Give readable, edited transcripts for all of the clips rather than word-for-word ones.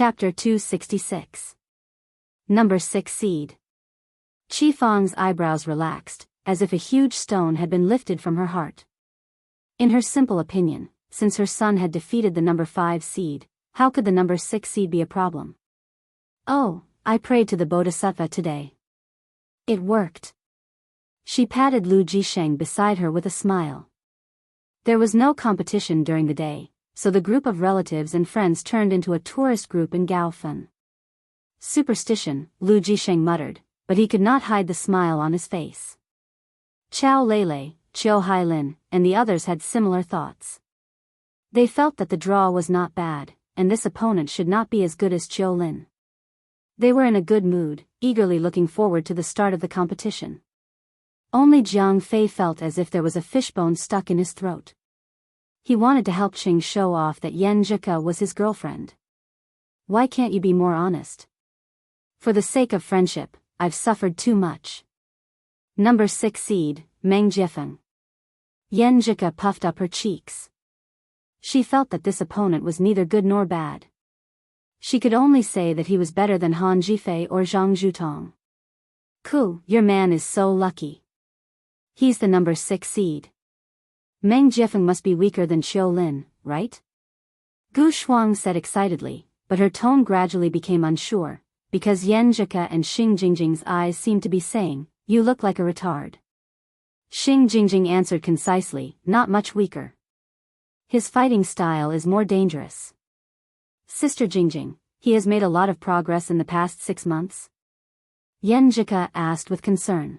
Chapter 266. Number 6 Seed. Chi Fang's eyebrows relaxed, as if a huge stone had been lifted from her heart. In her simple opinion, since her son had defeated the number 5 seed, how could the number 6 seed be a problem? Oh, I prayed to the Bodhisattva today. It worked. She patted Lu Jisheng beside her with a smile. There was no competition during the day, so the group of relatives and friends turned into a tourist group in Gaofen. Superstition, Lu Jisheng muttered, but he could not hide the smile on his face. Chao Lele, Chiu Hailin, and the others had similar thoughts. They felt that the draw was not bad, and this opponent should not be as good as Chiu Lin. They were in a good mood, eagerly looking forward to the start of the competition. Only Jiang Fei felt as if there was a fishbone stuck in his throat. He wanted to help Qing show off that Yan Zhika was his girlfriend. Why can't you be more honest? For the sake of friendship, I've suffered too much. Number 6 seed, Meng Jiefeng. Yan Zhika puffed up her cheeks. She felt that this opponent was neither good nor bad. She could only say that he was better than Han Jifei or Zhang Zhutong. Ku, your man is so lucky. He's the number 6 seed. Meng Jiefeng must be weaker than Chiu Lin, right? Gu Shuang said excitedly, but her tone gradually became unsure, because Yan Zhika and Xing Jingjing's eyes seemed to be saying, "You look like a retard." Xing Jingjing answered concisely, "Not much weaker. His fighting style is more dangerous." Sister Jingjing, he has made a lot of progress in the past 6 months? Yan Zhika asked with concern.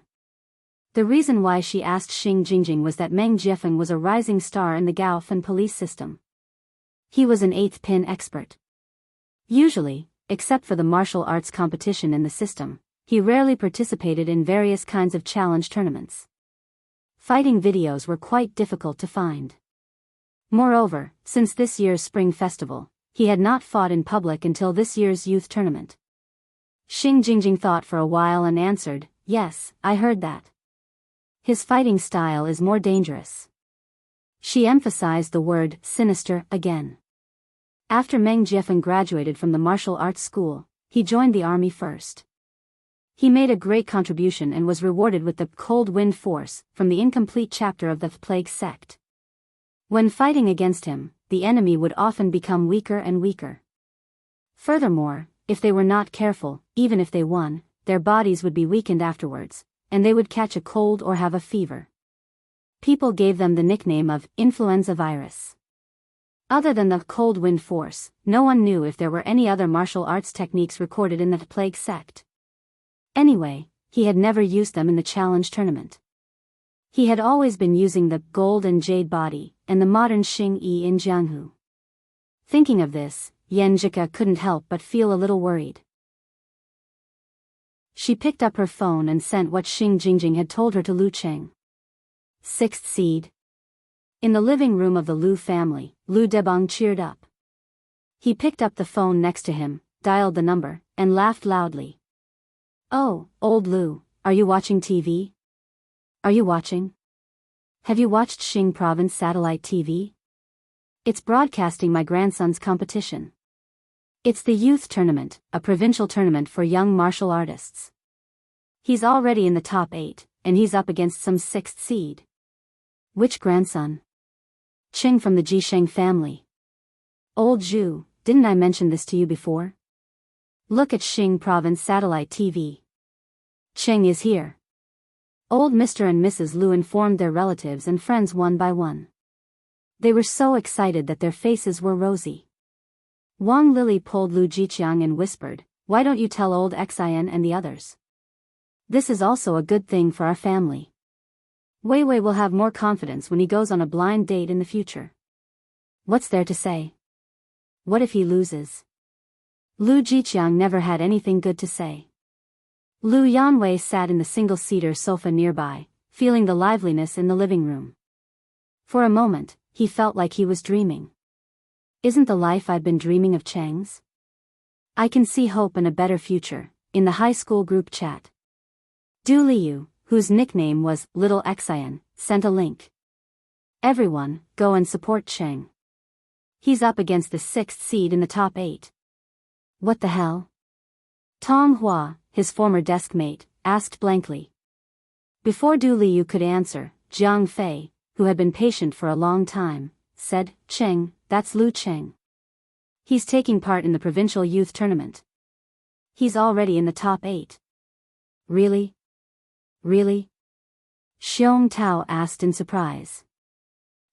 The reason why she asked Xing Jingjing was that Meng Jiefeng was a rising star in the Gaofen police system. He was an 8th pin expert. Usually, except for the martial arts competition in the system, he rarely participated in various kinds of challenge tournaments. Fighting videos were quite difficult to find. Moreover, since this year's spring festival, he had not fought in public until this year's youth tournament. Xing Jingjing thought for a while and answered, "Yes, I heard that. His fighting style is more dangerous." She emphasized the word sinister again. After Meng Jiefeng graduated from the martial arts school, he joined the army first. He made a great contribution and was rewarded with the Cold Wind Force from the incomplete chapter of the Plague Sect. When fighting against him, the enemy would often become weaker and weaker. Furthermore, if they were not careful, even if they won, their bodies would be weakened afterwards, and they would catch a cold or have a fever. People gave them the nickname of influenza virus. Other than the Cold Wind Force, no one knew if there were any other martial arts techniques recorded in the Plague Sect. Anyway, he had never used them in the challenge tournament. He had always been using the gold and jade body and the modern Xing Yi in Jianghu. Thinking of this, Yan Zhika couldn't help but feel a little worried. She picked up her phone and sent what Xing Jingjing had told her to Lu Cheng. 6th seed. In the living room of the Lu family, Lu Debang cheered up. He picked up the phone next to him, dialed the number, and laughed loudly. "Oh, old Lu, are you watching TV? Are you watching? Have you watched Xing Province Satellite TV? It's broadcasting my grandson's competition. It's the youth tournament, a provincial tournament for young martial artists. He's already in the top 8, and he's up against some 6th seed." "Which grandson?" "Qing from the Jisheng family." "Old Zhu, didn't I mention this to you before? Look at Xing Province Satellite TV. Qing is here." Old Mr. and Mrs. Lu informed their relatives and friends one by one. They were so excited that their faces were rosy. Wang Lily pulled Lu Jiqiang and whispered, "Why don't you tell old Xian and the others? This is also a good thing for our family. Wei Wei will have more confidence when he goes on a blind date in the future." "What's there to say? What if he loses?" Lu Jiqiang never had anything good to say. Lu Yanwei sat in the single-seater sofa nearby, feeling the liveliness in the living room. For a moment, he felt like he was dreaming. Isn't the life I've been dreaming of Chang's? I can see hope and a better future, in the high school group chat. Du Liu, whose nickname was Little Xian, sent a link. "Everyone, go and support Cheng. He's up against the 6th seed in the top 8. What the hell? Tong Hua, his former desk mate, asked blankly. Before Du Liu could answer, Jiang Fei, who had been patient for a long time, said, Cheng, that's Lu Cheng. He's taking part in the provincial youth tournament. He's already in the top 8. Really? Really? Xiong Tao asked in surprise.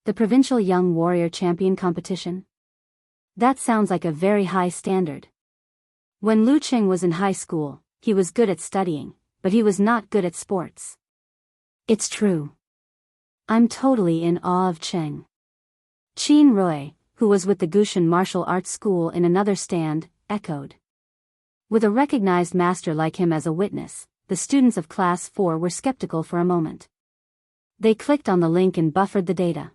The provincial young warrior champion competition? That sounds like a very high standard. When Lu Cheng was in high school, he was good at studying, but he was not good at sports. It's true. I'm totally in awe of Cheng. Qin Rui, who was with the Gushan martial arts school in another stand, echoed. With a recognized master like him as a witness, the students of Class 4 were skeptical for a moment. They clicked on the link and buffered the data.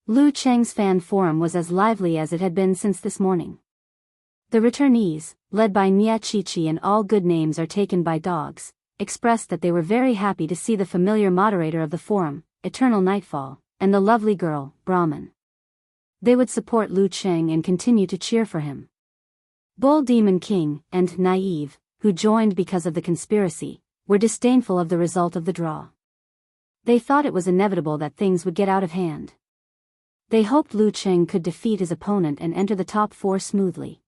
Lu Cheng's fan forum was as lively as it had been since this morning. The returnees, led by Nia Chichi and all good names are taken by dogs, expressed that they were very happy to see the familiar moderator of the forum, Eternal Nightfall, and the lovely girl, Brahman. They would support Lu Cheng and continue to cheer for him. Bull Demon King and Naive, who joined because of the conspiracy, were disdainful of the result of the draw. They thought it was inevitable that things would get out of hand. They hoped Lu Cheng could defeat his opponent and enter the top 4 smoothly.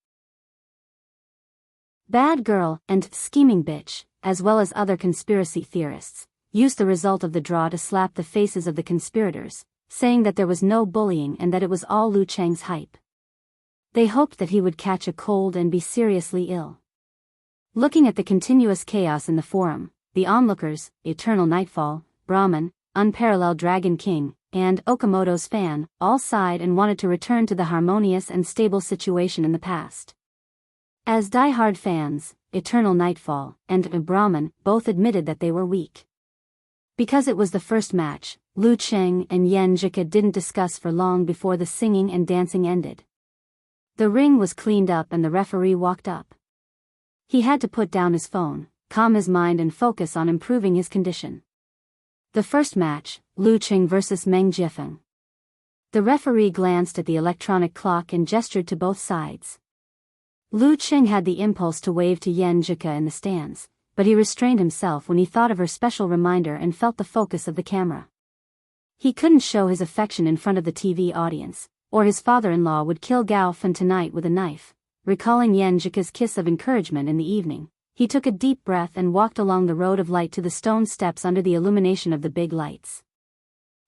Bad Girl and Scheming Bitch, as well as other conspiracy theorists, used the result of the draw to slap the faces of the conspirators, saying that there was no bullying and that it was all Lu Cheng's hype. They hoped that he would catch a cold and be seriously ill. Looking at the continuous chaos in the forum, the onlookers, Eternal Nightfall, Brahman, Unparalleled Dragon King, and Okamoto's fan, all sighed and wanted to return to the harmonious and stable situation in the past. As die-hard fans, Eternal Nightfall and Brahman both admitted that they were weak. Because it was the first match, Lu Cheng and Yan Zhika didn't discuss for long before the singing and dancing ended. The ring was cleaned up and the referee walked up. He had to put down his phone, calm his mind and focus on improving his condition. The first match, Lu Cheng vs Meng Jiefeng. The referee glanced at the electronic clock and gestured to both sides. Lu Cheng had the impulse to wave to Yan Zhika in the stands, but he restrained himself when he thought of her special reminder and felt the focus of the camera. He couldn't show his affection in front of the TV audience, or his father-in-law would kill Gao Fen tonight with a knife. Recalling Yan Zhika's kiss of encouragement in the evening, he took a deep breath and walked along the road of light to the stone steps under the illumination of the big lights.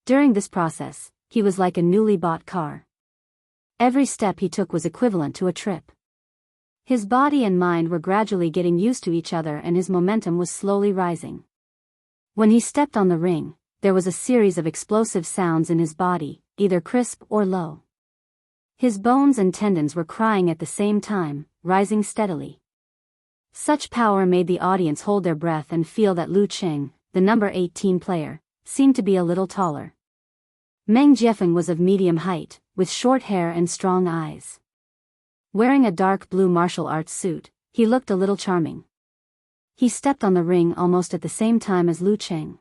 During this process, he was like a newly bought car. Every step he took was equivalent to a trip. His body and mind were gradually getting used to each other and his momentum was slowly rising. When he stepped on the ring, there was a series of explosive sounds in his body, either crisp or low. His bones and tendons were crying at the same time, rising steadily. Such power made the audience hold their breath and feel that Lu Cheng, the number 18 player, seemed to be a little taller. Meng Jiefeng was of medium height, with short hair and strong eyes. Wearing a dark blue martial arts suit, he looked a little charming. He stepped on the ring almost at the same time as Lu Cheng.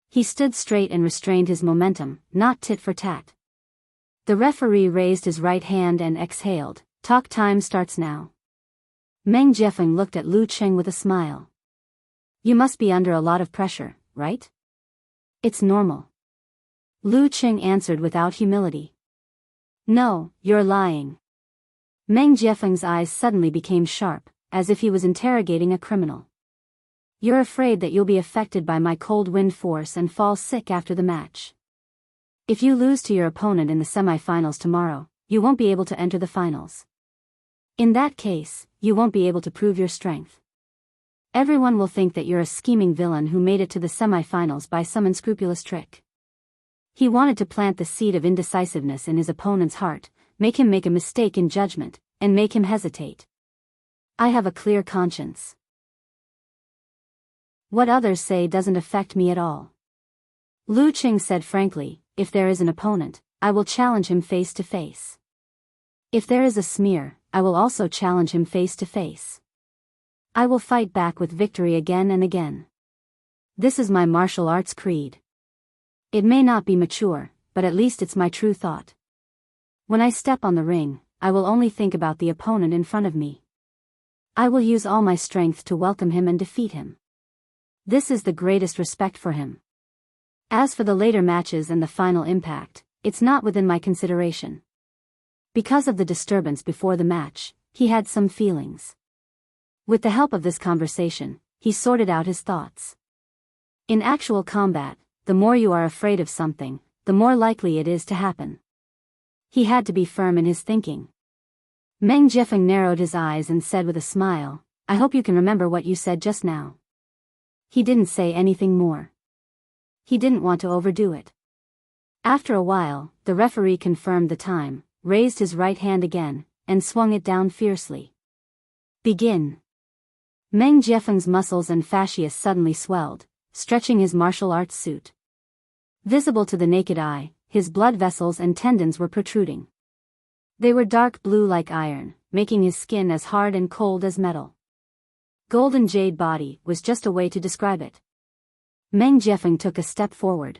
He stood straight and restrained his momentum, not tit for tat. The referee raised his right hand and exhaled. Talk time starts now. Meng Jiefeng looked at Lu Cheng with a smile. You must be under a lot of pressure, right? It's normal. Lu Cheng answered without humility. No, you're lying. Meng Jiefeng's eyes suddenly became sharp, as if he was interrogating a criminal. You're afraid that you'll be affected by my cold wind force and fall sick after the match. If you lose to your opponent in the semi-finals tomorrow, you won't be able to enter the finals. In that case, you won't be able to prove your strength. Everyone will think that you're a scheming villain who made it to the semi-finals by some unscrupulous trick. He wanted to plant the seed of indecisiveness in his opponent's heart, make him make a mistake in judgment, and make him hesitate. I have a clear conscience. What others say doesn't affect me at all. Lu Cheng said frankly, if there is an opponent, I will challenge him face to face. If there is a smear, I will also challenge him face to face. I will fight back with victory again and again. This is my martial arts creed. It may not be mature, but at least it's my true thought. When I step on the ring, I will only think about the opponent in front of me. I will use all my strength to welcome him and defeat him. This is the greatest respect for him. As for the later matches and the final impact, it's not within my consideration. Because of the disturbance before the match, he had some feelings. With the help of this conversation, he sorted out his thoughts. In actual combat, the more you are afraid of something, the more likely it is to happen. He had to be firm in his thinking. Meng Jiefeng narrowed his eyes and said with a smile, I hope you can remember what you said just now. He didn't say anything more. He didn't want to overdo it. After a while, the referee confirmed the time, raised his right hand again, and swung it down fiercely. Begin. Meng Jiefeng's muscles and fascia suddenly swelled, stretching his martial arts suit. Visible to the naked eye, his blood vessels and tendons were protruding. They were dark blue like iron, making his skin as hard and cold as metal. Golden jade body was just a way to describe it. Meng Jiefeng took a step forward.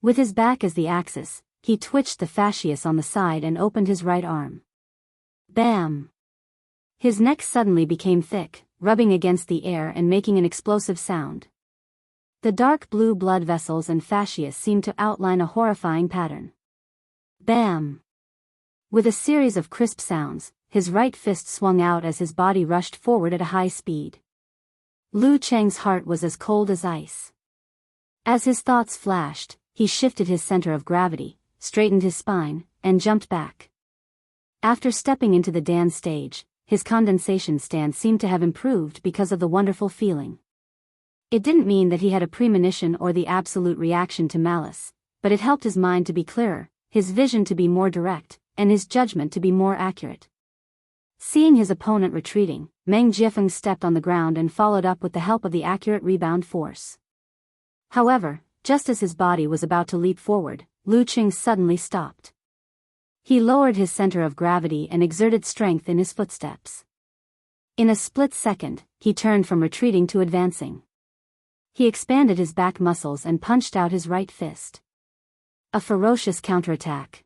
With his back as the axis, he twitched the fascius on the side and opened his right arm. Bam! His neck suddenly became thick, rubbing against the air and making an explosive sound. The dark blue blood vessels and fascias seemed to outline a horrifying pattern. Bam! With a series of crisp sounds, his right fist swung out as his body rushed forward at a high speed. Lu Cheng's heart was as cold as ice. As his thoughts flashed, he shifted his center of gravity, straightened his spine, and jumped back. After stepping into the dance stage, his condensation stand seemed to have improved because of the wonderful feeling. It didn't mean that he had a premonition or the absolute reaction to malice, but it helped his mind to be clearer, his vision to be more direct, and his judgment to be more accurate. Seeing his opponent retreating, Meng Jiefeng stepped on the ground and followed up with the help of the accurate rebound force. However, just as his body was about to leap forward, Lu Qing suddenly stopped. He lowered his center of gravity and exerted strength in his footsteps. In a split second, he turned from retreating to advancing. He expanded his back muscles and punched out his right fist. A ferocious counterattack.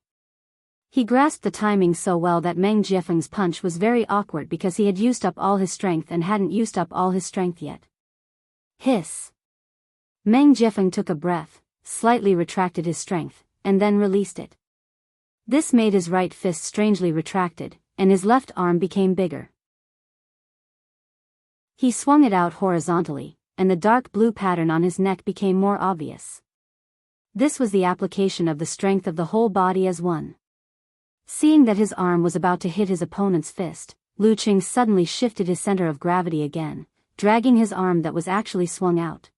He grasped the timing so well that Meng Jiefeng's punch was very awkward because he had used up all his strength and hadn't used up all his strength yet. Hiss! Meng Jiefeng took a breath, slightly retracted his strength, and then released it. This made his right fist strangely retracted, and his left arm became bigger. He swung it out horizontally, and the dark blue pattern on his neck became more obvious. This was the application of the strength of the whole body as one. Seeing that his arm was about to hit his opponent's fist, Lu Qing suddenly shifted his center of gravity again, dragging his arm that was actually swung out.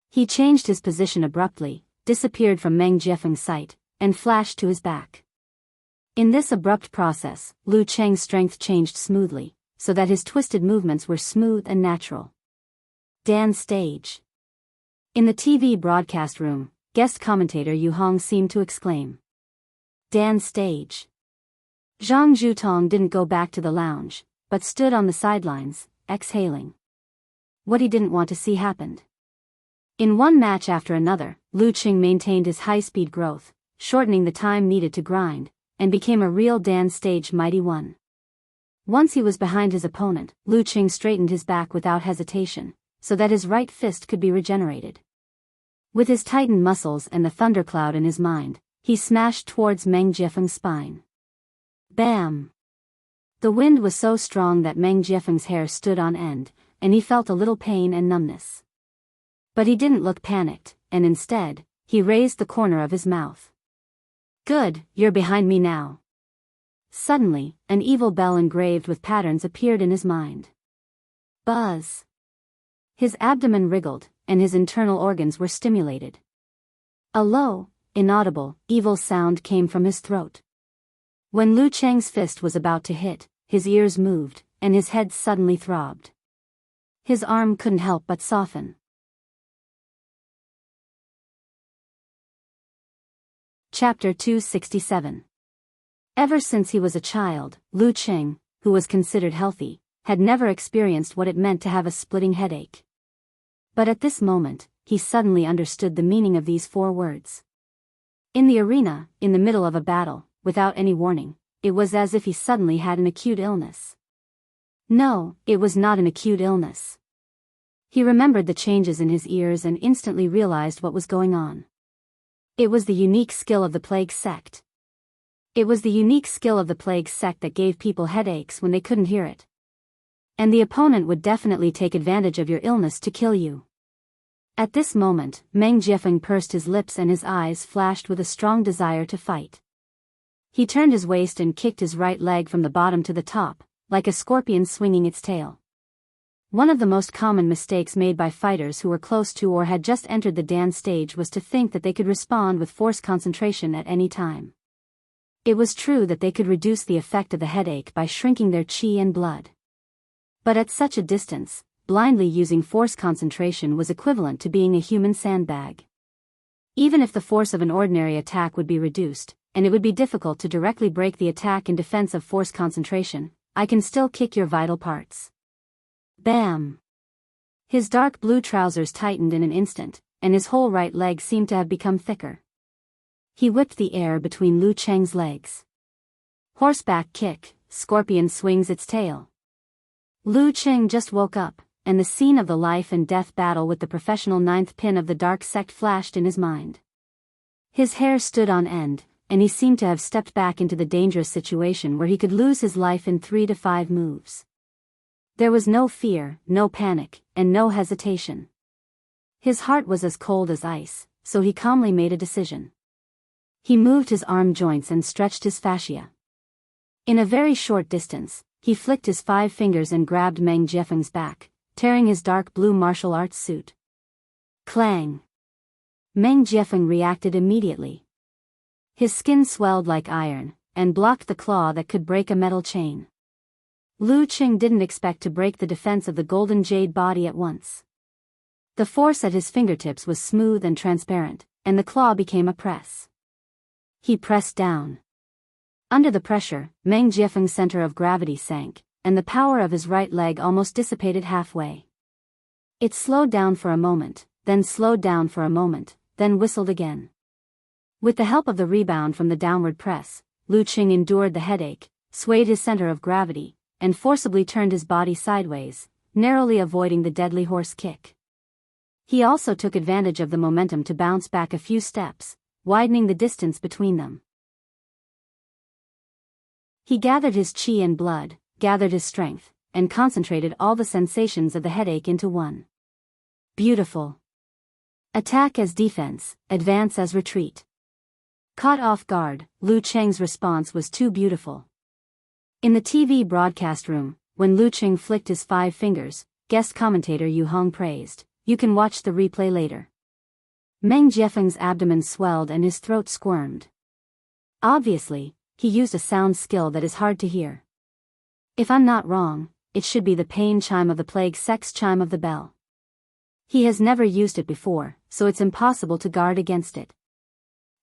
He changed his position abruptly, disappeared from Meng Jiefeng's sight, and flashed to his back. In this abrupt process, Lu Cheng's strength changed smoothly, so that his twisted movements were smooth and natural. Dance stage. In the TV broadcast room, guest commentator Yu Hong seemed to exclaim. Dance stage. Zhang Zhutong didn't go back to the lounge, but stood on the sidelines, exhaling. What he didn't want to see happened. In one match after another, Lu Qing maintained his high-speed growth, shortening the time needed to grind, and became a real dance stage mighty one. Once he was behind his opponent, Lu Qing straightened his back without hesitation, so that his right fist could be regenerated. With his tightened muscles and the thundercloud in his mind, he smashed towards Meng Jiefeng's spine. Bam! The wind was so strong that Meng Jiefeng's hair stood on end, and he felt a little pain and numbness. But he didn't look panicked, and instead, he raised the corner of his mouth. Good, you're behind me now. Suddenly, an evil bell engraved with patterns appeared in his mind. Buzz. His abdomen wriggled, and his internal organs were stimulated. A low, inaudible, evil sound came from his throat. When Lu Cheng's fist was about to hit, his ears moved, and his head suddenly throbbed. His arm couldn't help but soften. Chapter 267. Ever since he was a child, Lu Cheng, who was considered healthy, had never experienced what it meant to have a splitting headache. But at this moment, he suddenly understood the meaning of these 4 words. In the arena, in the middle of a battle, without any warning, it was as if he suddenly had an acute illness. No, it was not an acute illness. He remembered the changes in his ears and instantly realized what was going on. It was the unique skill of the plague sect. It was the unique skill of the plague sect that gave people headaches when they couldn't hear it. And the opponent would definitely take advantage of your illness to kill you. At this moment, Meng Jiefeng pursed his lips and his eyes flashed with a strong desire to fight. He turned his waist and kicked his right leg from the bottom to the top, like a scorpion swinging its tail. One of the most common mistakes made by fighters who were close to or had just entered the dance stage was to think that they could respond with force concentration at any time. It was true that they could reduce the effect of the headache by shrinking their qi and blood. But at such a distance, blindly using force concentration was equivalent to being a human sandbag. Even if the force of an ordinary attack would be reduced, and it would be difficult to directly break the attack in defense of force concentration, I can still kick your vital parts. Bam! His dark blue trousers tightened in an instant, and his whole right leg seemed to have become thicker. He whipped the air between Lu Cheng's legs. Horseback kick, scorpion swings its tail. Lu Cheng just woke up, and the scene of the life and death battle with the professional ninth pin of the dark sect flashed in his mind. His hair stood on end, and he seemed to have stepped back into the dangerous situation where he could lose his life in 3 to 5 moves. There was no fear, no panic, and no hesitation. His heart was as cold as ice, so he calmly made a decision. He moved his arm joints and stretched his fascia. In a very short distance, he flicked his 5 fingers and grabbed Meng Jiefeng's back, tearing his dark blue martial arts suit. Clang! Meng Jiefeng reacted immediately. His skin swelled like iron, and blocked the claw that could break a metal chain. Lu Cheng didn't expect to break the defense of the golden jade body at once. The force at his fingertips was smooth and transparent, and the claw became a press. He pressed down. Under the pressure, Meng Jiefeng's center of gravity sank, and the power of his right leg almost dissipated halfway. It slowed down for a moment, then slowed down for a moment, then whistled again. With the help of the rebound from the downward press, Lu Cheng endured the headache, swayed his center of gravity, and forcibly turned his body sideways, narrowly avoiding the deadly horse kick. He also took advantage of the momentum to bounce back a few steps, widening the distance between them. He gathered his qi and blood, gathered his strength, and concentrated all the sensations of the headache into one. Beautiful. Attack as defense, advance as retreat. Caught off guard, Lu Cheng's response was too beautiful. In the TV broadcast room, when Lu Cheng flicked his 5 fingers, guest commentator Yu Hong praised, "You can watch the replay later." Meng Jiefeng's abdomen swelled and his throat squirmed. Obviously, he used a sound skill that is hard to hear. If I'm not wrong, it should be the pain chime of the plague sect's chime of the bell. He has never used it before, so it's impossible to guard against it.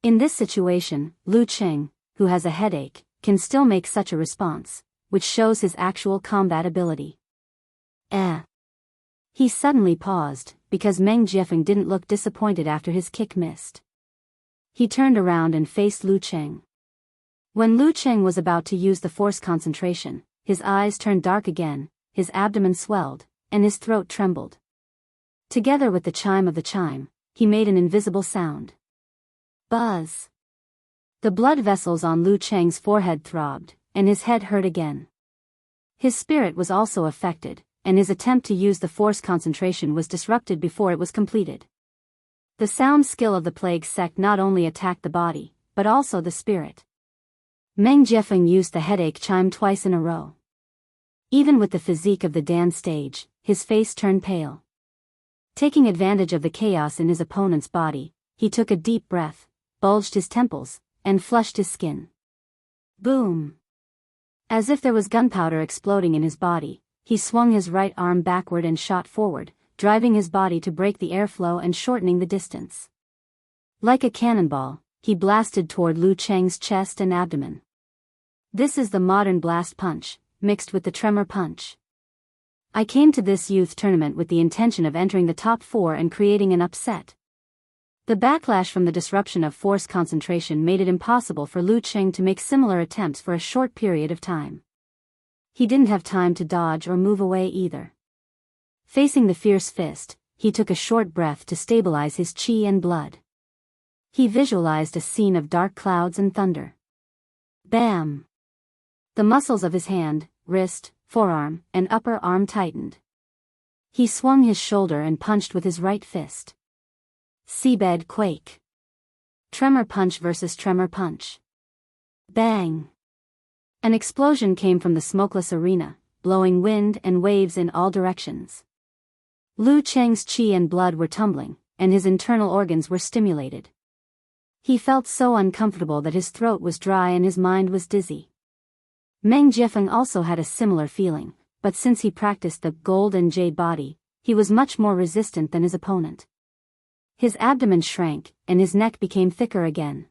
In this situation, Lu Cheng, who has a headache, can still make such a response, which shows his actual combat ability. He suddenly paused, because Meng Jiefeng didn't look disappointed after his kick missed. He turned around and faced Lu Cheng. When Lu Cheng was about to use the force concentration, his eyes turned dark again, his abdomen swelled, and his throat trembled. Together with the chime of the chime, he made an invisible sound. Buzz. The blood vessels on Lu Cheng's forehead throbbed, and his head hurt again. His spirit was also affected, and his attempt to use the force concentration was disrupted before it was completed. The sound skill of the plague sect not only attacked the body, but also the spirit. Meng Jiefeng used the headache chime twice in a row. Even with the physique of the dance stage, his face turned pale. Taking advantage of the chaos in his opponent's body, he took a deep breath, bulged his temples, and flushed his skin. Boom! As if there was gunpowder exploding in his body, he swung his right arm backward and shot forward, driving his body to break the airflow and shortening the distance. Like a cannonball, he blasted toward Lu Cheng's chest and abdomen. This is the modern blast punch, mixed with the tremor punch. I came to this youth tournament with the intention of entering the top 4 and creating an upset. The backlash from the disruption of force concentration made it impossible for Lu Cheng to make similar attempts for a short period of time. He didn't have time to dodge or move away either. Facing the fierce fist, he took a short breath to stabilize his chi and blood. He visualized a scene of dark clouds and thunder. Bam! The muscles of his hand, wrist, forearm, and upper arm tightened. He swung his shoulder and punched with his right fist. Seabed quake. Tremor punch versus tremor punch. Bang! An explosion came from the smokeless arena, blowing wind and waves in all directions. Lu Cheng's chi and blood were tumbling, and his internal organs were stimulated. He felt so uncomfortable that his throat was dry and his mind was dizzy. Meng Jiefeng also had a similar feeling, but since he practiced the gold and jade body, he was much more resistant than his opponent. His abdomen shrank, and his neck became thicker again.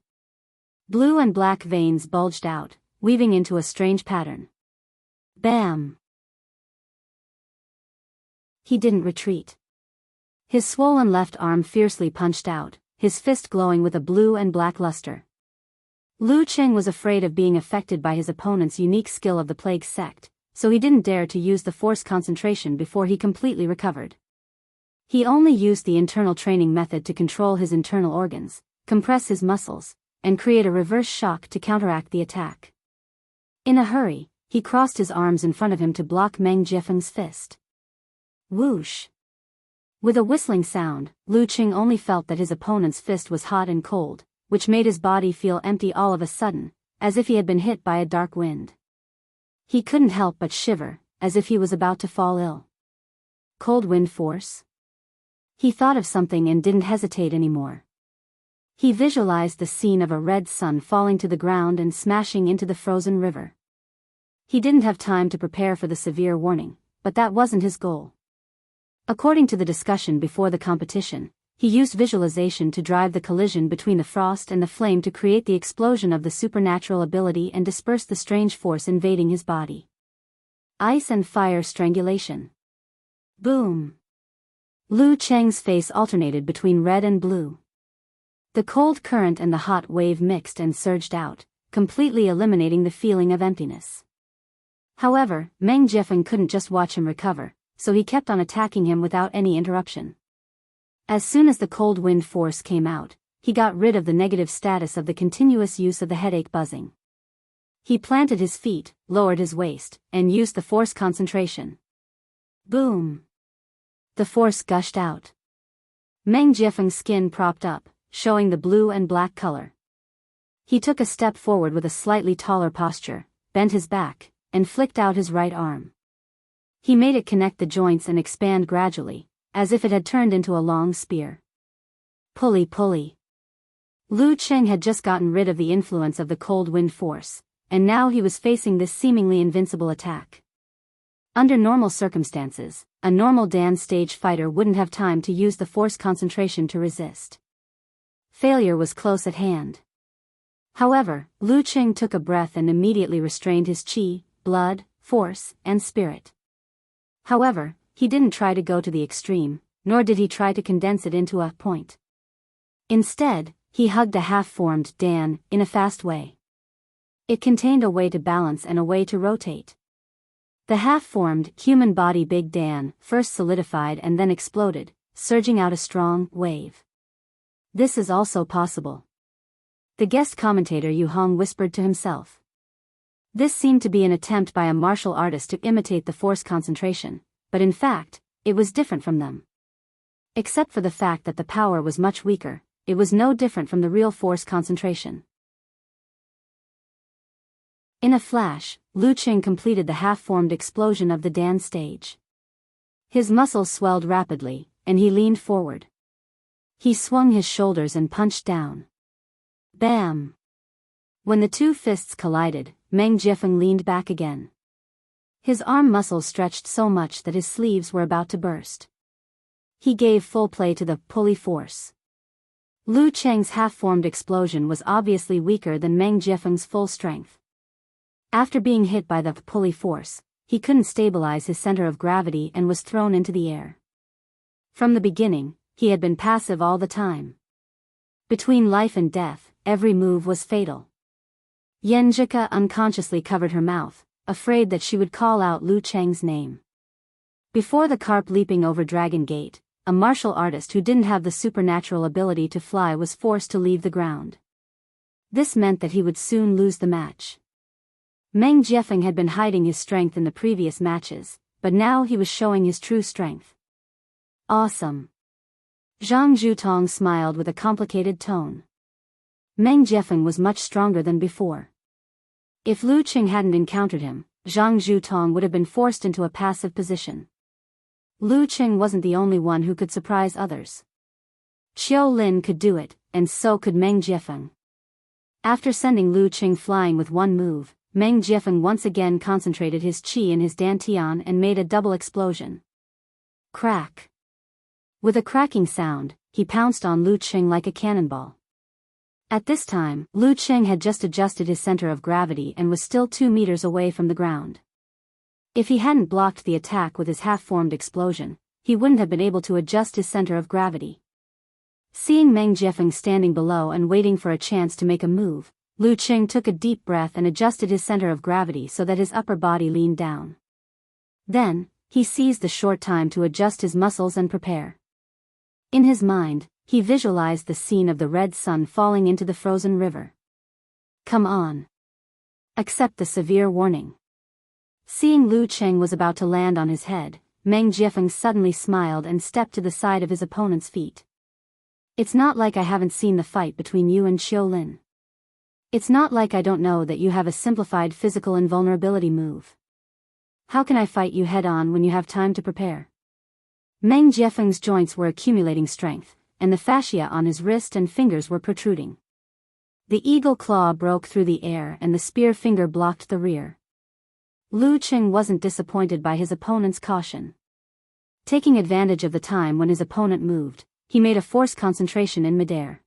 Blue and black veins bulged out, weaving into a strange pattern. Bam! He didn't retreat. His swollen left arm fiercely punched out, his fist glowing with a blue and black luster. Lu Cheng was afraid of being affected by his opponent's unique skill of the plague sect, so he didn't dare to use the force concentration before he completely recovered. He only used the internal training method to control his internal organs, compress his muscles, and create a reverse shock to counteract the attack. In a hurry, he crossed his arms in front of him to block Meng Jiefeng's fist. Whoosh! With a whistling sound, Lu Cheng only felt that his opponent's fist was hot and cold, which made his body feel empty all of a sudden, as if he had been hit by a dark wind. He couldn't help but shiver, as if he was about to fall ill. Cold wind force? He thought of something and didn't hesitate anymore. He visualized the scene of a red sun falling to the ground and smashing into the frozen river. He didn't have time to prepare for the severe warning, but that wasn't his goal. According to the discussion before the competition, he used visualization to drive the collision between the frost and the flame to create the explosion of the supernatural ability and disperse the strange force invading his body. Ice and fire strangulation. Boom! Lu Cheng's face alternated between red and blue. The cold current and the hot wave mixed and surged out, completely eliminating the feeling of emptiness. However, Meng Jiefeng couldn't just watch him recover, so he kept on attacking him without any interruption. As soon as the cold wind force came out, he got rid of the negative status of the continuous use of the headache buzzing. He planted his feet, lowered his waist, and used the force concentration. Boom! The force gushed out. Meng Jiefeng's skin propped up, showing the blue and black color. He took a step forward with a slightly taller posture, bent his back, and flicked out his right arm. He made it connect the joints and expand gradually, as if it had turned into a long spear. Pulley pulley. Lu Cheng had just gotten rid of the influence of the cold wind force, and now he was facing this seemingly invincible attack. Under normal circumstances, a normal Dan stage fighter wouldn't have time to use the force concentration to resist. Failure was close at hand. However, Lu Cheng took a breath and immediately restrained his chi, blood, force, and spirit. However, he didn't try to go to the extreme, nor did he try to condense it into a point. Instead, he hugged a half-formed Dan in a fast way. It contained a way to balance and a way to rotate. The half-formed human body Big Dan first solidified and then exploded, surging out a strong wave. This is also possible. The guest commentator Yu Hong whispered to himself. This seemed to be an attempt by a martial artist to imitate the force concentration, but in fact, it was different from them. Except for the fact that the power was much weaker, it was no different from the real force concentration. In a flash, Lu Cheng completed the half-formed explosion of the Dan stage. His muscles swelled rapidly, and he leaned forward. He swung his shoulders and punched down. Bam! When the two fists collided, Meng Jiefeng leaned back again. His arm muscles stretched so much that his sleeves were about to burst. He gave full play to the pulley force. Lu Cheng's half-formed explosion was obviously weaker than Meng Jiefeng's full strength. After being hit by the pulley force, he couldn't stabilize his center of gravity and was thrown into the air. From the beginning, he had been passive all the time. Between life and death, every move was fatal. Yenjika unconsciously covered her mouth, afraid that she would call out Lu Cheng's name. Before the carp leaping over Dragon Gate, a martial artist who didn't have the supernatural ability to fly was forced to leave the ground. This meant that he would soon lose the match. Meng Jiefeng had been hiding his strength in the previous matches, but now he was showing his true strength. Awesome. Zhang Zhutong smiled with a complicated tone. Meng Jiefeng was much stronger than before. If Lu Qing hadn't encountered him, Zhang Zhutong would have been forced into a passive position. Lu Qing wasn't the only one who could surprise others. Qiu Lin could do it, and so could Meng Jiefeng. After sending Lu Qing flying with one move, Meng Jiefeng once again concentrated his qi in his dantian and made a double explosion. Crack. With a cracking sound, he pounced on Lu Qing like a cannonball. At this time, Lu Qing had just adjusted his center of gravity and was still 2 meters away from the ground. If he hadn't blocked the attack with his half-formed explosion, he wouldn't have been able to adjust his center of gravity. Seeing Meng Jiefeng standing below and waiting for a chance to make a move, Lu Qing took a deep breath and adjusted his center of gravity so that his upper body leaned down. Then, he seized the short time to adjust his muscles and prepare. In his mind, he visualized the scene of the red sun falling into the frozen river. Come on. Accept the severe warning. Seeing Lu Qing was about to land on his head, Meng Jiefeng suddenly smiled and stepped to the side of his opponent's feet. It's not like I haven't seen the fight between you and Qiu Lin. It's not like I don't know that you have a simplified physical invulnerability move. How can I fight you head-on when you have time to prepare? Meng Jiefeng's joints were accumulating strength, and the fascia on his wrist and fingers were protruding. The eagle claw broke through the air and the spear finger blocked the rear. Lu Qing wasn't disappointed by his opponent's caution. Taking advantage of the time when his opponent moved, he made a force concentration in midair.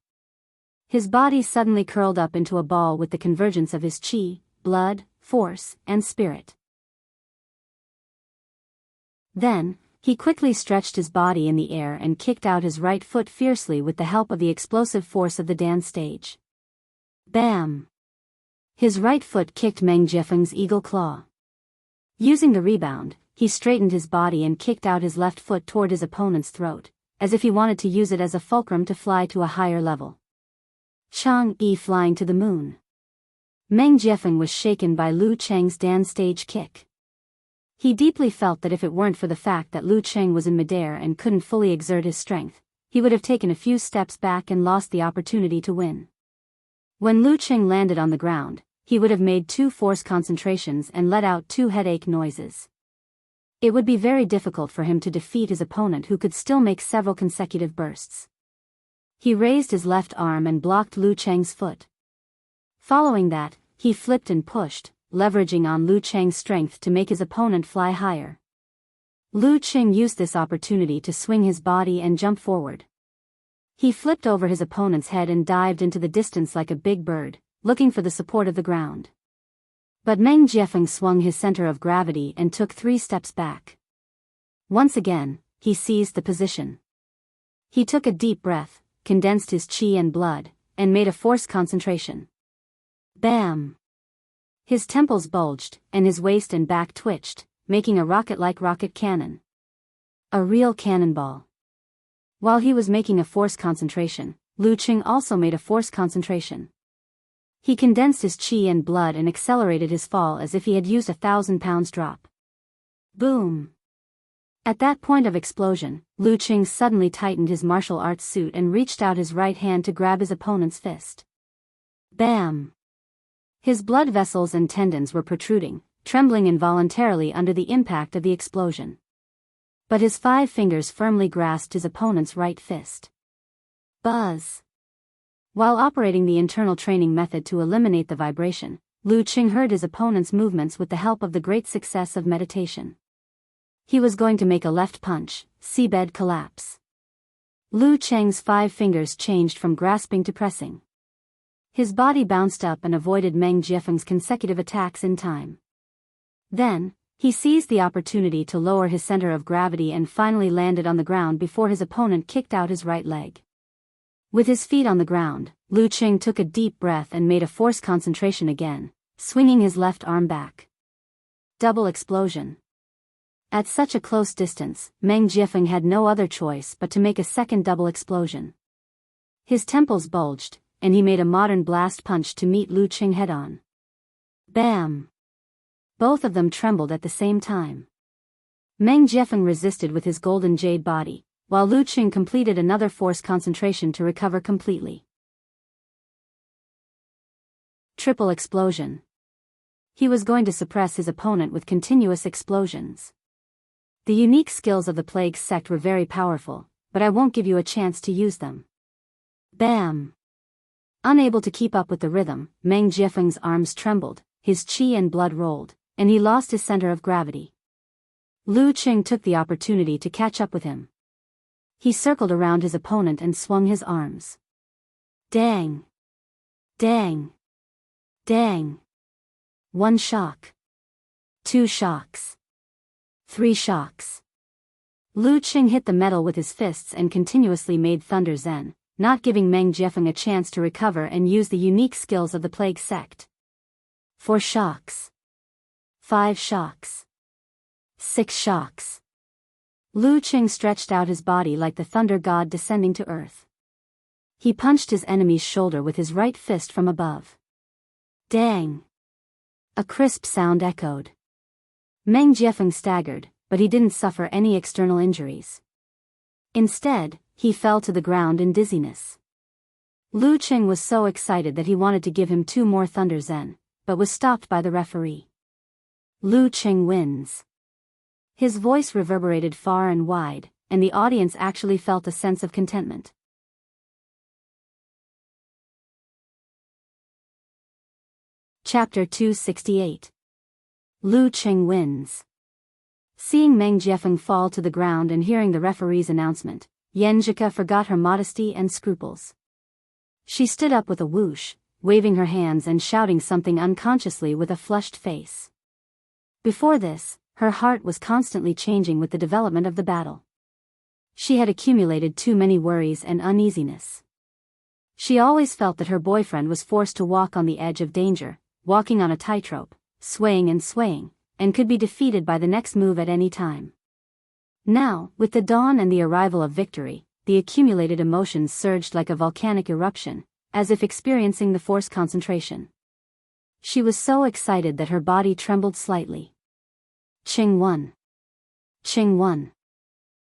His body suddenly curled up into a ball with the convergence of his qi, blood, force, and spirit. Then, he quickly stretched his body in the air and kicked out his right foot fiercely with the help of the explosive force of the dance stage. Bam! His right foot kicked Meng Jiefeng's eagle claw. Using the rebound, he straightened his body and kicked out his left foot toward his opponent's throat, as if he wanted to use it as a fulcrum to fly to a higher level. Chang'e flying to the moon. Meng Jiefeng was shaken by Lu Cheng's dance stage kick. He deeply felt that if it weren't for the fact that Lu Qing was in midair and couldn't fully exert his strength, he would have taken a few steps back and lost the opportunity to win. When Lu Qing landed on the ground, he would have made 2 force concentrations and let out 2 headache noises. It would be very difficult for him to defeat his opponent who could still make several consecutive bursts. He raised his left arm and blocked Lu Cheng's foot. Following that, he flipped and pushed, leveraging on Lu Cheng's strength to make his opponent fly higher. Lu Qing used this opportunity to swing his body and jump forward. He flipped over his opponent's head and dived into the distance like a big bird, looking for the support of the ground. But Meng Jiefeng swung his center of gravity and took 3 steps back. Once again, he seized the position. He took a deep breath, condensed his qi and blood, and made a force concentration. Bam! His temples bulged, and his waist and back twitched, making a rocket-like rocket cannon. A real cannonball. While he was making a force concentration, Lu Qing also made a force concentration. He condensed his qi and blood and accelerated his fall as if he had used a 1,000-pound drop. Boom! At that point of explosion, Lu Qing suddenly tightened his martial arts suit and reached out his right hand to grab his opponent's fist. Bam! His blood vessels and tendons were protruding, trembling involuntarily under the impact of the explosion. But his 5 fingers firmly grasped his opponent's right fist. Buzz! While operating the internal training method to eliminate the vibration, Lu Qing heard his opponent's movements with the help of the great success of meditation. He was going to make a left punch, seabed collapse. Lu Cheng's 5 fingers changed from grasping to pressing. His body bounced up and avoided Meng Jiefeng's consecutive attacks in time. Then, he seized the opportunity to lower his center of gravity and finally landed on the ground before his opponent kicked out his right leg. With his feet on the ground, Lu Qing took a deep breath and made a force concentration again, swinging his left arm back. Double explosion. At such a close distance, Meng Jiefeng had no other choice but to make a second double explosion. His temples bulged, and he made a modern blast punch to meet Lu Qing head-on. Bam! Both of them trembled at the same time. Meng Jiefeng resisted with his golden jade body, while Lu Qing completed another force concentration to recover completely. Triple explosion. He was going to suppress his opponent with continuous explosions. The unique skills of the Plague Sect were very powerful, but I won't give you a chance to use them. Bam! Unable to keep up with the rhythm, Meng Jiefeng's arms trembled, his qi and blood rolled, and he lost his center of gravity. Lu Qing took the opportunity to catch up with him. He circled around his opponent and swung his arms. Dang! Dang! Dang! 1 shock. 2 shocks. 3 shocks. Lu Qing hit the metal with his fists and continuously made Thunder Zen, not giving Meng Jiefeng a chance to recover and use the unique skills of the Plague Sect. 4 shocks. 5 shocks. 6 shocks. Lu Qing stretched out his body like the thunder god descending to earth. He punched his enemy's shoulder with his right fist from above. Dang! A crisp sound echoed. Meng Jiefeng staggered, but he didn't suffer any external injuries. Instead, he fell to the ground in dizziness. Lu Qing was so excited that he wanted to give him 2 more Thunder Zen, but was stopped by the referee. Lu Qing wins. His voice reverberated far and wide, and the audience actually felt a sense of contentment. Chapter 268. Lu Qing wins. Seeing Meng Jiefeng fall to the ground and hearing the referee's announcement, Yanjika forgot her modesty and scruples. She stood up with a whoosh, waving her hands and shouting something unconsciously with a flushed face. Before this, her heart was constantly changing with the development of the battle. She had accumulated too many worries and uneasiness. She always felt that her boyfriend was forced to walk on the edge of danger, walking on a tightrope, swaying, and could be defeated by the next move at any time. Now, with the dawn and the arrival of victory, the accumulated emotions surged like a volcanic eruption, as if experiencing the force concentration. She was so excited that her body trembled slightly. Qing won. Qing won.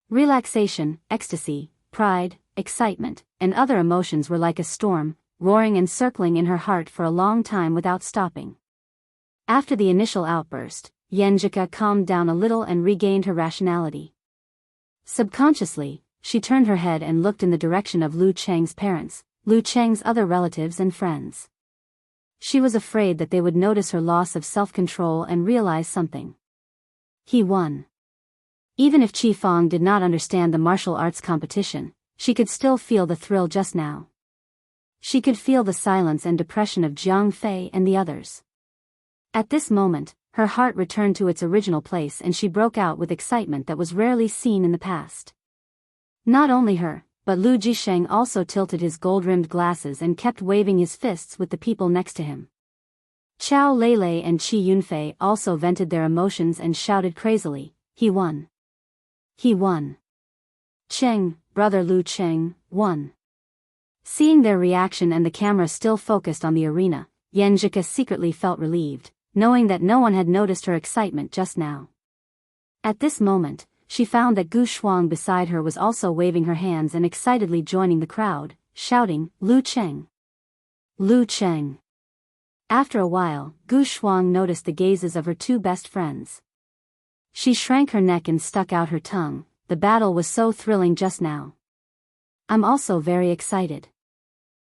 Relaxation, ecstasy, pride, excitement, and other emotions were like a storm, roaring and circling in her heart for a long time without stopping. After the initial outburst, Yanjika calmed down a little and regained her rationality. Subconsciously, she turned her head and looked in the direction of Lu Cheng's parents, Lu Cheng's other relatives and friends. She was afraid that they would notice her loss of self-control and realize something. He won. Even if Qi Fang did not understand the martial arts competition, she could still feel the thrill just now. She could feel the silence and depression of Jiang Fei and the others. At this moment, her heart returned to its original place and she broke out with excitement that was rarely seen in the past. Not only her, but Lu Jisheng also tilted his gold-rimmed glasses and kept waving his fists with the people next to him. Chao Lei and Qi Yunfei also vented their emotions and shouted crazily, "He won! He won! Cheng, brother Lu Cheng, won!" Seeing their reaction and the camera still focused on the arena, Yanjika secretly felt relieved, knowing that no one had noticed her excitement just now. At this moment, she found that Gu Shuang beside her was also waving her hands and excitedly joining the crowd, shouting, "Lu Cheng! Lu Cheng!" After a while, Gu Shuang noticed the gazes of her 2 best friends. She shrank her neck and stuck out her tongue. The battle was so thrilling just now. I'm also very excited.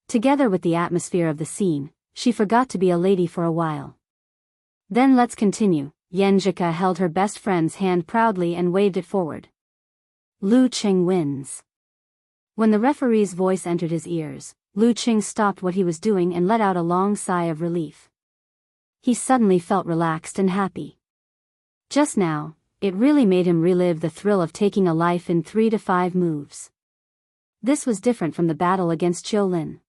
Together with the atmosphere of the scene, she forgot to be a lady for a while. Then let's continue. Yanjika held her best friend's hand proudly and waved it forward. Lu Qing wins. When the referee's voice entered his ears, Lu Qing stopped what he was doing and let out a long sigh of relief. He suddenly felt relaxed and happy. Just now, it really made him relive the thrill of taking a life in 3 to 5 moves. This was different from the battle against Qiu Lin.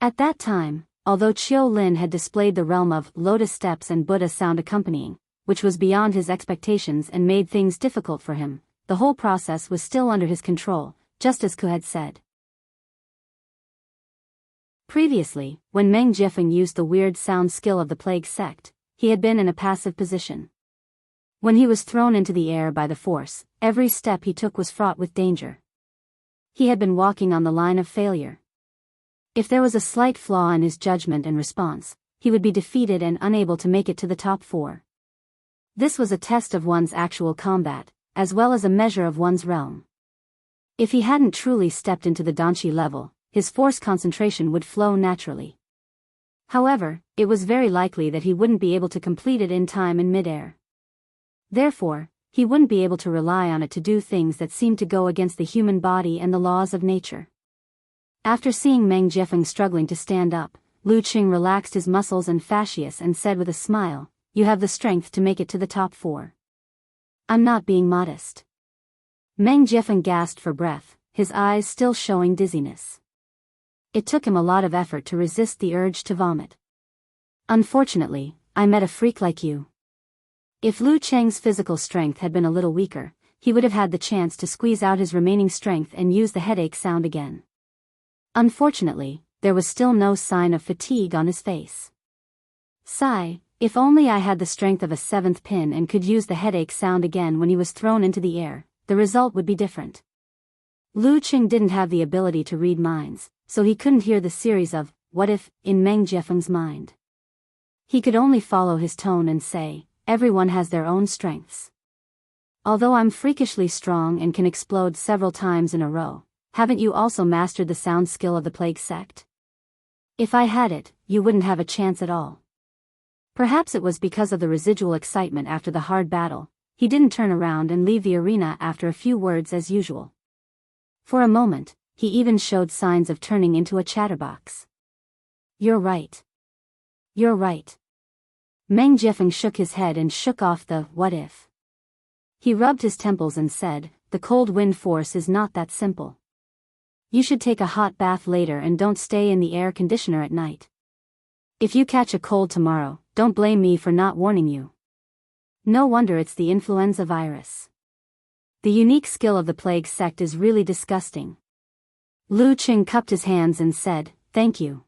At that time, although Qiu Lin had displayed the realm of lotus steps and Buddha sound accompanying, which was beyond his expectations and made things difficult for him. The whole process was still under his control, just as Ku had said. Previously, when Meng Jiefeng used the weird sound skill of the plague sect, he had been in a passive position. When he was thrown into the air by the force, every step he took was fraught with danger. He had been walking on the line of failure. If there was a slight flaw in his judgment and response, he would be defeated and unable to make it to the top 4. This was a test of one's actual combat, as well as a measure of one's realm. If he hadn't truly stepped into the Danchi level, his force concentration would flow naturally. However, it was very likely that he wouldn't be able to complete it in time in midair. Therefore, he wouldn't be able to rely on it to do things that seemed to go against the human body and the laws of nature. After seeing Meng Jiefeng struggling to stand up, Lu Qing relaxed his muscles and fascias and said with a smile, "You have the strength to make it to the top 4. I'm not being modest." Meng Jiefeng gasped for breath, his eyes still showing dizziness. It took him a lot of effort to resist the urge to vomit. "Unfortunately, I met a freak like you." If Lu Cheng's physical strength had been a little weaker, he would have had the chance to squeeze out his remaining strength and use the headache sound again. Unfortunately, there was still no sign of fatigue on his face. Sigh, if only I had the strength of a 7th pin and could use the headache sound again when he was thrown into the air, the result would be different. Lu Qing didn't have the ability to read minds, so he couldn't hear the series of "what if" in Meng Jiefeng's mind. He could only follow his tone and say, "Everyone has their own strengths. Although I'm freakishly strong and can explode several times in a row, haven't you also mastered the sound skill of the plague sect? If I had it, you wouldn't have a chance at all." Perhaps it was because of the residual excitement after the hard battle, he didn't turn around and leave the arena after a few words as usual. For a moment, he even showed signs of turning into a chatterbox. "You're right. You're right." Meng Jiefeng shook his head and shook off the "what if." He rubbed his temples and said, "The cold wind force is not that simple. You should take a hot bath later and don't stay in the air conditioner at night. If you catch a cold tomorrow, don't blame me for not warning you. No wonder it's the influenza virus. The unique skill of the plague sect is really disgusting." Lu Qing cupped his hands and said, "Thank you."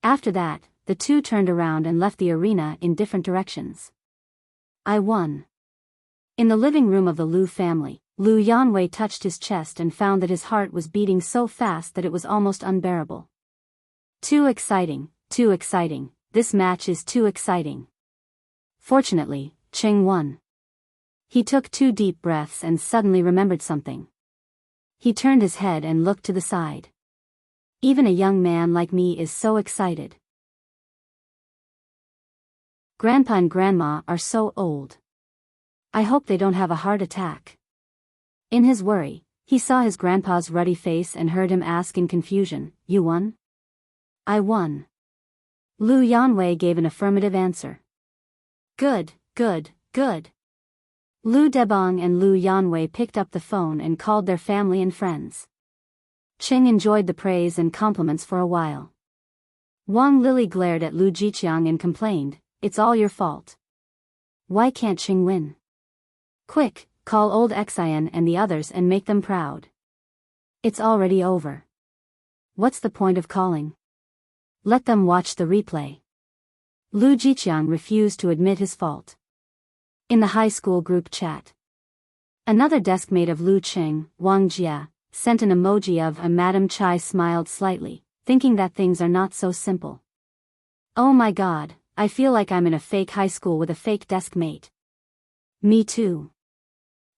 After that, the two turned around and left the arena in different directions. I won. In the living room of the Lu family, Lu Yanwei touched his chest and found that his heart was beating so fast that it was almost unbearable. Too exciting, this match is too exciting. Fortunately, Qing won. He took 2 deep breaths and suddenly remembered something. He turned his head and looked to the side. Even a young man like me is so excited. Grandpa and Grandma are so old. I hope they don't have a heart attack. In his worry, he saw his grandpa's ruddy face and heard him ask in confusion, "You won?" "I won." Lu Yanwei gave an affirmative answer. Good. Lu Debong and Lu Yanwei picked up the phone and called their family and friends. Qing enjoyed the praise and compliments for a while. Wang Lili glared at Lu Jiqiang and complained, "It's all your fault. Why can't Qing win? Quick, call old Xian and the others and make them proud. It's already over. What's the point of calling? Let them watch the replay." Lu Jiqiang refused to admit his fault. In the high school group chat, another deskmate of Lu Qing, Wang Jia, sent an emoji of a Madam Chai smiled slightly, thinking that things are not so simple. "Oh my god, I feel like I'm in a fake high school with a fake deskmate." "Me too."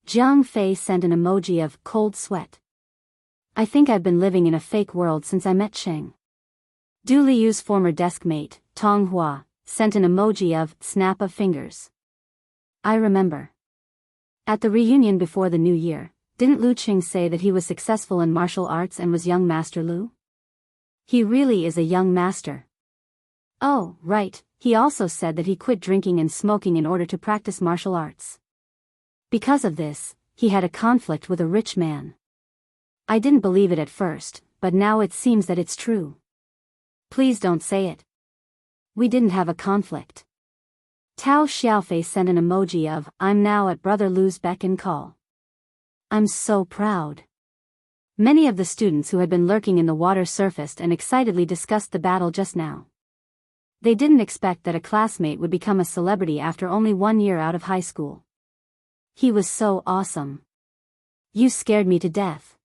Jiang Fei sent an emoji of cold sweat. "I think I've been living in a fake world since I met Qing." Du Liu's former deskmate, Tong Hua, sent an emoji of snap of fingers. "I remember. At the reunion before the new year, didn't Lu Qing say that he was successful in martial arts and was young Master Lu? He really is a young master." "Oh, right, he also said that he quit drinking and smoking in order to practice martial arts. Because of this, he had a conflict with a rich man. I didn't believe it at first, but now it seems that it's true." "Please don't say it. We didn't have a conflict." Tao Xiaofei sent an emoji of, I'm now at Brother Lu's beck and call. I'm so proud. Many of the students who had been lurking in the water surfaced and excitedly discussed the battle just now. They didn't expect that a classmate would become a celebrity after only 1 year out of high school. He was so awesome. You scared me to death.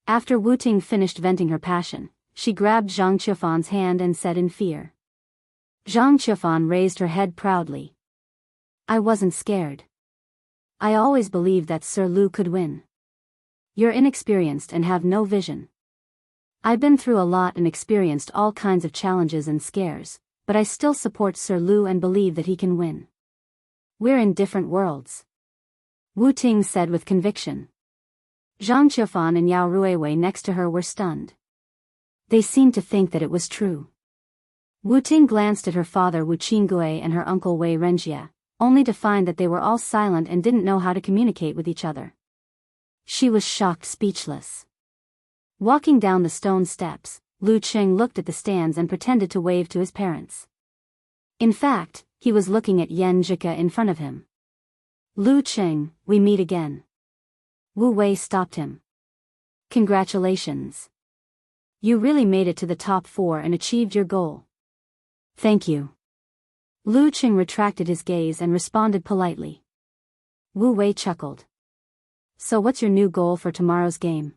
After Wu Ting finished venting her passion, she grabbed Zhang Qiufan's hand and said in fear. Zhang Qiufan raised her head proudly. I wasn't scared. I always believed that Sir Lu could win. You're inexperienced and have no vision. I've been through a lot and experienced all kinds of challenges and scares, but I still support Sir Lu and believe that he can win. We're in different worlds. Wu Ting said with conviction. Zhang Qiufan and Yao Ruiwei next to her were stunned. They seemed to think that it was true. Wu Ting glanced at her father Wu Qinggui and her uncle Wei Renjie, only to find that they were all silent and didn't know how to communicate with each other. She was shocked speechless. Walking down the stone steps, Lu Qing looked at the stands and pretended to wave to his parents. In fact, he was looking at Yan Zhike in front of him. Lu Qing, we meet again. Wu Wei stopped him. Congratulations. You really made it to the top 4 and achieved your goal. Thank you. Lu Qing retracted his gaze and responded politely. Wu Wei chuckled. So what's your new goal for tomorrow's game?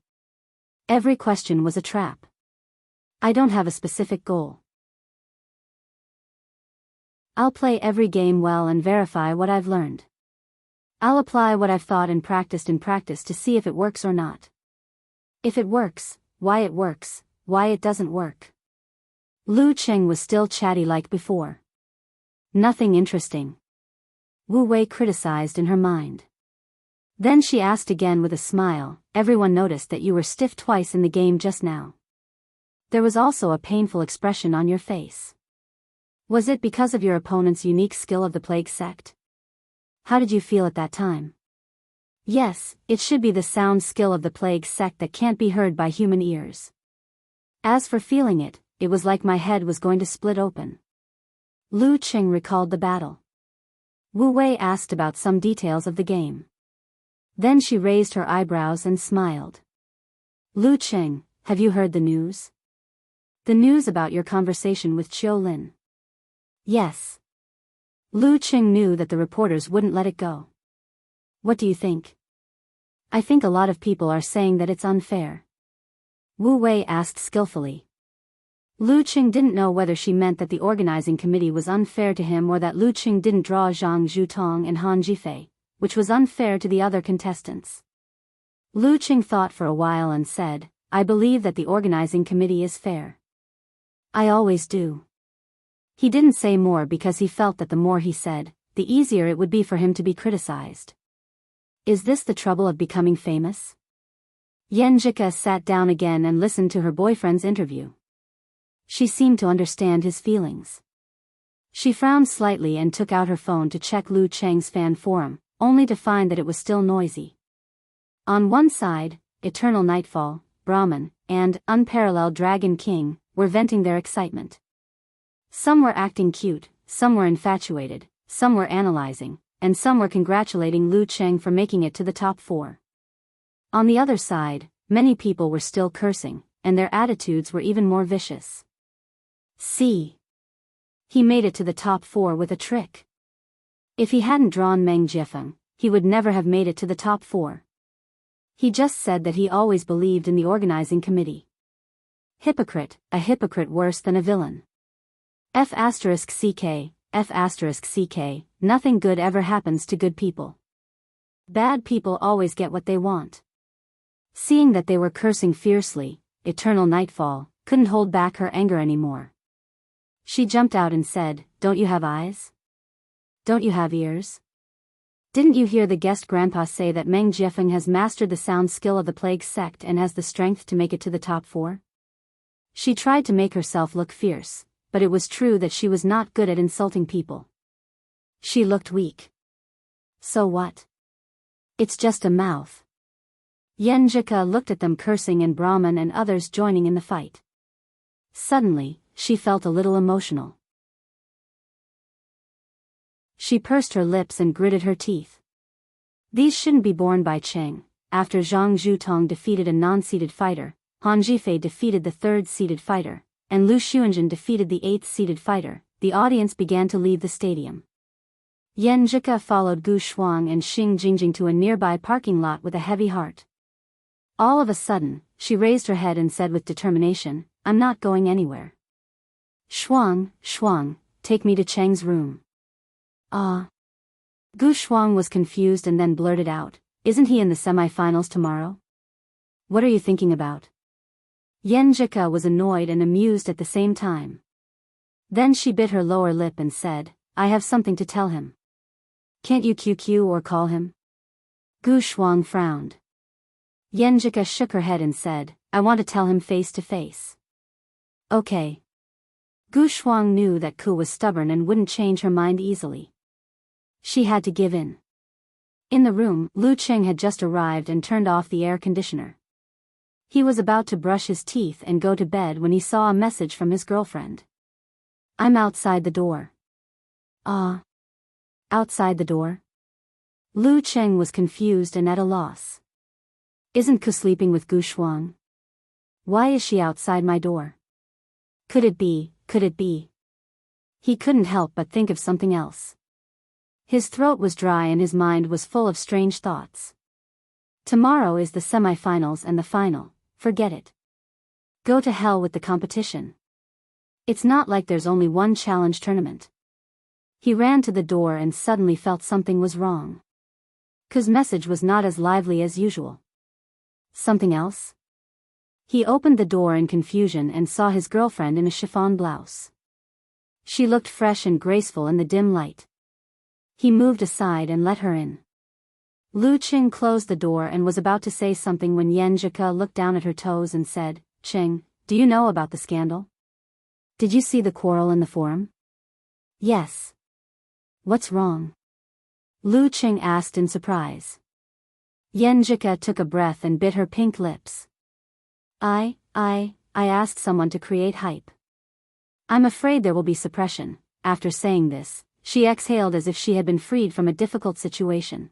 Every question was a trap. I don't have a specific goal. I'll play every game well and verify what I've learned. I'll apply what I've thought and practiced in practice to see if it works or not. If it works, why it doesn't work. Lu Qing was still chatty like before. Nothing interesting. Wu Wei criticized in her mind. Then she asked again with a smile, everyone noticed that you were stiff twice in the game just now. There was also a painful expression on your face. Was it because of your opponent's unique skill of the plague sect? How did you feel at that time? Yes, it should be the sound skill of the plague sect that can't be heard by human ears. As for feeling it, it was like my head was going to split open. Lu Qing recalled the battle. Wu Wei asked about some details of the game. Then she raised her eyebrows and smiled. Lu Qing, have you heard the news? The news about your conversation with Qiu Lin? Yes. Lu Qing knew that the reporters wouldn't let it go. What do you think? I think a lot of people are saying that it's unfair. Wu Wei asked skillfully. Lu Qing didn't know whether she meant that the organizing committee was unfair to him or that Lu Qing didn't draw Zhang Zhutong and Han Jifei, which was unfair to the other contestants. Lu Qing thought for a while and said, I believe that the organizing committee is fair. I always do. He didn't say more because he felt that the more he said, the easier it would be for him to be criticized. Is this the trouble of becoming famous? Yan Zhike sat down again and listened to her boyfriend's interview. She seemed to understand his feelings. She frowned slightly and took out her phone to check Lu Cheng's fan forum, only to find that it was still noisy. On one side, Eternal Nightfall, Brahman, and Unparalleled Dragon King were venting their excitement. Some were acting cute, some were infatuated, some were analyzing, and some were congratulating Lu Cheng for making it to the top 4. On the other side, many people were still cursing, and their attitudes were even more vicious. See? He made it to the top 4 with a trick. If he hadn't drawn Meng Jiefeng, he would never have made it to the top 4. He just said that he always believed in the organizing committee. Hypocrite, a hypocrite worse than a villain. F***ck, F***ck, nothing good ever happens to good people. Bad people always get what they want. Seeing that they were cursing fiercely, Eternal Nightfall couldn't hold back her anger anymore. She jumped out and said, Don't you have eyes? Don't you have ears? Didn't you hear the guest grandpa say that Meng Jiefeng has mastered the sound skill of the plague sect and has the strength to make it to the top 4? She tried to make herself look fierce, but it was true that she was not good at insulting people. She looked weak. So what? It's just a mouth. Yan Zhike looked at them cursing and Brahman and others joining in the fight. Suddenly, she felt a little emotional. She pursed her lips and gritted her teeth. These shouldn't be borne by Cheng. After Zhang Zhutong defeated a non-seeded fighter, Han Zhifei defeated the third-seeded fighter, and Lu Xuanzhen defeated the eighth-seeded fighter, the audience began to leave the stadium. Yan Zhika followed Gu Shuang and Xing Jingjing to a nearby parking lot with a heavy heart. All of a sudden, she raised her head and said with determination, "I'm not going anywhere. Shuang, take me to Cheng's room." Ah. Gu Shuang was confused and then blurted out, "Isn't he in the semi-finals tomorrow? What are you thinking about?" Yan Zhika was annoyed and amused at the same time. Then she bit her lower lip and said, "I have something to tell him." "Can't you QQ or call him?" Gu Shuang frowned. Yan Zhika shook her head and said, "I want to tell him face to face." "Okay." Gu Shuang knew that Ku was stubborn and wouldn't change her mind easily. She had to give in. In the room, Lu Qing had just arrived and turned off the air conditioner. He was about to brush his teeth and go to bed when he saw a message from his girlfriend. "I'm outside the door." "Ah. Outside the door?" Lu Qing was confused and at a loss. "Isn't Ku sleeping with Gu Shuang? Why is she outside my door? Could it be? He couldn't help but think of something else. His throat was dry and his mind was full of strange thoughts. Tomorrow is the semi-finals and the final, forget it. Go to hell with the competition. It's not like there's only one challenge tournament. He ran to the door and suddenly felt something was wrong. Ku's message was not as lively as usual. Something else? He opened the door in confusion and saw his girlfriend in a chiffon blouse. She looked fresh and graceful in the dim light. He moved aside and let her in. Lu Qing closed the door and was about to say something when Yan Zhika looked down at her toes and said, "Qing, do you know about the scandal? Did you see the quarrel in the forum?" "Yes." "What's wrong?" Lu Qing asked in surprise. Yan Zhika took a breath and bit her pink lips. I asked someone to create hype. I'm afraid there will be suppression." After saying this, she exhaled as if she had been freed from a difficult situation.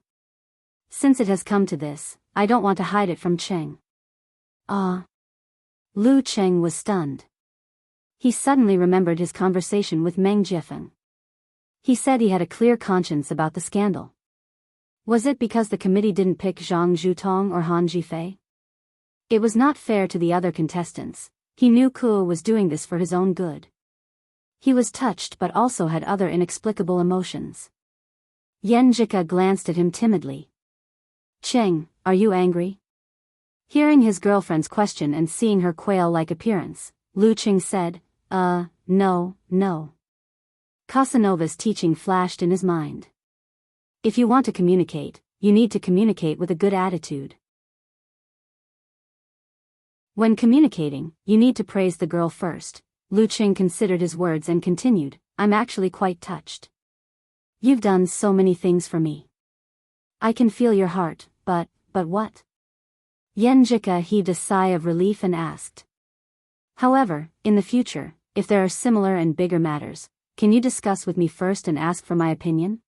"Since it has come to this, I don't want to hide it from Cheng." "Ah." Lu Cheng was stunned. He suddenly remembered his conversation with Meng Jiefeng. He said he had a clear conscience about the scandal. Was it because the committee didn't pick Zhang Zhutong or Han Zhifei? It was not fair to the other contestants. He knew Ku was doing this for his own good. He was touched but also had other inexplicable emotions. Yan Zhika glanced at him timidly. "Cheng, are you angry?" Hearing his girlfriend's question and seeing her quail-like appearance, Lu Qing said, No. Casanova's teaching flashed in his mind. If you want to communicate, you need to communicate with a good attitude. When communicating, you need to praise the girl first. Lu Qing considered his words and continued, "I'm actually quite touched. You've done so many things for me. I can feel your heart, but what?" Yan Zhika heaved a sigh of relief and asked. "However, in the future, if there are similar and bigger matters, can you discuss with me first and ask for my opinion?"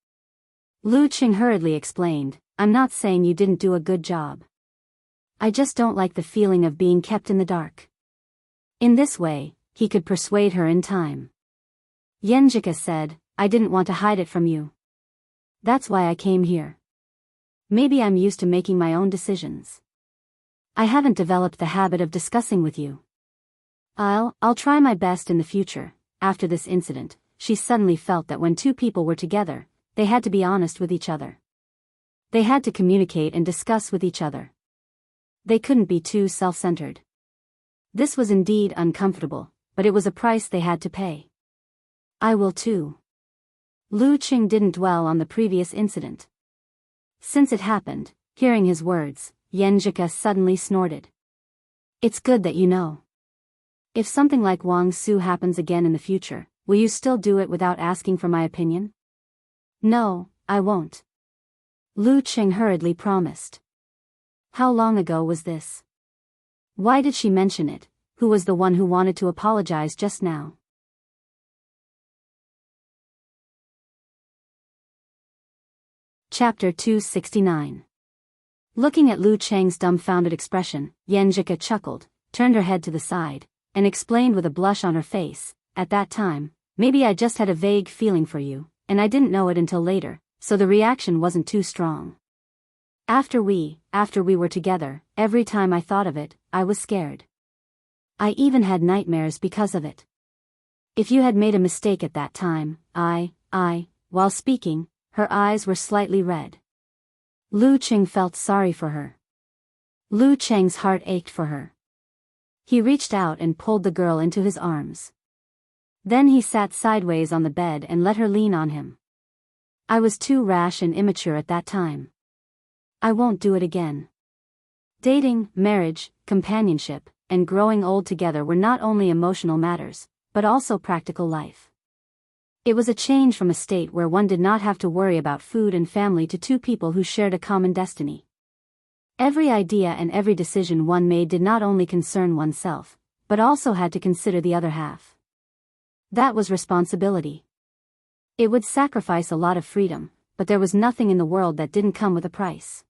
Lu Qing hurriedly explained, "I'm not saying you didn't do a good job. I just don't like the feeling of being kept in the dark." In this way, he could persuade her in time. Yan Zhika said, "I didn't want to hide it from you. That's why I came here. Maybe I'm used to making my own decisions. I haven't developed the habit of discussing with you. I'll try my best in the future." After this incident, she suddenly felt that when two people were together, they had to be honest with each other. They had to communicate and discuss with each other. They couldn't be too self-centered. This was indeed uncomfortable, but it was a price they had to pay. "I will too." Lu Qing didn't dwell on the previous incident. Since it happened, hearing his words, Yan Zhika suddenly snorted. "It's good that you know. If something like Wang Su happens again in the future, will you still do it without asking for my opinion?" "No, I won't." Lu Qing hurriedly promised. How long ago was this? Why did she mention it? Who was the one who wanted to apologize just now? Chapter 269. Looking at Lu Cheng's dumbfounded expression, Yenjika chuckled, turned her head to the side, and explained with a blush on her face, "At that time, maybe I just had a vague feeling for you, and I didn't know it until later, so the reaction wasn't too strong. After we were together, every time I thought of it, I was scared. I even had nightmares because of it. If you had made a mistake at that time, while speaking, her eyes were slightly red. Lu Cheng felt sorry for her. Lu Cheng's heart ached for her. He reached out and pulled the girl into his arms. Then he sat sideways on the bed and let her lean on him. I was too rash and immature at that time. I won't do it again. Dating, marriage, companionship, and growing old together were not only emotional matters, but also practical life. It was a change from a state where one did not have to worry about food and family to two people who shared a common destiny. Every idea and every decision one made did not only concern oneself, but also had to consider the other half. That was responsibility. It would sacrifice a lot of freedom, but there was nothing in the world that didn't come with a price.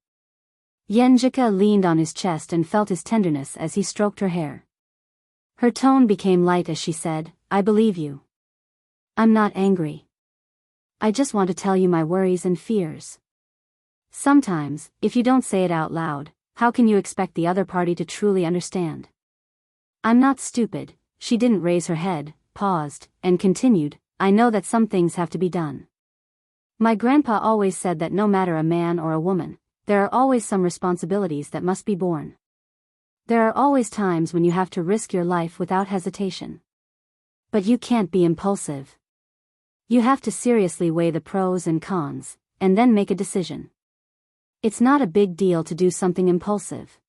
Yenjika leaned on his chest and felt his tenderness as he stroked her hair. Her tone became light as she said, "I believe you. I'm not angry. I just want to tell you my worries and fears. Sometimes, if you don't say it out loud, how can you expect the other party to truly understand? I'm not stupid." She didn't raise her head, paused, and continued, "I know that some things have to be done. My grandpa always said that no matter a man or a woman, there are always some responsibilities that must be borne. There are always times when you have to risk your life without hesitation. But you can't be impulsive. You have to seriously weigh the pros and cons, and then make a decision. It's not a big deal to do something impulsive.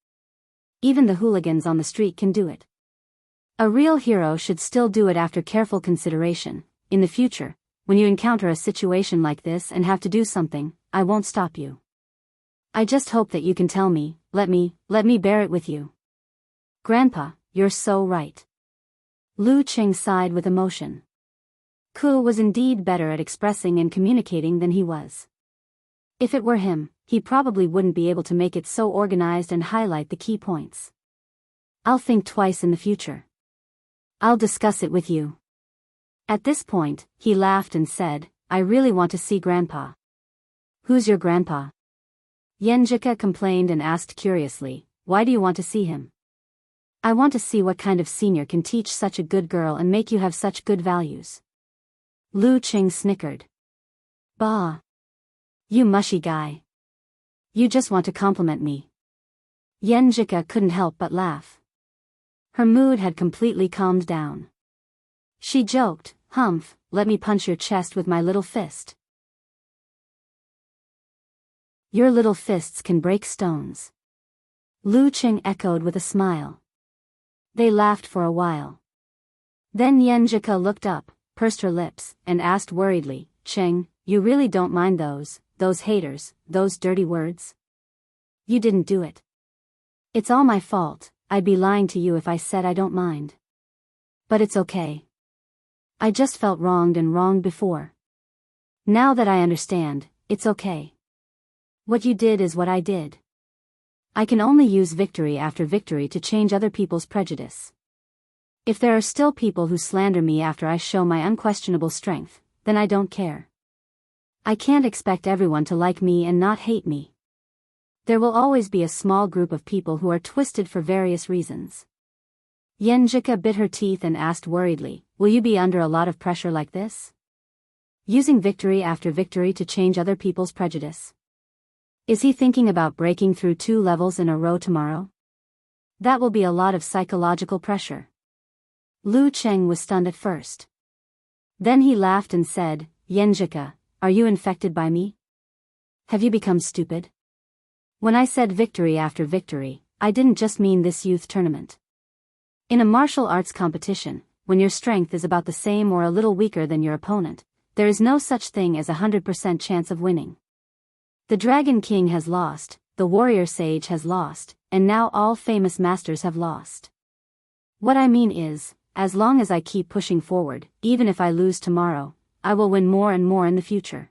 Even the hooligans on the street can do it. A real hero should still do it after careful consideration. In the future, when you encounter a situation like this and have to do something, I won't stop you. I just hope that you can tell me, let me bear it with you." "Grandpa, you're so right." Lu Cheng sighed with emotion. Ku was indeed better at expressing and communicating than he was. If it were him, he probably wouldn't be able to make it so organized and highlight the key points. "I'll think twice in the future. I'll discuss it with you." At this point, he laughed and said, "I really want to see Grandpa." "Who's your grandpa?" Yenjika complained and asked curiously, "Why do you want to see him?" "I want to see what kind of senior can teach such a good girl and make you have such good values." Lu Cheng snickered. "Bah. You mushy guy. You just want to compliment me." Yenjika couldn't help but laugh. Her mood had completely calmed down. She joked, "Humph, let me punch your chest with my little fist." "Your little fists can break stones." Lu Cheng echoed with a smile. They laughed for a while. Then Yenjika looked up, pursed her lips, and asked worriedly, "Cheng, you really don't mind those haters, those dirty words? You didn't do it. It's all my fault. I'd be lying to you if I said I don't mind. But it's okay. I just felt wronged and wronged before. Now that I understand, it's okay. What you did is what I did. I can only use victory after victory to change other people's prejudice. If there are still people who slander me after I show my unquestionable strength, then I don't care. I can't expect everyone to like me and not hate me. There will always be a small group of people who are twisted for various reasons." Yenjika bit her teeth and asked worriedly, "Will you be under a lot of pressure like this? Using victory after victory to change other people's prejudice? Is he thinking about breaking through 2 levels in a row tomorrow? That will be a lot of psychological pressure." Lu Cheng was stunned at first. Then he laughed and said, "Yenjika, are you infected by me? Have you become stupid? When I said victory after victory, I didn't just mean this youth tournament. In a martial arts competition, when your strength is about the same or a little weaker than your opponent, there is no such thing as a 100% chance of winning. The Dragon King has lost, the Warrior Sage has lost, and now all famous masters have lost. What I mean is, as long as I keep pushing forward, even if I lose tomorrow, I will win more and more in the future.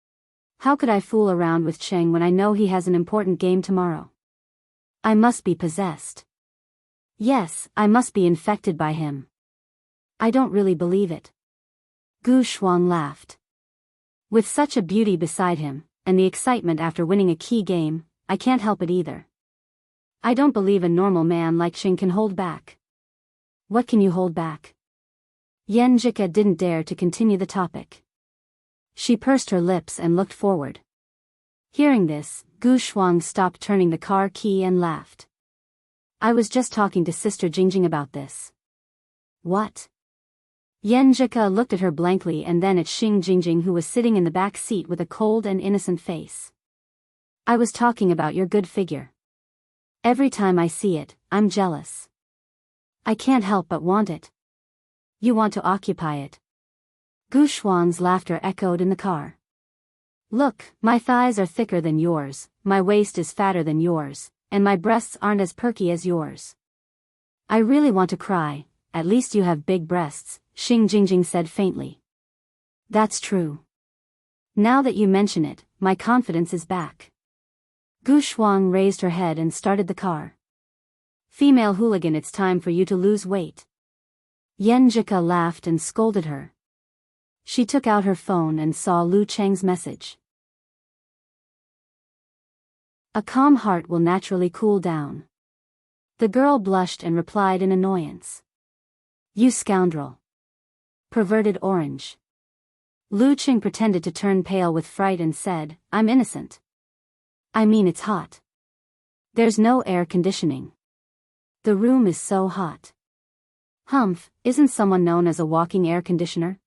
How could I fool around with Cheng when I know he has an important game tomorrow? I must be possessed. Yes, I must be infected by him. I don't really believe it. Gu Shuang laughed. With such a beauty beside him, and the excitement after winning a key game, I can't help it either. I don't believe a normal man like Cheng can hold back. What can you hold back? Yan Jika didn't dare to continue the topic. She pursed her lips and looked forward. Hearing this, Gu Shuang stopped turning the car key and laughed. I was just talking to Sister Jingjing about this. What? Yan Jika looked at her blankly and then at Xing Jingjing, who was sitting in the back seat with a cold and innocent face. I was talking about your good figure. Every time I see it, I'm jealous. I can't help but want it. You want to occupy it. Gu Shuang's laughter echoed in the car. Look, my thighs are thicker than yours, my waist is fatter than yours, and my breasts aren't as perky as yours. I really want to cry. At least you have big breasts, Xing Jingjing said faintly. That's true. Now that you mention it, my confidence is back. Gu Shuang raised her head and started the car. Female hooligan, it's time for you to lose weight. Yan Jika laughed and scolded her. She took out her phone and saw Lu Cheng's message. A calm heart will naturally cool down. The girl blushed and replied in annoyance. You scoundrel. Perverted orange. Lu Cheng pretended to turn pale with fright and said, I'm innocent. I mean, it's hot. There's no air conditioning. The room is so hot. Humph, isn't someone known as a walking air conditioner?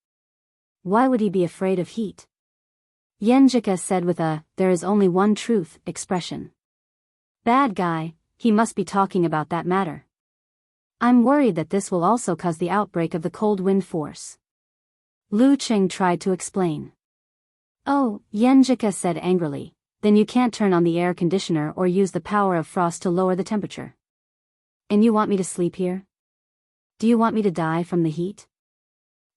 Why would he be afraid of heat? Yan Jika said with a, there is only one truth, expression. Bad guy, he must be talking about that matter. I'm worried that this will also cause the outbreak of the cold wind force. Lu Cheng tried to explain. Oh, Yan Jika said angrily, then you can't turn on the air conditioner or use the power of frost to lower the temperature. And you want me to sleep here? Do you want me to die from the heat?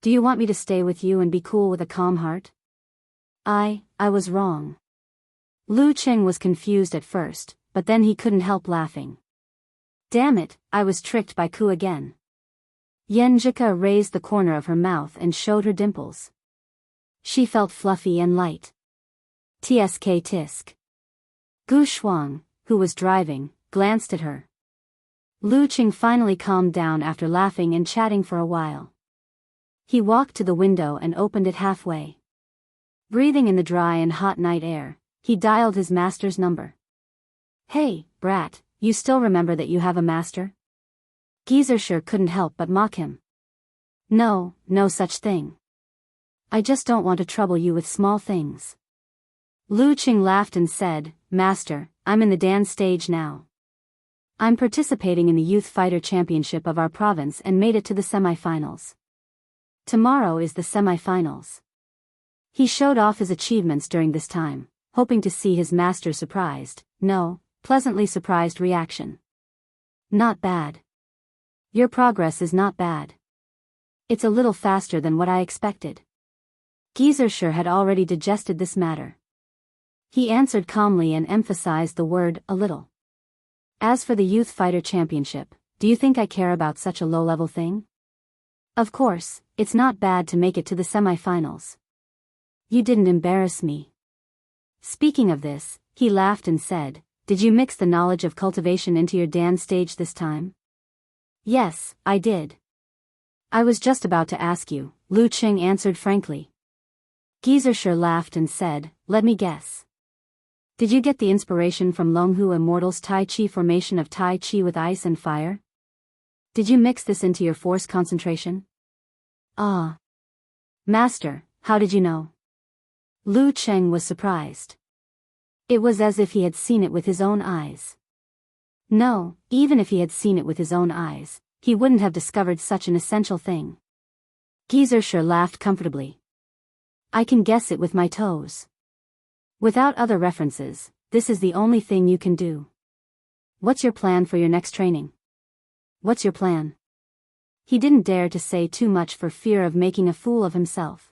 Do you want me to stay with you and be cool with a calm heart? I was wrong. Lu Cheng was confused at first, but then he couldn't help laughing. Damn it, I was tricked by Ku again. Yan Jika raised the corner of her mouth and showed her dimples. She felt fluffy and light. Tsk tisk. Gu Shuang, who was driving, glanced at her. Lu Cheng finally calmed down after laughing and chatting for a while. He walked to the window and opened it halfway. Breathing in the dry and hot night air, he dialed his master's number. Hey, brat, you still remember that you have a master? Geezer couldn't help but mock him. No such thing. I just don't want to trouble you with small things. Lu Cheng laughed and said, Master, I'm in the dance stage now. I'm participating in the Youth Fighter Championship of our province and made it to the semifinals. Tomorrow is the semifinals. He showed off his achievements during this time, hoping to see his master surprised, pleasantly surprised reaction. Not bad. Your progress is not bad. It's a little faster than what I expected. Geezer had already digested this matter. He answered calmly and emphasized the word, a little. As for the Youth Fighter Championship, do you think I care about such a low-level thing? Of course, it's not bad to make it to the semifinals. You didn't embarrass me. Speaking of this, he laughed and said, did you mix the knowledge of cultivation into your dance stage this time? Yes, I did. I was just about to ask you, Lu Cheng answered frankly. Geezer laughed and said, let me guess. Did you get the inspiration from Longhu Immortal's Tai Chi formation of Tai Chi with ice and fire? Did you mix this into your force concentration? Ah. Master, how did you know? Lu Cheng was surprised. It was as if he had seen it with his own eyes. No, even if he had seen it with his own eyes, he wouldn't have discovered such an essential thing. Geezer laughed comfortably. I can guess it with my toes. Without other references, this is the only thing you can do. What's your plan for your next training? What's your plan? He didn't dare to say too much for fear of making a fool of himself.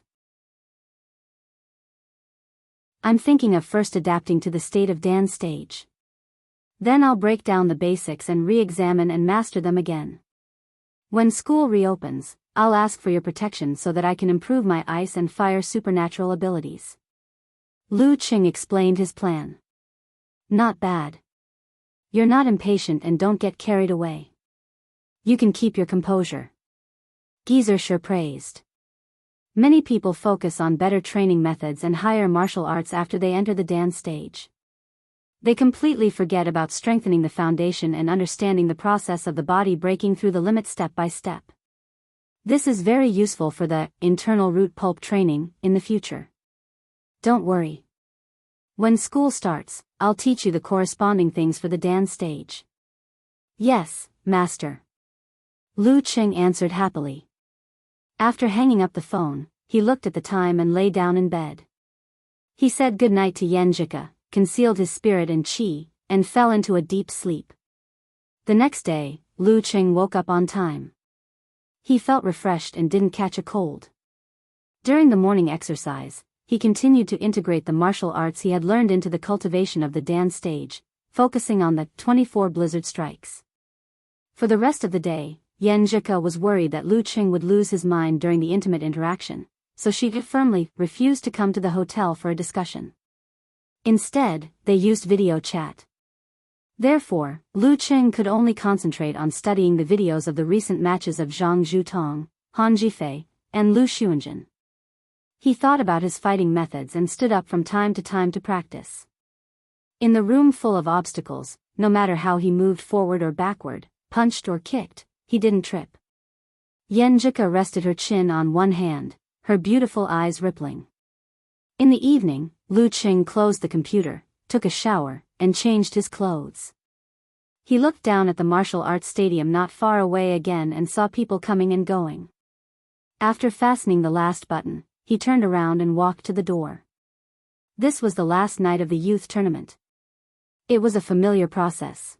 I'm thinking of first adapting to the state of dance stage. Then I'll break down the basics and re-examine and master them again. When school reopens, I'll ask for your protection so that I can improve my ice and fire supernatural abilities." Lu Qing explained his plan. "Not bad. You're not impatient and don't get carried away. You can keep your composure." Geezer praised. Many people focus on better training methods and higher martial arts after they enter the dance stage. They completely forget about strengthening the foundation and understanding the process of the body breaking through the limit step by step. This is very useful for the internal root pulp training in the future. Don't worry. When school starts, I'll teach you the corresponding things for the dance stage. "Yes, master." Lu Qing answered happily. After hanging up the phone, he looked at the time and lay down in bed. He said goodnight to Yenjika, concealed his spirit and qi, and fell into a deep sleep. The next day, Lu Qing woke up on time. He felt refreshed and didn't catch a cold. During the morning exercise, he continued to integrate the martial arts he had learned into the cultivation of the dance stage, focusing on the 24 blizzard strikes. For the rest of the day, Yenjika was worried that Lu Qing would lose his mind during the intimate interaction, so she firmly refused to come to the hotel for a discussion. Instead, they used video chat. Therefore, Lu Qing could only concentrate on studying the videos of the recent matches of Zhang Zhutong, Han Jifei, and Lu Xuanjun. He thought about his fighting methods and stood up from time to practice. In the room full of obstacles, no matter how he moved forward or backward, punched or kicked, he didn't trip. Yenjika rested her chin on one hand, her beautiful eyes rippling. In the evening, Lu Qing closed the computer, took a shower, and changed his clothes. He looked down at the martial arts stadium not far away again and saw people coming and going. After fastening the last button, he turned around and walked to the door. This was the last night of the youth tournament. It was a familiar process.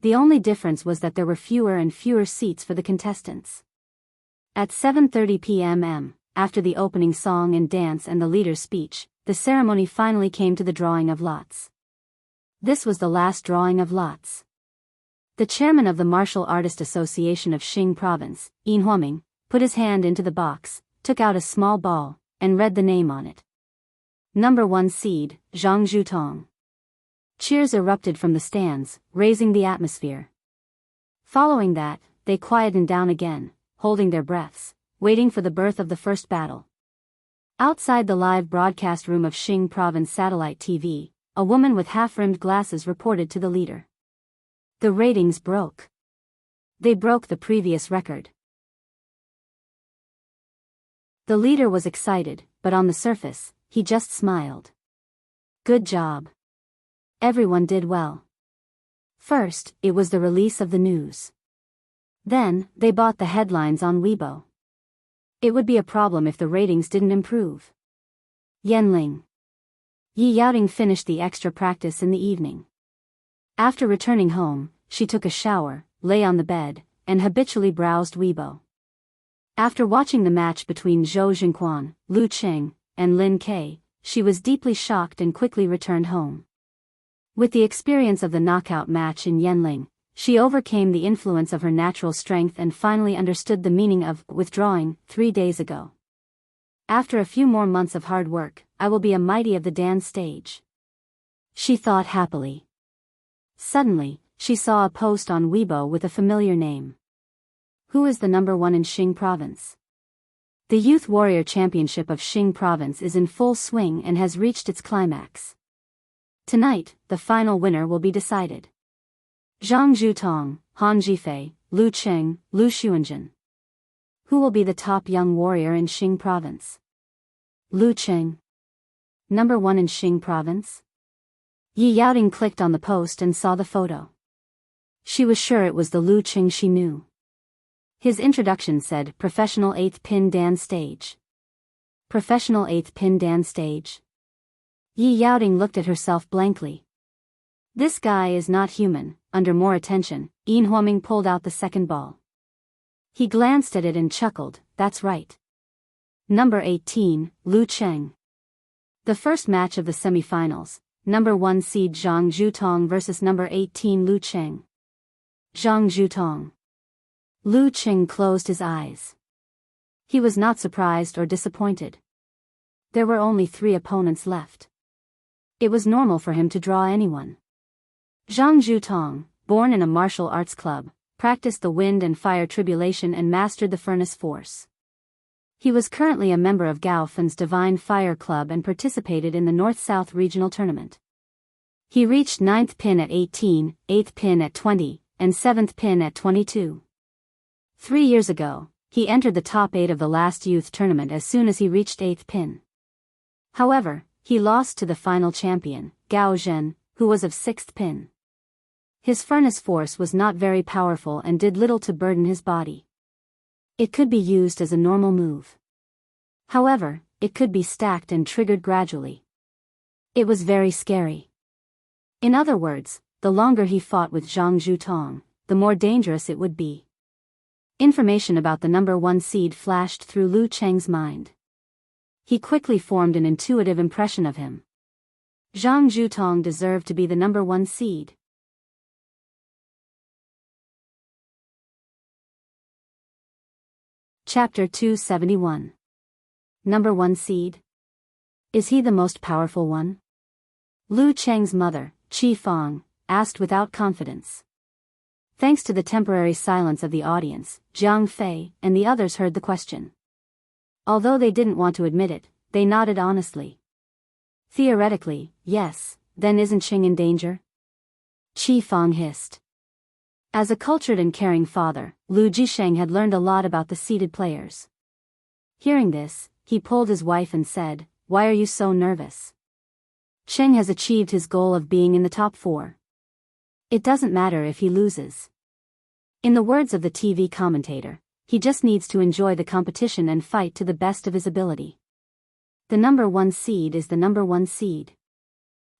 The only difference was that there were fewer and fewer seats for the contestants. At 7:30 p.m., after the opening song and dance and the leader's speech, the ceremony finally came to the drawing of lots. This was the last drawing of lots. The chairman of the Martial Artist Association of Xing Province, Yin Huoming, put his hand into the box, took out a small ball, and read the name on it. Number 1 seed, Zhang Zhutong. Cheers erupted from the stands, raising the atmosphere. Following that, they quietened down again, holding their breaths, waiting for the birth of the first battle. Outside the live broadcast room of Xing Province Satellite TV, a woman with half-rimmed glasses reported to the leader. The ratings broke. They broke the previous record. The leader was excited, but on the surface, he just smiled. Good job. Everyone did well. First, it was the release of the news. Then, they bought the headlines on Weibo. It would be a problem if the ratings didn't improve. Yenling. Yi Yaoting finished the extra practice in the evening. After returning home, she took a shower, lay on the bed, and habitually browsed Weibo. After watching the match between Zhou Jingquan, Lu Qing, and Lin Ke, she was deeply shocked and quickly returned home. With the experience of the knockout match in Yenling, she overcame the influence of her natural strength and finally understood the meaning of withdrawing 3 days ago. After a few more months of hard work, I will be a mighty of the dance stage. She thought happily. Suddenly, she saw a post on Weibo with a familiar name. Who is the number 1 in Xing Province? The Youth Warrior Championship of Xing Province is in full swing and has reached its climax. Tonight, the final winner will be decided. Zhang Zhutong, Han Jifei, Lu Qing, Lu Xuanjun. Who will be the top young warrior in Xing Province? Lu Qing. Number 1 in Xing Province? Yi Yaoting clicked on the post and saw the photo. She was sure it was the Lu Qing she knew. His introduction said Professional 8th Pin Dance Stage. Professional 8th Pin Dance Stage? Yi Yaoting looked at herself blankly. This guy is not human. Under more attention, Yin Huoming pulled out the second ball. He glanced at it and chuckled, that's right. Number 18, Lu Qing. The first match of the semi-finals, number 1 seed Zhang Zhutong versus number 18 Lu Qing. Zhang Zhutong. Lu Qing closed his eyes. He was not surprised or disappointed. There were only 3 opponents left. It was normal for him to draw anyone. Zhang Zhutong, born in a martial arts club, practiced the wind and fire tribulation and mastered the furnace force. He was currently a member of Gao Fan's Divine Fire Club and participated in the North-South Regional Tournament. He reached 9th pin at 18, 8th pin at 20, and 7th pin at 22. 3 years ago, he entered the top 8 of the last youth tournament as soon as he reached 8th pin. However, he lost to the final champion, Gao Zhen, who was of 6th pin. His furnace force was not very powerful and did little to burden his body. It could be used as a normal move. However, it could be stacked and triggered gradually. It was very scary. In other words, the longer he fought with Zhang Zhutong, the more dangerous it would be. Information about the number 1 seed flashed through Lu Cheng's mind. He quickly formed an intuitive impression of him. Zhang Zhutong deserved to be the number 1 seed. Chapter 271. Number 1 seed? Is he the most powerful one? Lu Cheng's mother, Qi Fang, asked without confidence. Thanks to the temporary silence of the audience, Jiang Fei and the others heard the question. Although they didn't want to admit it, they nodded honestly. Theoretically, yes, then isn't Qing in danger? Qi Fang hissed. As a cultured and caring father, Lu Jisheng had learned a lot about the seeded players. Hearing this, he pulled his wife and said, "Why are you so nervous? Cheng has achieved his goal of being in the top 4. It doesn't matter if he loses. In the words of the TV commentator, he just needs to enjoy the competition and fight to the best of his ability. The number 1 seed is the number 1 seed."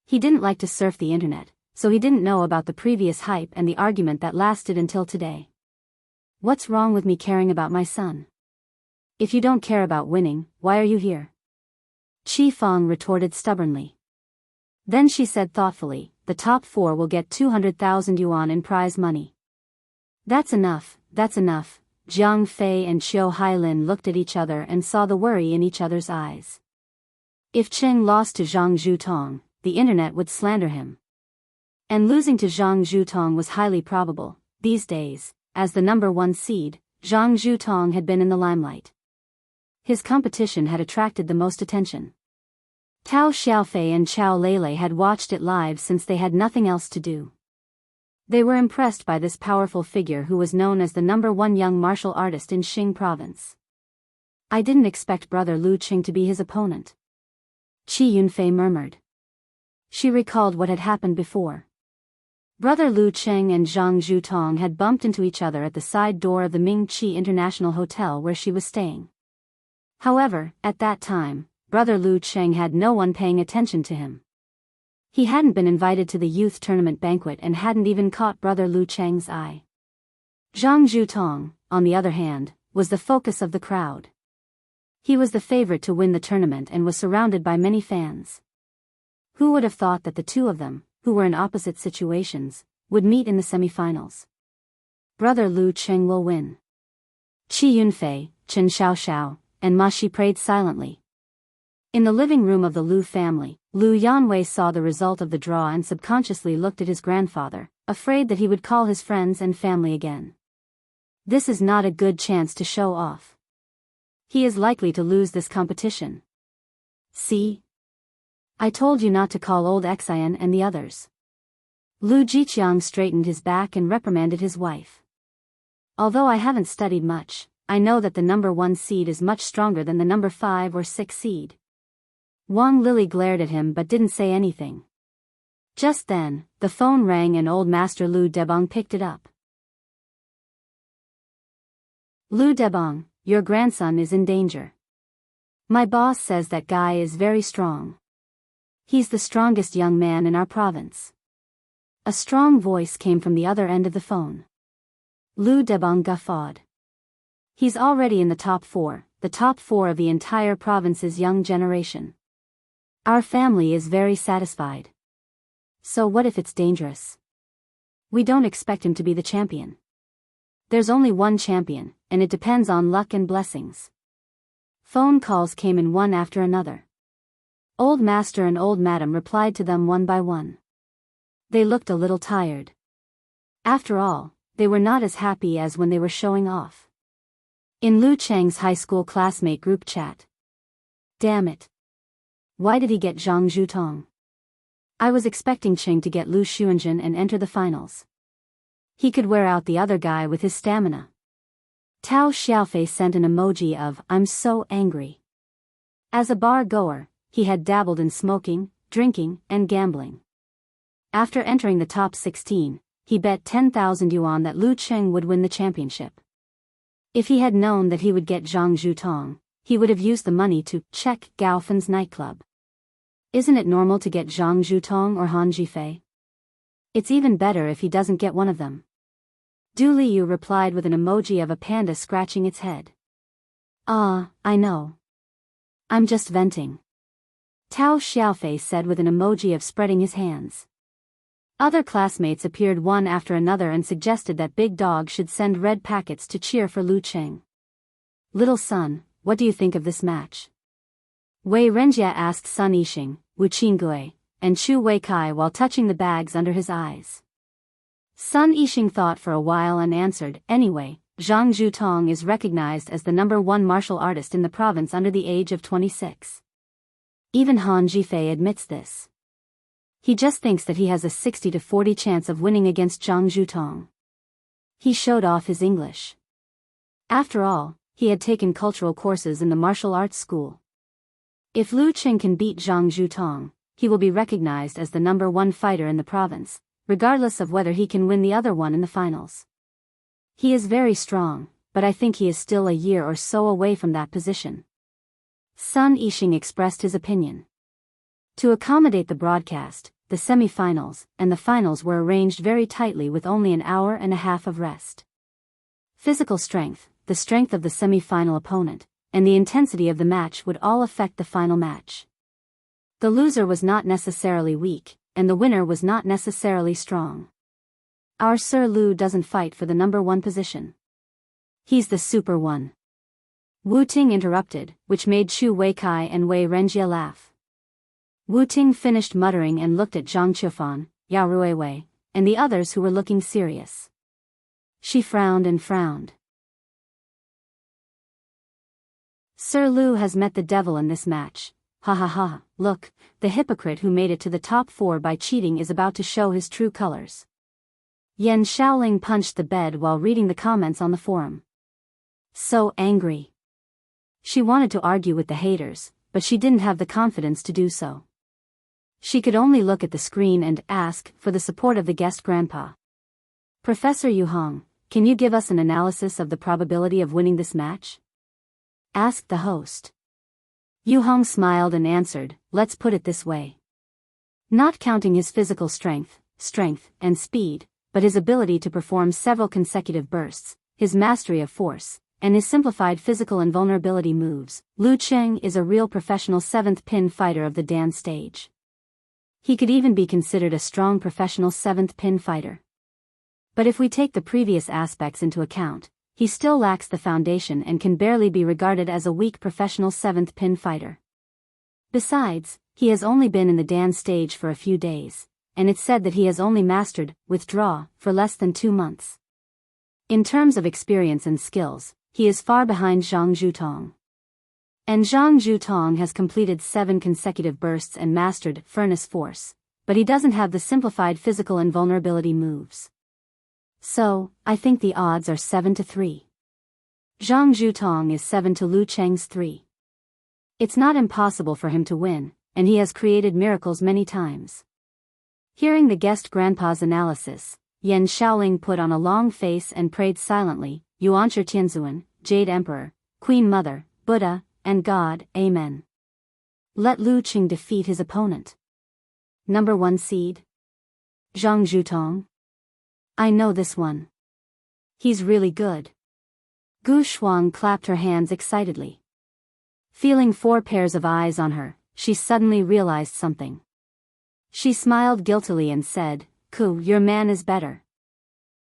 He didn't like to surf the internet, so he didn't know about the previous hype and the argument that lasted until today. What's wrong with me caring about my son? If you don't care about winning, why are you here? Qi Fang retorted stubbornly. Then she said thoughtfully, the top 4 will get 200,000 yuan in prize money. That's enough, that's enough. Jiang Fei and Qiu Hailin looked at each other and saw the worry in each other's eyes. If Cheng lost to Zhang Zhutong, the internet would slander him. And losing to Zhang Zhutong was highly probable. These days, as the number 1 seed, Zhang Zhutong had been in the limelight. His competition had attracted the most attention. Tao Xiaofei and Chao Lele had watched it live since they had nothing else to do. They were impressed by this powerful figure who was known as the number 1 young martial artist in Xing province. I didn't expect brother Lu Qing to be his opponent. Qi Yunfei murmured. She recalled what had happened before. Brother Lu Qing and Zhang Zhutong had bumped into each other at the side door of the Ming Chi International Hotel where she was staying. However, at that time, brother Lu Qing had no one paying attention to him. He hadn't been invited to the youth tournament banquet and hadn't even caught brother Lu Cheng's eye. Zhang Zhutong, on the other hand, was the focus of the crowd. He was the favorite to win the tournament and was surrounded by many fans. Who would have thought that the two of them, who were in opposite situations, would meet in the semifinals? Brother Lu Qing will win. Qi Yunfei, Chen Xiaoxiao, and Ma Shi prayed silently. In the living room of the Lu family, Lu Yanwei saw the result of the draw and subconsciously looked at his grandfather, afraid that he would call his friends and family again. This is not a good chance to show off. He is likely to lose this competition. See? I told you not to call old Xian and the others. Lu Jiqiang straightened his back and reprimanded his wife. Although I haven't studied much, I know that the number 1 seed is much stronger than the number 5 or 6 seed. Wang Lily glared at him but didn't say anything. Just then, the phone rang and old master Lu Debong picked it up. Lu Debong, your grandson is in danger. My boss says that guy is very strong. He's the strongest young man in our province. A strong voice came from the other end of the phone. Lu Debong guffawed. He's already in the top 4 of the entire province's young generation. Our family is very satisfied. So what if it's dangerous? We don't expect him to be the champion. There's only one champion, and it depends on luck and blessings. Phone calls came in one after another. Old Master and Old Madam replied to them one by one. They looked a little tired. After all, they were not as happy as when they were showing off. In Lu Cheng's high school classmate group chat. Damn it. Why did he get Zhang Zhutong? I was expecting Cheng to get Lu Xuanjun and enter the finals. He could wear out the other guy with his stamina. Tao Xiaofei sent an emoji of, I'm so angry. As a bar goer, he had dabbled in smoking, drinking, and gambling. After entering the top 16, he bet 10,000 yuan that Lu Cheng would win the championship. If he had known that he would get Zhang Zhutong, he would have used the money to check Gao Fen's nightclub. Isn't it normal to get Zhang Zhutong or Han Jifei? It's even better if he doesn't get one of them. Du Liu replied with an emoji of a panda scratching its head. Ah, I know. I'm just venting. Tao Xiaofei said with an emoji of spreading his hands. Other classmates appeared one after another and suggested that Big Dog should send red packets to cheer for Lu Cheng. Little son, what do you think of this match? Wei Renjia asked Sun Yixing, Wu Qingui, and Chu Weikai while touching the bags under his eyes. Sun Yixing thought for a while and answered, anyway, Zhang Zhutong is recognized as the #1 martial artist in the province under the age of 26. Even Han Jifei admits this. He just thinks that he has a 60 to 40 chance of winning against Zhang Zhutong. He showed off his English. After all, he had taken cultural courses in the martial arts school. If Lu Cheng can beat Zhang Zhutong, he will be recognized as the #1 fighter in the province, regardless of whether he can win the other one in the finals. He is very strong, but I think he is still a year or so away from that position. Sun Yixing expressed his opinion. To accommodate the broadcast, the semi-finals and the finals were arranged very tightly with only an hour and a half of rest. Physical strength, the strength of the semi-final opponent, and the intensity of the match would all affect the final match. The loser was not necessarily weak, and the winner was not necessarily strong. Our Sir Lu doesn't fight for the #1 position. He's the Super One. Wu Ting interrupted, which made Chu Weikai and Wei Renjia laugh. Wu Ting finished muttering and looked at Zhang Qiufan, Yao Ruiwei, and the others who were looking serious. She frowned and frowned. Sir Lu has met the devil in this match. Ha ha ha, look, the hypocrite who made it to the top 4 by cheating is about to show his true colors. Yan Shaoling punched the bed while reading the comments on the forum. So angry. She wanted to argue with the haters, but she didn't have the confidence to do so. She could only look at the screen and ask for the support of the guest grandpa. Professor Yu Hong, can you give us an analysis of the probability of winning this match? Asked the host. Yu Hong smiled and answered, let's put it this way. Not counting his physical strength, and speed, but his ability to perform several consecutive bursts, his mastery of force, and his simplified physical invulnerability moves, Lu Cheng is a real professional 7th pin fighter of the Dan stage. He could even be considered a strong professional 7th pin fighter. But if we take the previous aspects into account, he still lacks the foundation and can barely be regarded as a weak professional 7th pin fighter. Besides, he has only been in the Dan stage for a few days, and it's said that he has only mastered withdraw for less than 2 months. In terms of experience and skills, he is far behind Zhang Zhutong. And Zhang Zhutong has completed 7 consecutive bursts and mastered furnace force, but he doesn't have the simplified physical invulnerability moves. So, I think the odds are 7-3. Zhang Zhutong is 7 to Lu Cheng's 3. It's not impossible for him to win, and he has created miracles many times. Hearing the guest grandpa's analysis, Yan Shaoling put on a long face and prayed silently, Yuanshi Tianzuan, Jade Emperor, Queen Mother, Buddha, and God, Amen. Let Lu Cheng defeat his opponent. #1 seed? Zhang Zhutong? I know this one. He's really good. Gu Shuang clapped her hands excitedly. Feeling 4 pairs of eyes on her, she suddenly realized something. She smiled guiltily and said, "Ku, your man is better."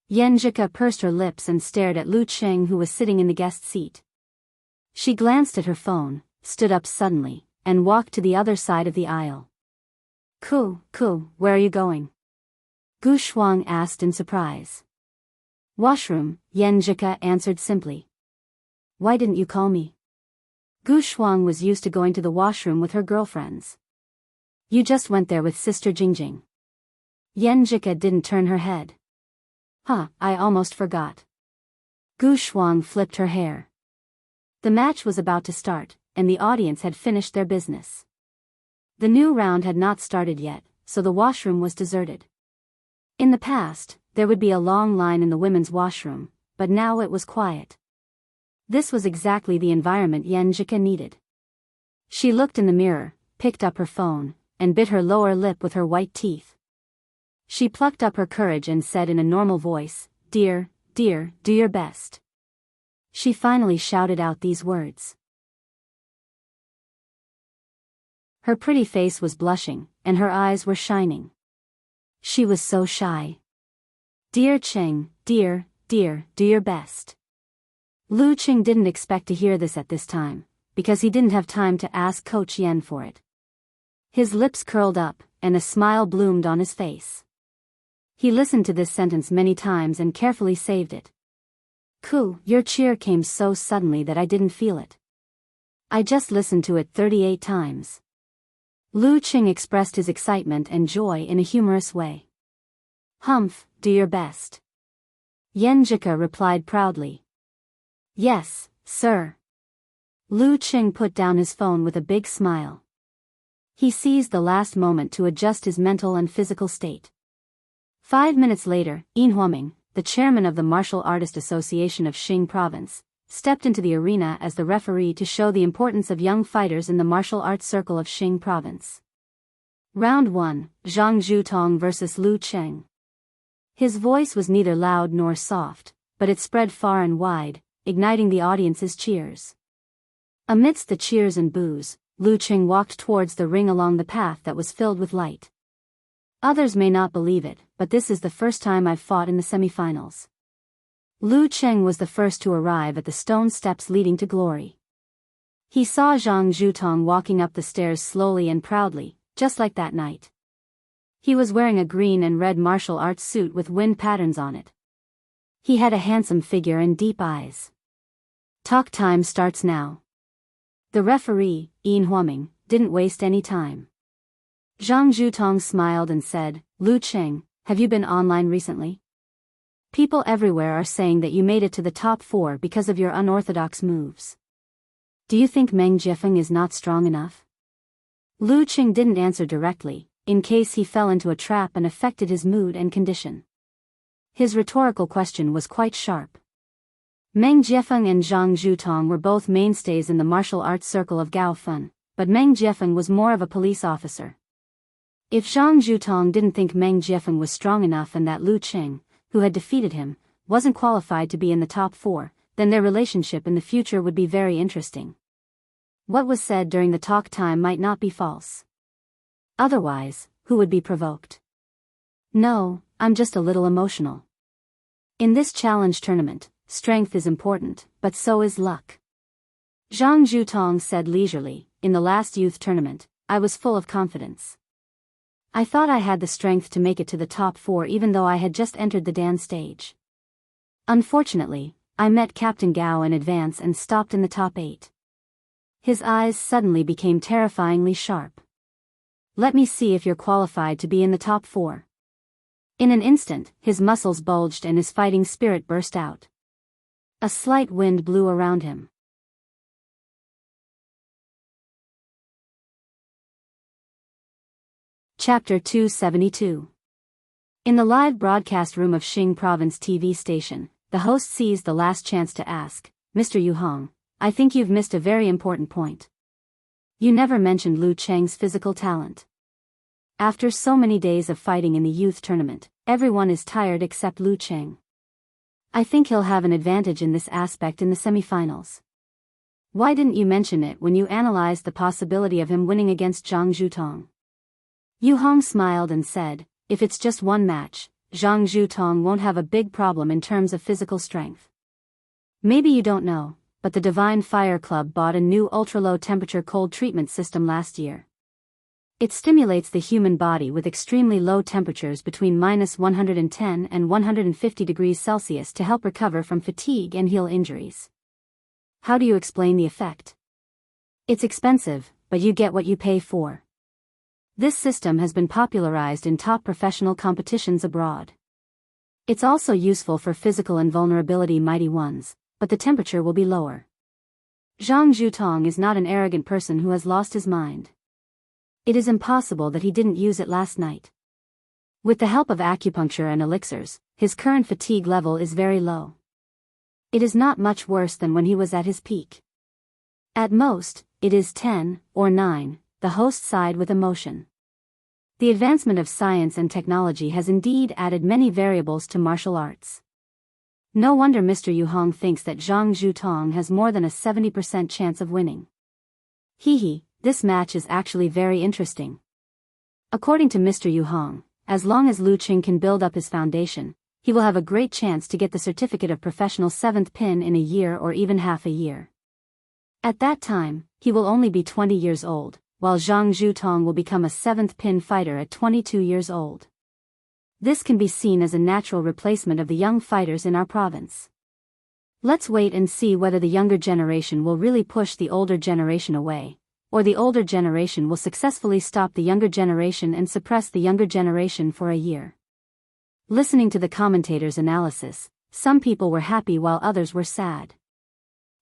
Yenjika pursed her lips and stared at Lu Cheng, who was sitting in the guest seat. She glanced at her phone, stood up suddenly, and walked to the other side of the aisle. Ku, where are you going?" Gu Shuang asked in surprise. "Washroom," Yenjika answered simply. "Why didn't you call me?" Gu Shuang was used to going to the washroom with her girlfriends. "You just went there with Sister Jingjing." Yenjika didn't turn her head. I almost forgot." Gu Shuang flipped her hair. The match was about to start, and the audience had finished their business. The new round had not started yet, so the washroom was deserted. In the past, there would be a long line in the women's washroom, but now it was quiet. This was exactly the environment Yenjika needed. She looked in the mirror, picked up her phone, and bit her lower lip with her white teeth. She plucked up her courage and said in a normal voice, "Dear, do your best." She finally shouted out these words. Her pretty face was blushing, and her eyes were shining. She was so shy. "Dear Cheng, dear, do your best." Lu Cheng didn't expect to hear this at this time, because he didn't have time to ask Coach Yen for it. His lips curled up, and a smile bloomed on his face. He listened to this sentence many times and carefully saved it. "Ku, your cheer came so suddenly that I didn't feel it. I just listened to it 38 times. Lu Cheng expressed his excitement and joy in a humorous way. "Humph, do your best." Yenjika replied proudly. "Yes, sir." Lu Cheng put down his phone with a big smile. He seized the last moment to adjust his mental and physical state. 5 minutes later, Yin Huaming, the chairman of the Martial Artist Association of Xing Province, stepped into the arena as the referee to show the importance of young fighters in the martial arts circle of Xing Province. Round 1, Zhang Zhutong vs. Lu Cheng. His voice was neither loud nor soft, but it spread far and wide, igniting the audience's cheers. Amidst the cheers and boos, Lu Cheng walked towards the ring along the path that was filled with light. "Others may not believe it, but this is the first time I've fought in the semifinals." Lu Cheng was the first to arrive at the stone steps leading to glory. He saw Zhang Zhutong walking up the stairs slowly and proudly, just like that night. He was wearing a green and red martial arts suit with wind patterns on it. He had a handsome figure and deep eyes. Talk time starts now. The referee, Yin Huaming, didn't waste any time. Zhang Zhutong smiled and said, "Lu Cheng, have you been online recently? People everywhere are saying that you made it to the top 4 because of your unorthodox moves. Do you think Meng Jiefeng is not strong enough?" Lu Cheng didn't answer directly, in case he fell into a trap and affected his mood and condition. His rhetorical question was quite sharp. Meng Jiefeng and Zhang Zhutong were both mainstays in the martial arts circle of Gaofeng, but Meng Jiefeng was more of a police officer. If Zhang Zhutong didn't think Meng Jiefeng was strong enough and that Lu Cheng, who had defeated him, wasn't qualified to be in the top 4, then their relationship in the future would be very interesting. What was said during the talk time might not be false. Otherwise, who would be provoked? "No, I'm just a little emotional. In this challenge tournament, strength is important, but so is luck." Zhang Zhutong said leisurely, "In the last youth tournament, I was full of confidence. I thought I had the strength to make it to the top 4 even though I had just entered the Dan stage. Unfortunately, I met Captain Gao in advance and stopped in the top 8. His eyes suddenly became terrifyingly sharp. "Let me see if you're qualified to be in the top 4. In an instant, his muscles bulged and his fighting spirit burst out. A slight wind blew around him. Chapter 272. In the live broadcast room of Xing Province TV station, the host seized the last chance to ask, "Mr. Yu Hong, I think you've missed a very important point. You never mentioned Lu Cheng's physical talent. After so many days of fighting in the youth tournament, everyone is tired except Lu Cheng. I think he'll have an advantage in this aspect in the semifinals." Why didn't you mention it when you analyzed the possibility of him winning against Zhang Zhutong? Yu Hong smiled and said, if it's just one match, Zhang Zhutong won't have a big problem in terms of physical strength. Maybe you don't know, but the Divine Fire Club bought a new ultra-low temperature cold treatment system last year. It stimulates the human body with extremely low temperatures between -110 and 150 degrees Celsius to help recover from fatigue and heal injuries. How do you explain the effect? It's expensive, but you get what you pay for. This system has been popularized in top professional competitions abroad. It's also useful for physical and vulnerability mighty ones, but the temperature will be lower. Zhang Zhutong is not an arrogant person who has lost his mind. It is impossible that he didn't use it last night. With the help of acupuncture and elixirs, his current fatigue level is very low. It is not much worse than when he was at his peak. At most, it is 10 or 9, the host sighed with emotion. The advancement of science and technology has indeed added many variables to martial arts. No wonder Mr. Yu Hong thinks that Zhang Zhutong has more than a 70% chance of winning. Hee, this match is actually very interesting. According to Mr. Yu Hong, as long as Lu Qing can build up his foundation, he will have a great chance to get the certificate of professional 7th pin in a year or even half a year. At that time, he will only be 20 years old, while Zhang Zhutong will become a 7th pin fighter at 22 years old. This can be seen as a natural replacement of the young fighters in our province. Let's wait and see whether the younger generation will really push the older generation away, or the older generation will successfully stop the younger generation and suppress the younger generation for a year. Listening to the commentators' analysis, some people were happy while others were sad.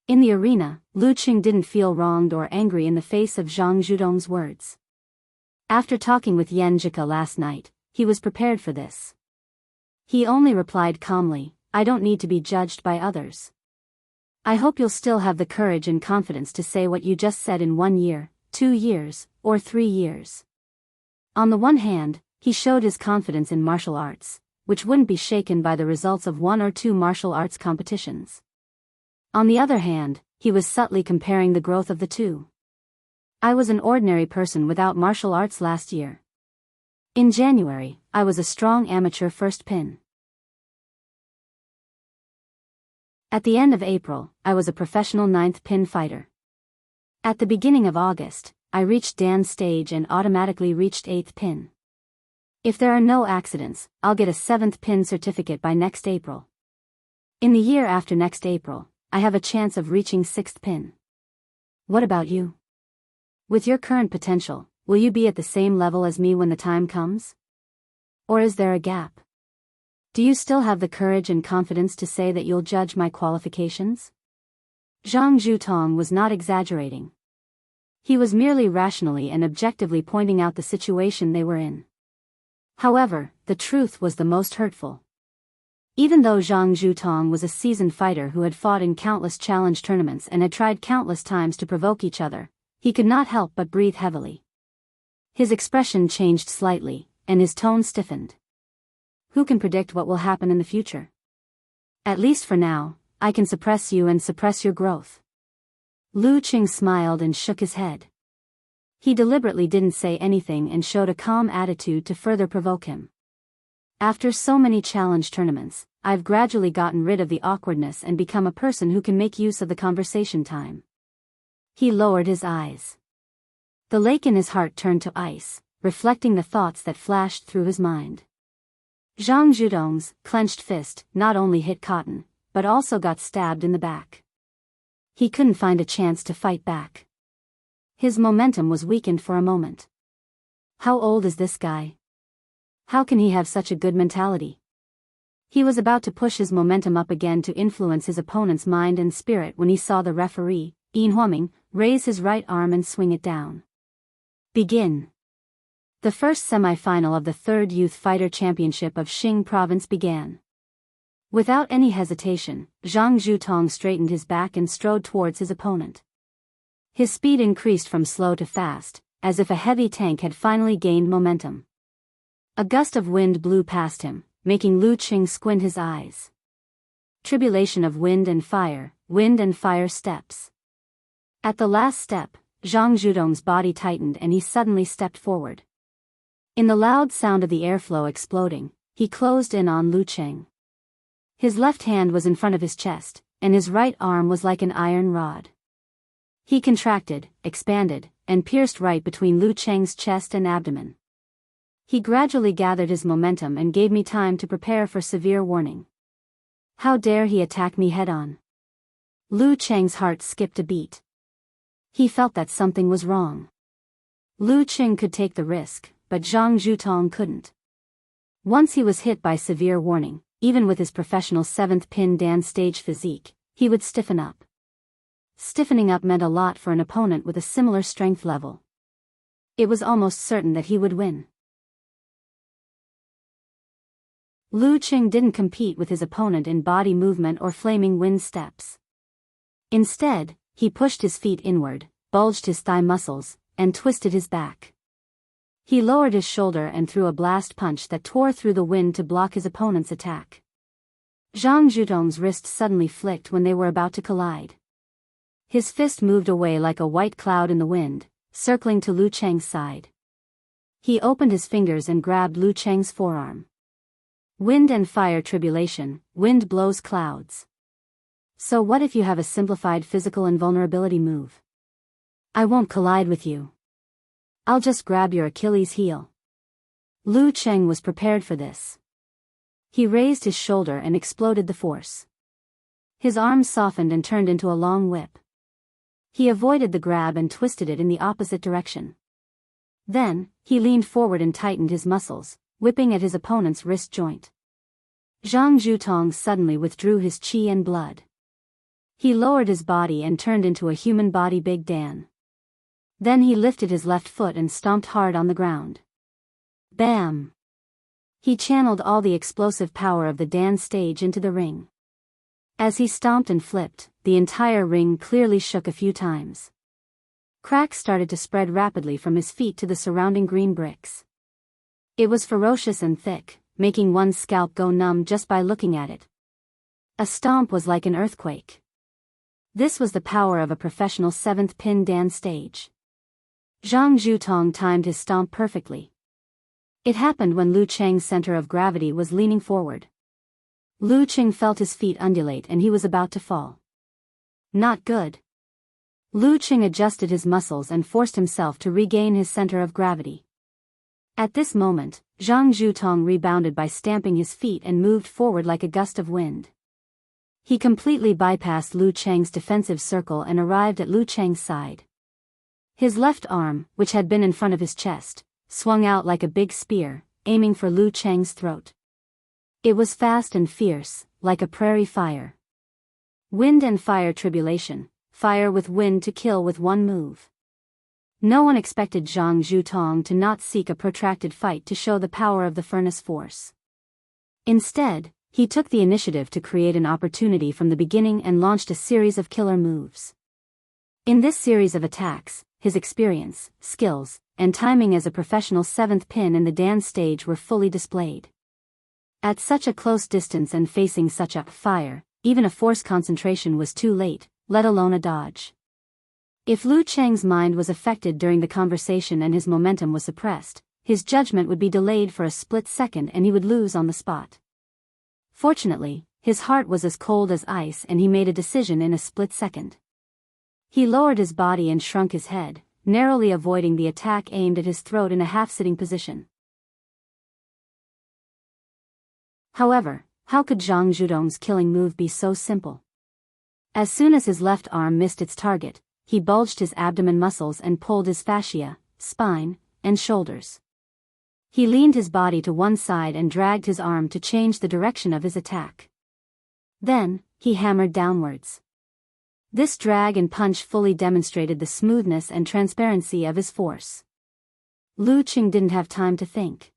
In the arena, Lu Qing didn't feel wronged or angry in the face of Zhang Zhutong's words. After talking with Yan Jika last night, he was prepared for this. He only replied calmly, I don't need to be judged by others. I hope you'll still have the courage and confidence to say what you just said in 1 year, 2 years, or 3 years. On the one hand, he showed his confidence in martial arts, which wouldn't be shaken by the results of 1 or 2 martial arts competitions. On the other hand, he was subtly comparing the growth of the two. I was an ordinary person without martial arts last year. In January, I was a strong amateur first pin. At the end of April, I was a professional 9th pin fighter. At the beginning of August, I reached Dan's stage and automatically reached 8th pin. If there are no accidents, I'll get a 7th pin certificate by next April. In the year after next April, I have a chance of reaching 6th pin. What about you? With your current potential, will you be at the same level as me when the time comes? Or is there a gap? Do you still have the courage and confidence to say that you'll judge my qualifications? Zhang Zhutong was not exaggerating. He was merely rationally and objectively pointing out the situation they were in. However, the truth was the most hurtful. Even though Zhang Zhutong was a seasoned fighter who had fought in countless challenge tournaments and had tried countless times to provoke each other, he could not help but breathe heavily. His expression changed slightly, and his tone stiffened. Who can predict what will happen in the future? At least for now, I can suppress you and suppress your growth. Lu Qing smiled and shook his head. He deliberately didn't say anything and showed a calm attitude to further provoke him. After so many challenge tournaments, I've gradually gotten rid of the awkwardness and become a person who can make use of the conversation time. He lowered his eyes. The lake in his heart turned to ice, reflecting the thoughts that flashed through his mind. Zhang Zhutong's clenched fist not only hit cotton, but also got stabbed in the back. He couldn't find a chance to fight back. His momentum was weakened for a moment. How old is this guy? How can he have such a good mentality? He was about to push his momentum up again to influence his opponent's mind and spirit when he saw the referee, Yin Huoming, raise his right arm and swing it down. Begin. The first semi-final of the 3rd Youth Fighter Championship of Xing Province began. Without any hesitation, Zhang Zhutong straightened his back and strode towards his opponent. His speed increased from slow to fast, as if a heavy tank had finally gained momentum. A gust of wind blew past him, making Lu Qing squint his eyes. Tribulation of wind and fire steps. At the last step, Zhang Zhudong's body tightened and he suddenly stepped forward. In the loud sound of the airflow exploding, he closed in on Lu Cheng. His left hand was in front of his chest, and his right arm was like an iron rod. He contracted, expanded, and pierced right between Lu Cheng's chest and abdomen. He gradually gathered his momentum and gave me time to prepare for severe warning. How dare he attack me head-on? Lu Cheng's heart skipped a beat. He felt that something was wrong. Lu Cheng could take the risk, but Zhang Zhutong couldn't. Once he was hit by severe warning, even with his professional 7th pin Dan stage physique, he would stiffen up. Stiffening up meant a lot for an opponent with a similar strength level. It was almost certain that he would win. Lu Cheng didn't compete with his opponent in body movement or flaming wind steps. Instead, he pushed his feet inward, bulged his thigh muscles, and twisted his back. He lowered his shoulder and threw a blast punch that tore through the wind to block his opponent's attack. Zhang Zhutong's wrist suddenly flicked when they were about to collide. His fist moved away like a white cloud in the wind, circling to Lu Cheng's side. He opened his fingers and grabbed Lu Cheng's forearm. Wind and fire tribulation, wind blows clouds. So what if you have a simplified physical invulnerability move? I won't collide with you. I'll just grab your Achilles heel. Lu Cheng was prepared for this. He raised his shoulder and exploded the force. His arm softened and turned into a long whip. He avoided the grab and twisted it in the opposite direction. Then, he leaned forward and tightened his muscles, whipping at his opponent's wrist joint. Zhang Zhutong suddenly withdrew his chi and blood. He lowered his body and turned into a human body Big Dan. Then he lifted his left foot and stomped hard on the ground. Bam! He channeled all the explosive power of the Dan stage into the ring. As he stomped and flipped, the entire ring clearly shook a few times. Cracks started to spread rapidly from his feet to the surrounding green bricks. It was ferocious and thick, making one's scalp go numb just by looking at it. A stomp was like an earthquake. This was the power of a professional 7th pin Dan stage. Zhang Zhutong timed his stomp perfectly. It happened when Lu Cheng's center of gravity was leaning forward. Lu Cheng felt his feet undulate and he was about to fall. Not good. Lu Cheng adjusted his muscles and forced himself to regain his center of gravity. At this moment, Zhang Zhutong rebounded by stamping his feet and moved forward like a gust of wind. He completely bypassed Lu Cheng's defensive circle and arrived at Lu Cheng's side. His left arm, which had been in front of his chest, swung out like a big spear, aiming for Lu Cheng's throat. It was fast and fierce, like a prairie fire. Wind and fire tribulation, fire with wind to kill with one move. No one expected Zhang Zhutong to not seek a protracted fight to show the power of the furnace force. Instead, he took the initiative to create an opportunity from the beginning and launched a series of killer moves. In this series of attacks, his experience, skills, and timing as a professional 7th pin in the Dan stage were fully displayed. At such a close distance and facing such a fire, even a force concentration was too late, let alone a dodge. If Lu Cheng's mind was affected during the conversation and his momentum was suppressed, his judgment would be delayed for a split second and he would lose on the spot. Fortunately, his heart was as cold as ice and he made a decision in a split second. He lowered his body and shrunk his head, narrowly avoiding the attack aimed at his throat in a half-sitting position. However, how could Zhang Zhudong's killing move be so simple? As soon as his left arm missed its target, he bulged his abdomen muscles and pulled his fascia, spine, and shoulders. He leaned his body to one side and dragged his arm to change the direction of his attack. Then, he hammered downwards. This drag and punch fully demonstrated the smoothness and transparency of his force. Lu Cheng didn't have time to think.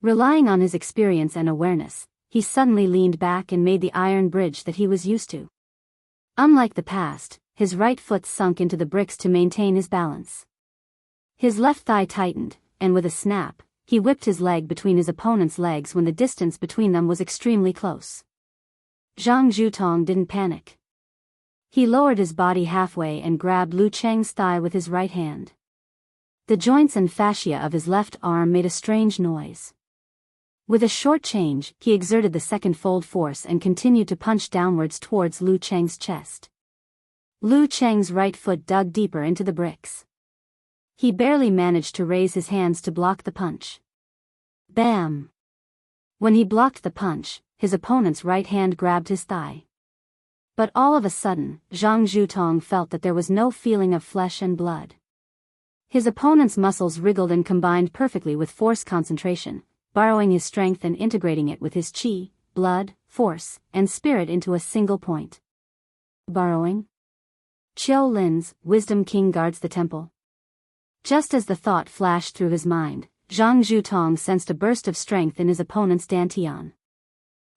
Relying on his experience and awareness, he suddenly leaned back and made the iron bridge that he was used to. Unlike the past, his right foot sunk into the bricks to maintain his balance. His left thigh tightened, and with a snap, he whipped his leg between his opponent's legs when the distance between them was extremely close. Zhang Zhutong didn't panic. He lowered his body halfway and grabbed Lu Cheng's thigh with his right hand. The joints and fascia of his left arm made a strange noise. With a short change, he exerted the second fold force and continued to punch downwards towards Lu Cheng's chest. Lu Cheng's right foot dug deeper into the bricks. He barely managed to raise his hands to block the punch. Bam! When he blocked the punch, his opponent's right hand grabbed his thigh. But all of a sudden, Zhang Zhutong felt that there was no feeling of flesh and blood. His opponent's muscles wriggled and combined perfectly with force concentration, borrowing his strength and integrating it with his qi, blood, force, and spirit into a single point. Borrowing? Qiu Lin's Wisdom King guards the temple. Just as the thought flashed through his mind, Zhang Zhutong sensed a burst of strength in his opponent's dantian.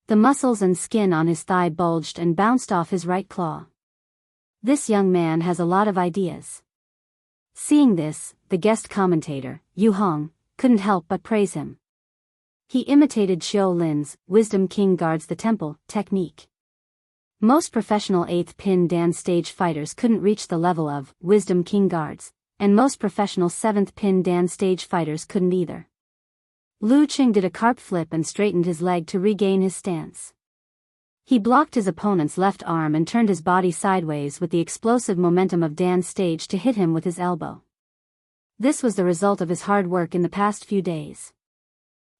The muscles and skin on his thigh bulged and bounced off his right claw. This young man has a lot of ideas. Seeing this, the guest commentator, Yu Hong, couldn't help but praise him. He imitated Qiu Lin's Wisdom King guards the temple technique. Most professional 8th pin Dan stage fighters couldn't reach the level of Wisdom King guards, and most professional 7th pin Dan stage fighters couldn't either. Lu Cheng did a carp flip and straightened his leg to regain his stance. He blocked his opponent's left arm and turned his body sideways with the explosive momentum of Dan's stage to hit him with his elbow. This was the result of his hard work in the past few days.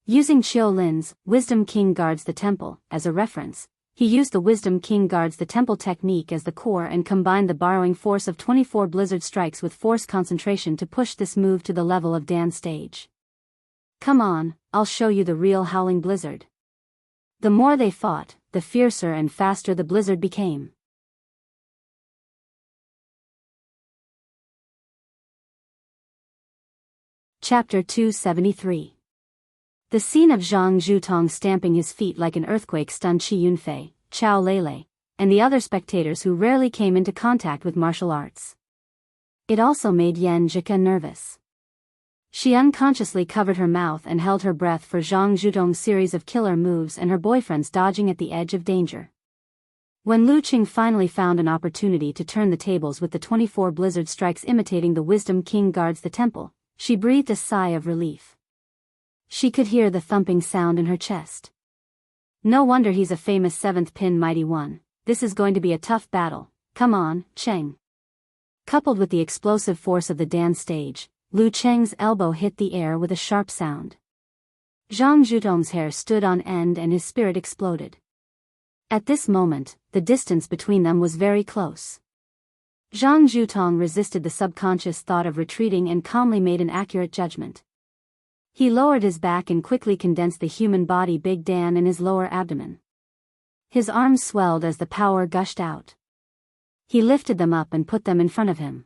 Using Qiu Lin's Wisdom King guards the temple as a reference, he used the Wisdom King guards the temple technique as the core and combined the borrowing force of 24 blizzard strikes with force concentration to push this move to the level of Dan's stage. Come on, I'll show you the real howling blizzard. The more they fought, the fiercer and faster the blizzard became. Chapter 273. The scene of Zhang Zhutong stamping his feet like an earthquake stunned Qi Yunfei, Chao Lele, and the other spectators who rarely came into contact with martial arts. It also made Yan Zhika nervous. She unconsciously covered her mouth and held her breath for Zhang Zhutong's series of killer moves and her boyfriend's dodging at the edge of danger. When Lu Qing finally found an opportunity to turn the tables with the 24 blizzard strikes imitating the Wisdom King guards the temple, she breathed a sigh of relief. She could hear the thumping sound in her chest. No wonder he's a famous 7th pin mighty one. This is going to be a tough battle. Come on, Cheng. Coupled with the explosive force of the Dan stage, Lu Cheng's elbow hit the air with a sharp sound. Zhang Zhutong's hair stood on end and his spirit exploded. At this moment, the distance between them was very close. Zhang Zhutong resisted the subconscious thought of retreating and calmly made an accurate judgment. He lowered his back and quickly condensed the human body Big Dan in his lower abdomen. His arms swelled as the power gushed out. He lifted them up and put them in front of him.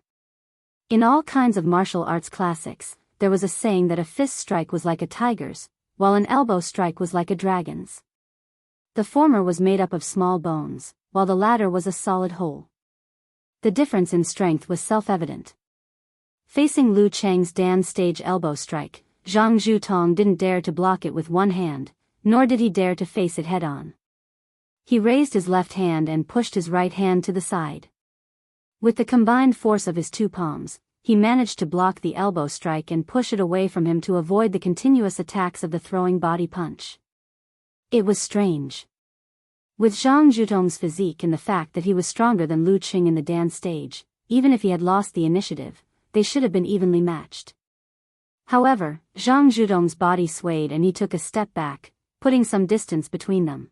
In all kinds of martial arts classics, there was a saying that a fist strike was like a tiger's, while an elbow strike was like a dragon's. The former was made up of small bones, while the latter was a solid whole. The difference in strength was self-evident. Facing Lu Cheng's Dan stage elbow strike, Zhang Zhutong didn't dare to block it with one hand, nor did he dare to face it head-on. He raised his left hand and pushed his right hand to the side. With the combined force of his two palms, he managed to block the elbow strike and push it away from him to avoid the continuous attacks of the throwing body punch. It was strange. With Zhang Zhutong's physique and the fact that he was stronger than Lu Qing in the Dan stage, even if he had lost the initiative, they should have been evenly matched. However, Zhang Zhutong's body swayed and he took a step back, putting some distance between them.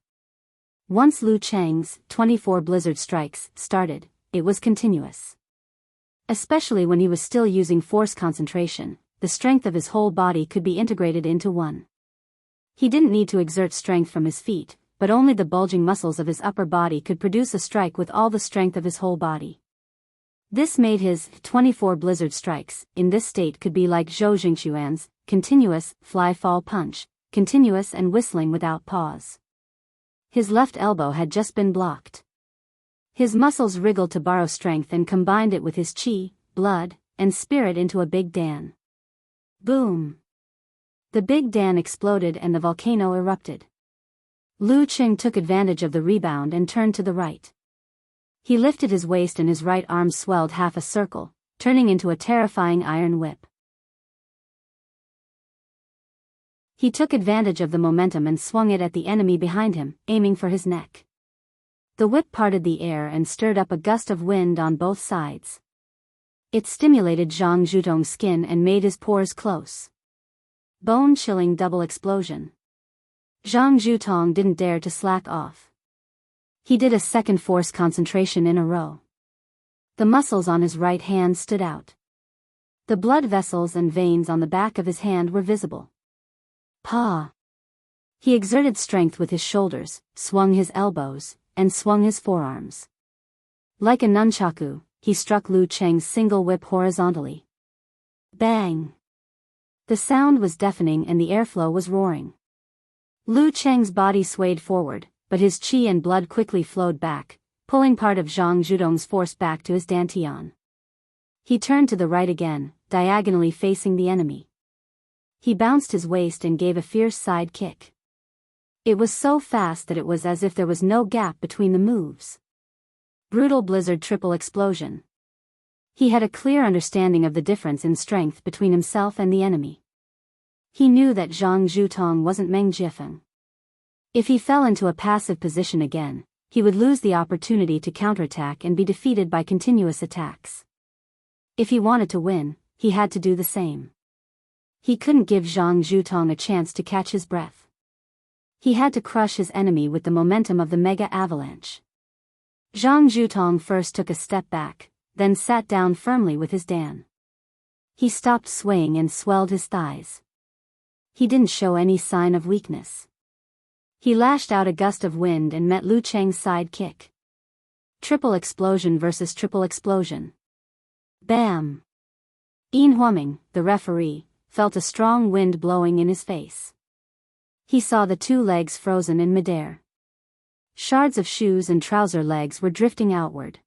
Once Lu Cheng's 24 blizzard strikes started, it was continuous. Especially when he was still using force concentration, the strength of his whole body could be integrated into one. He didn't need to exert strength from his feet, but only the bulging muscles of his upper body could produce a strike with all the strength of his whole body. This made his 24 blizzard strikes, in this state could be like Zhou Jingxuan's continuous fly-fall punch, continuous and whistling without pause. His left elbow had just been blocked. His muscles wriggled to borrow strength and combined it with his qi, blood, and spirit into a Big Dan. Boom! The Big Dan exploded and the volcano erupted. Lu Qing took advantage of the rebound and turned to the right. He lifted his waist and his right arm swelled half a circle, turning into a terrifying iron whip. He took advantage of the momentum and swung it at the enemy behind him, aiming for his neck. The whip parted the air and stirred up a gust of wind on both sides. It stimulated Zhang Zhutong's skin and made his pores close. Bone-chilling double explosion. Zhang Zhutong didn't dare to slack off. He did a second force concentration in a row. The muscles on his right hand stood out. The blood vessels and veins on the back of his hand were visible. Pa! He exerted strength with his shoulders, swung his elbows, and swung his forearms. Like a nunchaku, he struck Lu Cheng's single whip horizontally. Bang! The sound was deafening and the airflow was roaring. Lu Cheng's body swayed forward, but his qi and blood quickly flowed back, pulling part of Zhang Zhutong's force back to his dantian. He turned to the right again, diagonally facing the enemy. He bounced his waist and gave a fierce side kick. It was so fast that it was as if there was no gap between the moves. Brutal blizzard triple explosion. He had a clear understanding of the difference in strength between himself and the enemy. He knew that Zhang Zhutong wasn't Meng Jifeng. If he fell into a passive position again, he would lose the opportunity to counterattack and be defeated by continuous attacks. If he wanted to win, he had to do the same. He couldn't give Zhang Zhutong a chance to catch his breath. He had to crush his enemy with the momentum of the mega avalanche. Zhang Zhutong first took a step back, then sat down firmly with his dan. He stopped swaying and swelled his thighs. He didn't show any sign of weakness. He lashed out a gust of wind and met Lu Cheng's side kick. Triple explosion versus triple explosion. Bam! Yin Huaming, the referee, felt a strong wind blowing in his face. He saw the two legs frozen in midair. Shards of shoes and trouser legs were drifting outward.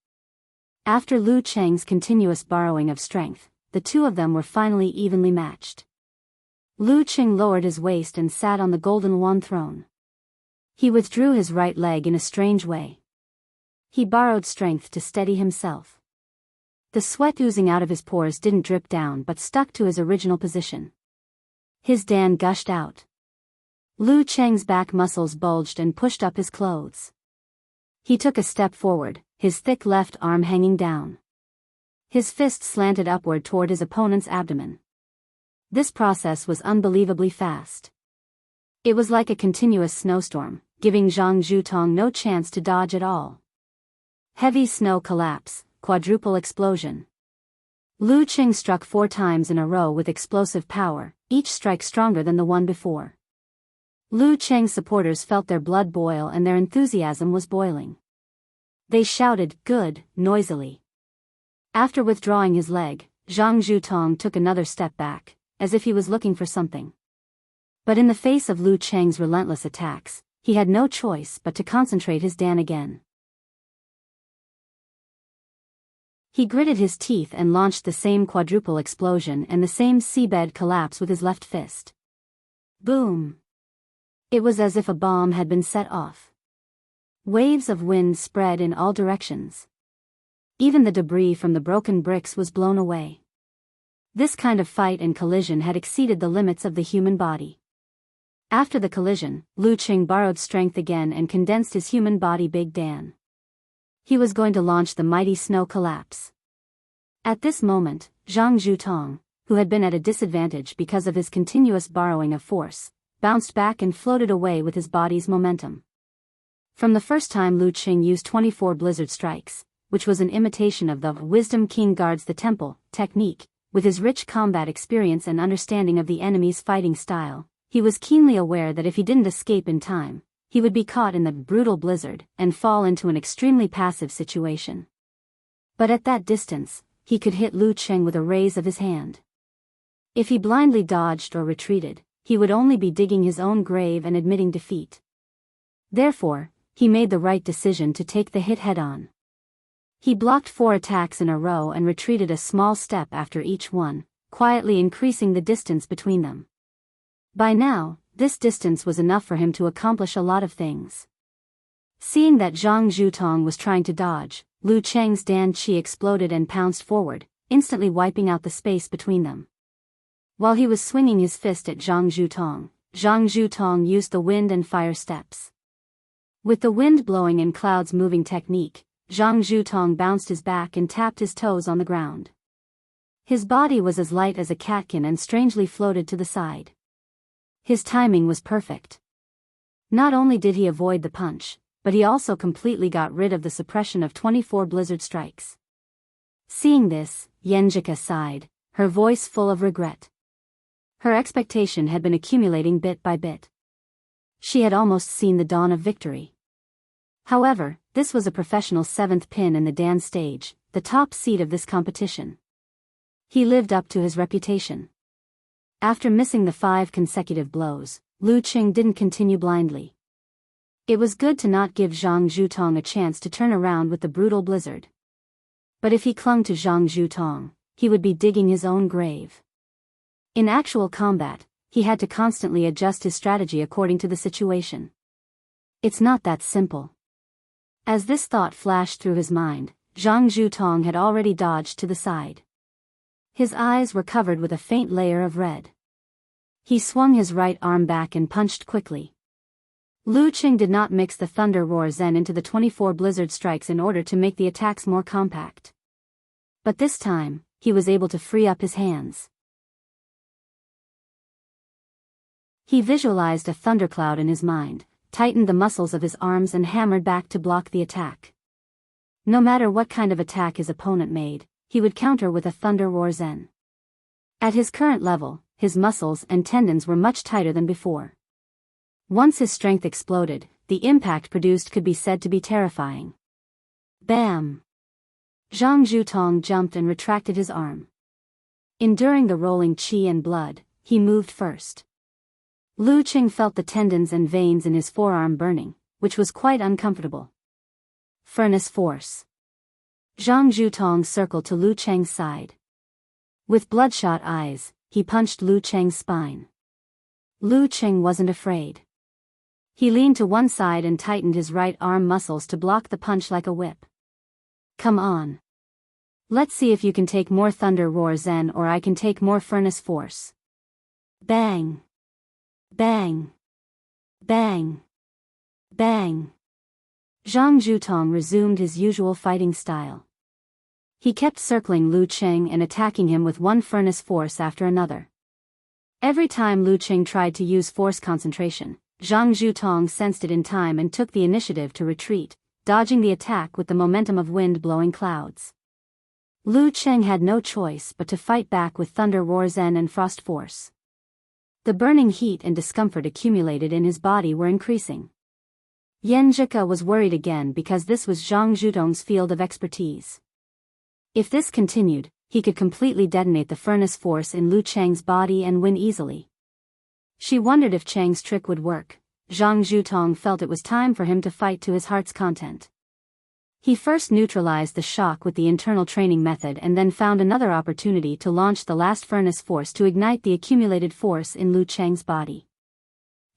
After Lu Cheng's continuous borrowing of strength, the two of them were finally evenly matched. Lu Cheng lowered his waist and sat on the golden wand throne. He withdrew his right leg in a strange way. He borrowed strength to steady himself. The sweat oozing out of his pores didn't drip down but stuck to his original position. His dan gushed out. Lu Cheng's back muscles bulged and pushed up his clothes. He took a step forward, his thick left arm hanging down. His fist slanted upward toward his opponent's abdomen. This process was unbelievably fast. It was like a continuous snowstorm, giving Zhang Zhutong no chance to dodge at all. Heavy snow collapse, quadruple explosion. Lu Cheng struck 4 times in a row with explosive power, each strike stronger than the one before. Lu Cheng's supporters felt their blood boil and their enthusiasm was boiling. They shouted, "Good," noisily. After withdrawing his leg, Zhang Zhutong took another step back, as if he was looking for something. But in the face of Lu Cheng's relentless attacks, he had no choice but to concentrate his dan again. He gritted his teeth and launched the same quadruple explosion and the same seabed collapse with his left fist. Boom! It was as if a bomb had been set off. Waves of wind spread in all directions. Even the debris from the broken bricks was blown away. This kind of fight and collision had exceeded the limits of the human body. After the collision, Lu Cheng borrowed strength again and condensed his human body Big Dan. He was going to launch the mighty snow collapse. At this moment, Zhang Zhutong, who had been at a disadvantage because of his continuous borrowing of force, bounced back and floated away with his body's momentum. From the first time Lu Cheng used 24 blizzard strikes, which was an imitation of the Wisdom King Guards the Temple technique, with his rich combat experience and understanding of the enemy's fighting style, he was keenly aware that if he didn't escape in time, he would be caught in the brutal blizzard and fall into an extremely passive situation. But at that distance, he could hit Lu Cheng with a raise of his hand. If he blindly dodged or retreated, he would only be digging his own grave and admitting defeat. Therefore, he made the right decision to take the hit head-on. He blocked 4 attacks in a row and retreated a small step after each one, quietly increasing the distance between them. By now, this distance was enough for him to accomplish a lot of things. Seeing that Zhang Zhutong was trying to dodge, Lu Cheng's Dan Qi exploded and pounced forward, instantly wiping out the space between them. While he was swinging his fist at Zhang Zhutong used the wind and fire steps. With the wind blowing and clouds moving technique, Zhang Zhutong bounced his back and tapped his toes on the ground. His body was as light as a catkin and strangely floated to the side. His timing was perfect. Not only did he avoid the punch, but he also completely got rid of the suppression of 24 blizzard strikes. Seeing this, Yenjika sighed, her voice full of regret. Her expectation had been accumulating bit by bit. She had almost seen the dawn of victory. However, this was a professional 7th pin in the Dan stage, the top seed of this competition. He lived up to his reputation. After missing the 5 consecutive blows, Lu Qing didn't continue blindly. It was good to not give Zhang Zhutong a chance to turn around with the brutal blizzard. But if he clung to Zhang Zhutong, he would be digging his own grave. In actual combat, he had to constantly adjust his strategy according to the situation. It's not that simple. As this thought flashed through his mind, Zhang Zhutong had already dodged to the side. His eyes were covered with a faint layer of red. He swung his right arm back and punched quickly. Lu Qing did not mix the Thunder Roar Zen into the 24 blizzard strikes in order to make the attacks more compact. But this time, he was able to free up his hands. He visualized a thundercloud in his mind, tightened the muscles of his arms and hammered back to block the attack. No matter what kind of attack his opponent made, he would counter with a Thunder Roar Zen. At his current level, his muscles and tendons were much tighter than before. Once his strength exploded, the impact produced could be said to be terrifying. Bam! Zhang Zhutong jumped and retracted his arm. Enduring the rolling qi and blood, he moved first. Lu Qing felt the tendons and veins in his forearm burning, which was quite uncomfortable. Furnace force. Zhang Zhutong circled to Lu Cheng's side. With bloodshot eyes, he punched Lu Cheng's spine. Lu Cheng wasn't afraid. He leaned to one side and tightened his right arm muscles to block the punch like a whip. Come on. Let's see if you can take more Thunder Roar Zen or I can take more Furnace Force. Bang! Bang! Bang! Bang! Zhang Zhutong resumed his usual fighting style. He kept circling Lu Cheng and attacking him with one furnace force after another. Every time Lu Cheng tried to use force concentration, Zhang Zhutong sensed it in time and took the initiative to retreat, dodging the attack with the momentum of wind-blowing clouds. Lu Cheng had no choice but to fight back with Thunder Roar Zen and Frost Force. The burning heat and discomfort accumulated in his body were increasing. Yenjika was worried again because this was Zhang Zhutong's field of expertise. If this continued, he could completely detonate the furnace force in Lu Cheng's body and win easily. She wondered if Cheng's trick would work. Zhang Zhutong felt it was time for him to fight to his heart's content. He first neutralized the shock with the internal training method and then found another opportunity to launch the last furnace force to ignite the accumulated force in Lu Cheng's body.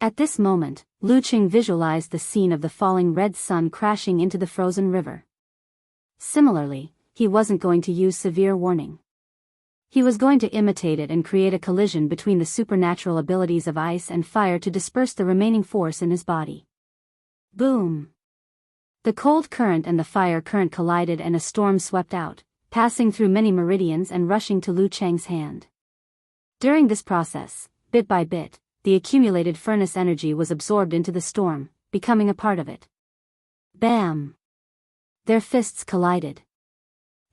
At this moment, Lu Cheng visualized the scene of the falling red sun crashing into the frozen river. Similarly, he wasn't going to use severe warning. He was going to imitate it and create a collision between the supernatural abilities of ice and fire to disperse the remaining force in his body. Boom! The cold current and the fire current collided and a storm swept out, passing through many meridians and rushing to Lu Cheng's hand. During this process, bit by bit, the accumulated furnace energy was absorbed into the storm, becoming a part of it. Bam! Their fists collided.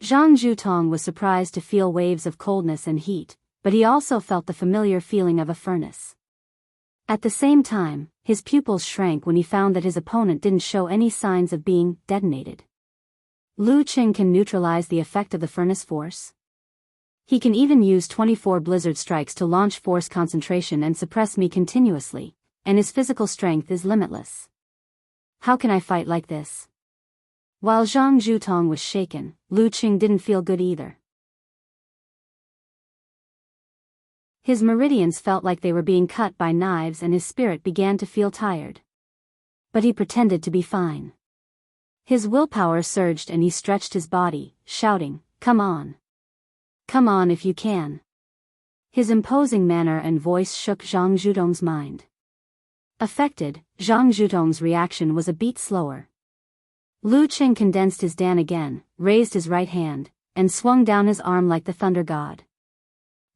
Zhang Zhutong was surprised to feel waves of coldness and heat, but he also felt the familiar feeling of a furnace. At the same time, his pupils shrank when he found that his opponent didn't show any signs of being detonated. Lu Cheng can neutralize the effect of the furnace force. He can even use 24 blizzard strikes to launch force concentration and suppress me continuously, and his physical strength is limitless. How can I fight like this? While Zhang Zhutong was shaken, Lu Cheng didn't feel good either. His meridians felt like they were being cut by knives and his spirit began to feel tired. But he pretended to be fine. His willpower surged and he stretched his body, shouting, "Come on! Come on if you can!" His imposing manner and voice shook Zhang Zhutong's mind. Affected, Zhang Zhutong's reaction was a beat slower. Lu Qing condensed his Dan again, raised his right hand, and swung down his arm like the thunder god.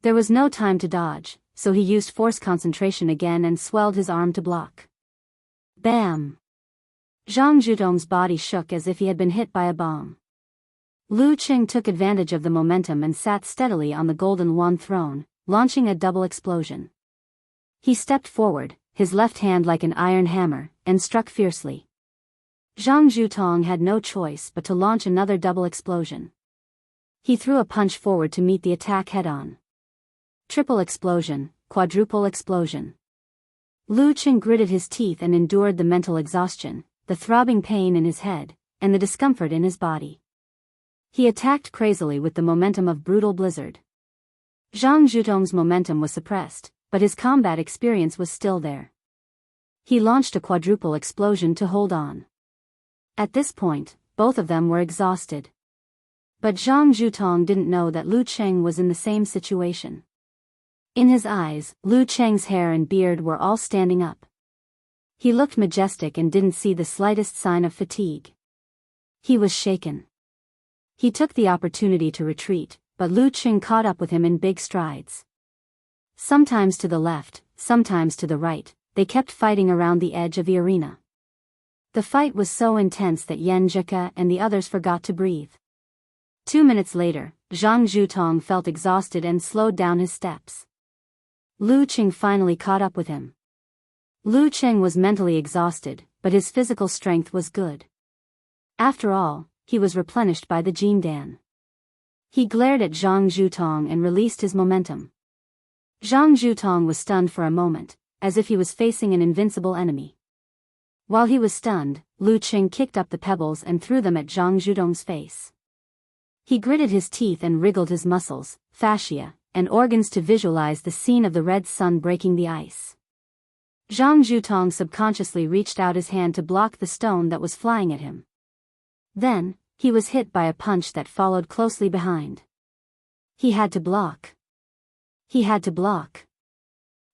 There was no time to dodge, so he used force concentration again and swelled his arm to block. Bam! Zhang Zhutong's body shook as if he had been hit by a bomb. Lu Qing took advantage of the momentum and sat steadily on the golden wand throne, launching a double explosion. He stepped forward, his left hand like an iron hammer, and struck fiercely. Zhang Zhutong had no choice but to launch another double explosion. He threw a punch forward to meet the attack head-on. Triple explosion, quadruple explosion. Lu Qing gritted his teeth and endured the mental exhaustion, the throbbing pain in his head, and the discomfort in his body. He attacked crazily with the momentum of brutal blizzard. Zhang Zhutong's momentum was suppressed, but his combat experience was still there. He launched a quadruple explosion to hold on. At this point, both of them were exhausted. But Zhang Zhutong didn't know that Lu Qing was in the same situation. In his eyes, Lu Qing's hair and beard were all standing up. He looked majestic and didn't see the slightest sign of fatigue. He was shaken. He took the opportunity to retreat, but Lu Qing caught up with him in big strides. Sometimes to the left, sometimes to the right, they kept fighting around the edge of the arena. The fight was so intense that Yan Zhika and the others forgot to breathe. 2 minutes later, Zhang Zhutong felt exhausted and slowed down his steps. Lu Qing finally caught up with him. Lu Qing was mentally exhausted, but his physical strength was good. After all, he was replenished by the Jin Dan. He glared at Zhang Zhutong and released his momentum. Zhang Zhutong was stunned for a moment, as if he was facing an invincible enemy. While he was stunned, Lu Qing kicked up the pebbles and threw them at Zhang Zhutong's face. He gritted his teeth and wriggled his muscles, fascia, and organs to visualize the scene of the red sun breaking the ice. Zhang Zhutong subconsciously reached out his hand to block the stone that was flying at him. Then, he was hit by a punch that followed closely behind. He had to block. He had to block.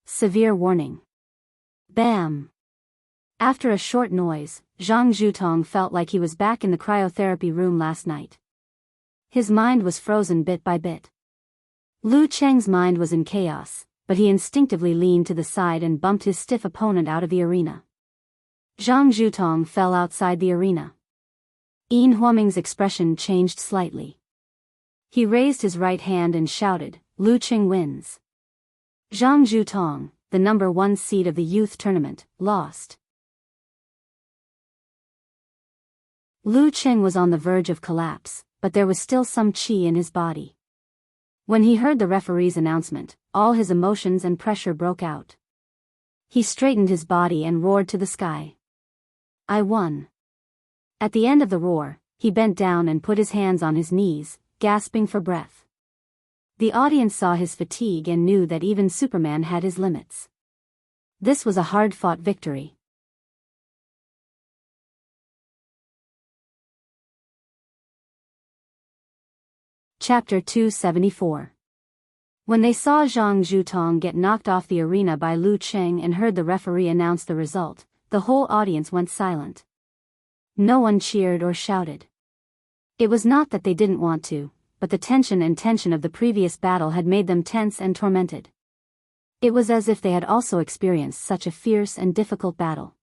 Severe warning. Bam! After a short noise, Zhang Zhutong felt like he was back in the cryotherapy room last night. His mind was frozen bit by bit. Lu Qing's mind was in chaos, but he instinctively leaned to the side and bumped his stiff opponent out of the arena. Zhang Zhutong fell outside the arena. Yin Huoming's expression changed slightly. He raised his right hand and shouted, "Lu Qing wins." Zhang Zhutong, the number 1 seed of the youth tournament, lost. Lu Qing was on the verge of collapse, but there was still some qi in his body. When he heard the referee's announcement, all his emotions and pressure broke out. He straightened his body and roared to the sky. "I won." At the end of the roar, he bent down and put his hands on his knees, gasping for breath. The audience saw his fatigue and knew that even Superman had his limits. This was a hard-fought victory. Chapter 274. When they saw Zhang Zhutong get knocked off the arena by Lu Qing and heard the referee announce the result, the whole audience went silent. No one cheered or shouted. It was not that they didn't want to, but the tension of the previous battle had made them tense and tormented. It was as if they had also experienced such a fierce and difficult battle.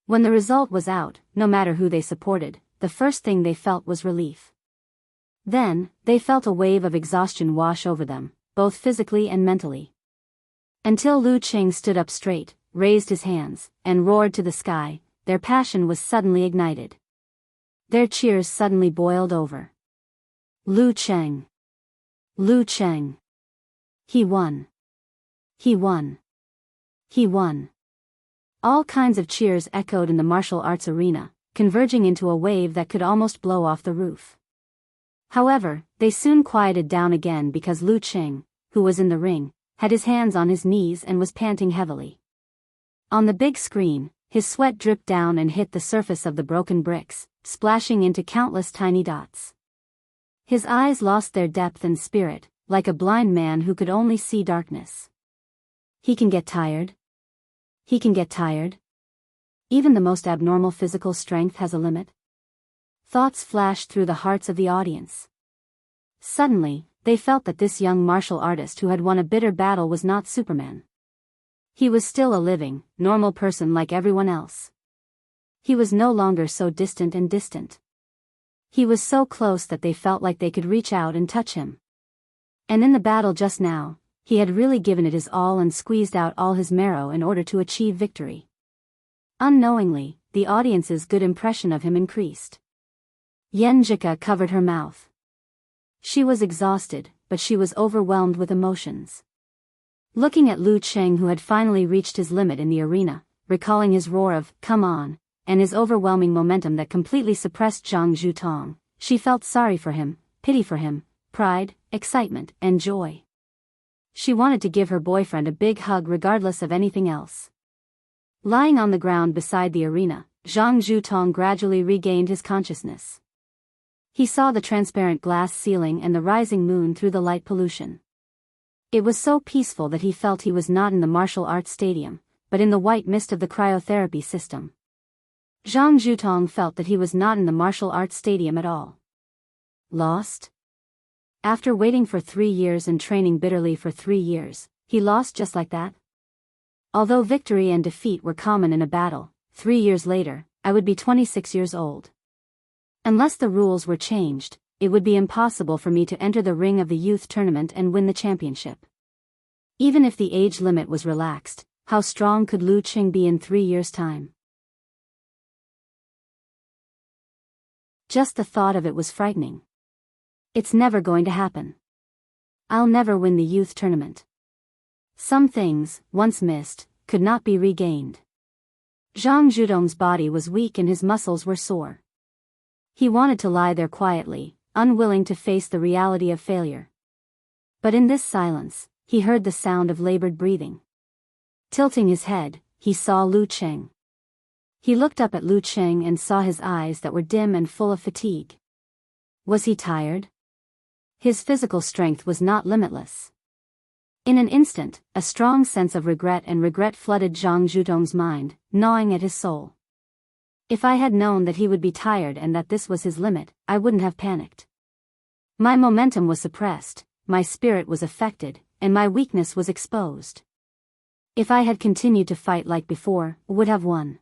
When the result was out, no matter who they supported, the first thing they felt was relief. Then, they felt a wave of exhaustion wash over them, both physically and mentally. Until Lu Qing stood up straight, raised his hands, and roared to the sky, their passion was suddenly ignited. Their cheers suddenly boiled over. Lu Qing. Lu Qing. He won. He won. He won. All kinds of cheers echoed in the martial arts arena, converging into a wave that could almost blow off the roof. However, they soon quieted down again because Lu Qing, who was in the ring, had his hands on his knees and was panting heavily. On the big screen, his sweat dripped down and hit the surface of the broken bricks, splashing into countless tiny dots. His eyes lost their depth and spirit, like a blind man who could only see darkness. He can get tired. He can get tired. Even the most abnormal physical strength has a limit. Thoughts flashed through the hearts of the audience. Suddenly, they felt that this young martial artist who had won a bitter battle was not Superman. He was still a living, normal person like everyone else. He was no longer so distant and distant. He was so close that they felt like they could reach out and touch him. And in the battle just now, he had really given it his all and squeezed out all his marrow in order to achieve victory. Unknowingly, the audience's good impression of him increased. Yenjika covered her mouth. She was exhausted, but she was overwhelmed with emotions. Looking at Lu Cheng, who had finally reached his limit in the arena, recalling his roar of, "Come on," and his overwhelming momentum that completely suppressed Zhang Zhutong, she felt sorry for him, pity for him, pride, excitement, and joy. She wanted to give her boyfriend a big hug regardless of anything else. Lying on the ground beside the arena, Zhang Zhutong gradually regained his consciousness. He saw the transparent glass ceiling and the rising moon through the light pollution. It was so peaceful that he felt he was not in the martial arts stadium, but in the white mist of the cryotherapy system. Zhang Zhutong felt that he was not in the martial arts stadium at all. Lost? After waiting for 3 years and training bitterly for 3 years, he lost just like that? Although victory and defeat were common in a battle, 3 years later, I would be 26 years old. Unless the rules were changed, it would be impossible for me to enter the ring of the youth tournament and win the championship. Even if the age limit was relaxed, how strong could Lu Qing be in 3 years' time? Just the thought of it was frightening. It's never going to happen. I'll never win the youth tournament. Some things, once missed, could not be regained. Zhang Zhutong's body was weak and his muscles were sore. He wanted to lie there quietly, unwilling to face the reality of failure. But in this silence, he heard the sound of labored breathing. Tilting his head, he saw Lu Cheng. He looked up at Lu Cheng and saw his eyes that were dim and full of fatigue. Was he tired? His physical strength was not limitless. In an instant, a strong sense of regret flooded Zhang Zhutong's mind, gnawing at his soul. If I had known that he would be tired and that this was his limit, I wouldn't have panicked. My momentum was suppressed, my spirit was affected, and my weakness was exposed. If I had continued to fight like before, I would have won.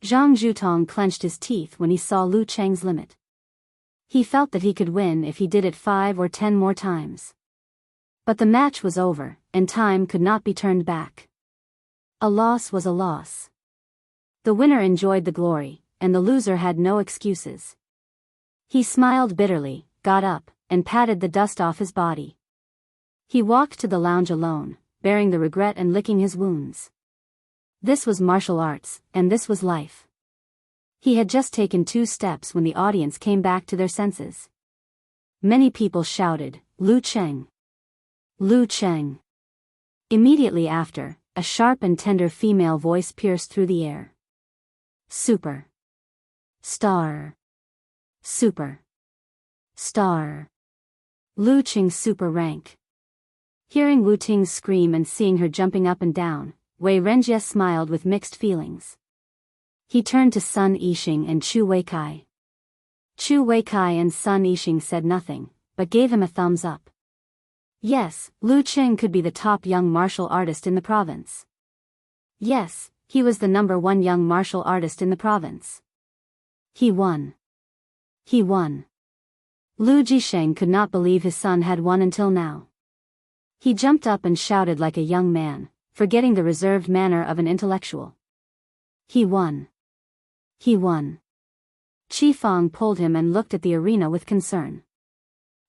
Zhang Zhutong clenched his teeth when he saw Lu Cheng's limit. He felt that he could win if he did it 5 or 10 more times. But the match was over, and time could not be turned back. A loss was a loss. The winner enjoyed the glory, and the loser had no excuses. He smiled bitterly, got up, and patted the dust off his body. He walked to the lounge alone, bearing the regret and licking his wounds. This was martial arts, and this was life. He had just taken 2 steps when the audience came back to their senses. Many people shouted, "Lu Cheng! Lu Cheng!" Immediately after, a sharp and tender female voice pierced through the air. Super. Star. Super. Star. Lu Qing's super rank. Hearing Wu Ting's scream and seeing her jumping up and down, Wei Renjie smiled with mixed feelings. He turned to Sun Yixing and Chu Weikai. Chu Weikai and Sun Yixing said nothing, but gave him a thumbs up. Yes, Lu Qing could be the top young martial artist in the province. Yes, he was the #1 young martial artist in the province. He won. He won. Lu Jisheng could not believe his son had won until now. He jumped up and shouted like a young man, forgetting the reserved manner of an intellectual. He won. He won. Qi Fang pulled him and looked at the arena with concern.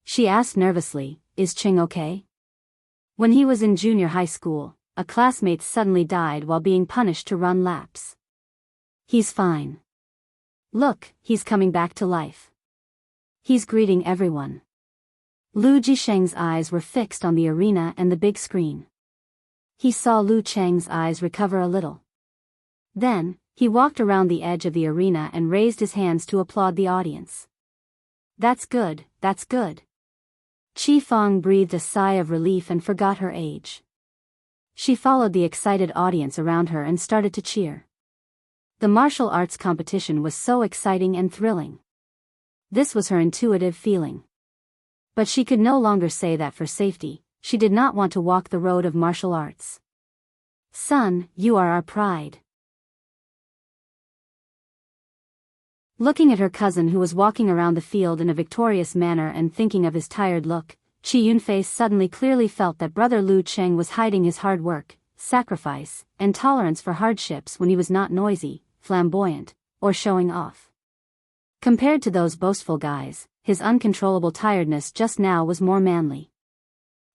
She asked nervously, "Is Qing okay?" When he was in junior high school, a classmate suddenly died while being punished to run laps. He's fine. Look, he's coming back to life. He's greeting everyone. Lu Jisheng's eyes were fixed on the arena and the big screen. He saw Lu Cheng's eyes recover a little. Then, He walked around the edge of the arena and raised his hands to applaud the audience. That's good, that's good. Qi Fang breathed a sigh of relief and forgot her age. She followed the excited audience around her and started to cheer. The martial arts competition was so exciting and thrilling. This was her intuitive feeling. But she could no longer say that for safety, she did not want to walk the road of martial arts. Son, you are our pride. Looking at her cousin who was walking around the field in a victorious manner and thinking of his tired look, Qi Yunfei suddenly clearly felt that brother Lu Cheng was hiding his hard work, sacrifice, and tolerance for hardships when he was not noisy, flamboyant, or showing off. Compared to those boastful guys, his uncontrollable tiredness just now was more manly.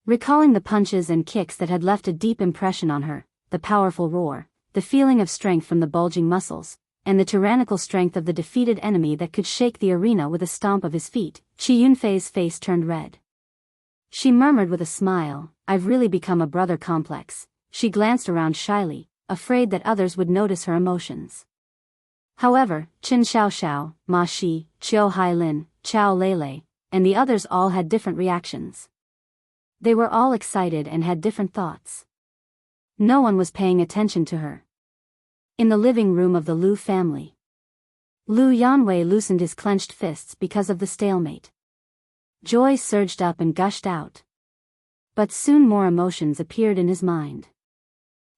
Recalling the punches and kicks that had left a deep impression on her, the powerful roar, the feeling of strength from the bulging muscles, and the tyrannical strength of the defeated enemy that could shake the arena with a stomp of his feet, Qi Yunfei's face turned red. She murmured with a smile, "I've really become a brother complex." She glanced around shyly, afraid that others would notice her emotions. However, Qin Xiaoxiao, Ma Shi, Qiu Hailin, Chao Lele, and the others all had different reactions. They were all excited and had different thoughts. No one was paying attention to her. In the living room of the Lu family, Lu Yanwei loosened his clenched fists because of the stalemate. Joy surged up and gushed out. But soon more emotions appeared in his mind.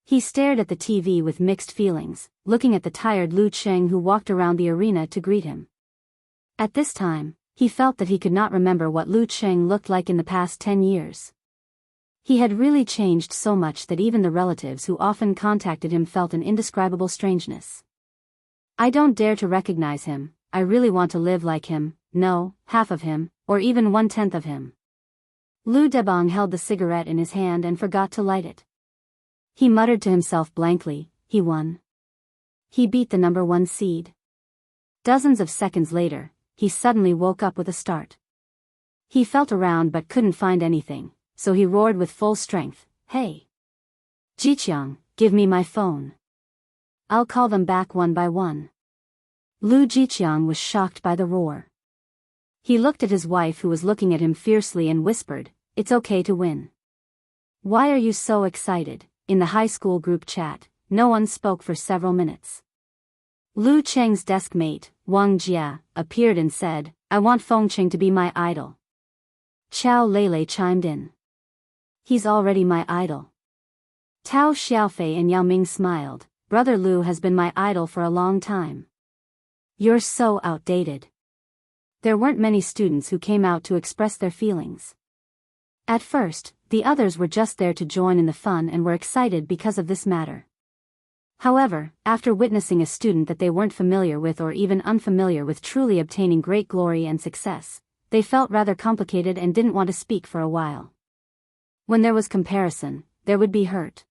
He stared at the TV with mixed feelings, looking at the tired Lu Cheng who walked around the arena to greet him. At this time, he felt that he could not remember what Lu Cheng looked like in the past 10 years. He had really changed so much that even the relatives who often contacted him felt an indescribable strangeness. I don't dare to recognize him, I really want to live like him, no, half of him, or even 1/10 of him. Lu Debong held the cigarette in his hand and forgot to light it. He muttered to himself blankly, he won. He beat the number 1 seed. Dozens of seconds later, he suddenly woke up with a start. He felt around but couldn't find anything, so he roared with full strength, "Hey! Jiqiang, give me my phone. I'll call them back one by one." Lu Jiqiang was shocked by the roar. He looked at his wife who was looking at him fiercely and whispered, "It's okay to win." "Why are you so excited?" In the high school group chat, no one spoke for several minutes. Lu Cheng's desk mate, Wang Jia, appeared and said, "I want Feng Qing to be my idol." Chao Lele chimed in. "He's already my idol." Tao Xiaofei and Yao Ming smiled. "Brother Lu has been my idol for a long time." "You're so outdated." There weren't many students who came out to express their feelings. At first, the others were just there to join in the fun and were excited because of this matter. However, after witnessing a student that they weren't familiar with or even unfamiliar with truly obtaining great glory and success, they felt rather complicated and didn't want to speak for a while. When there was comparison, there would be hurt.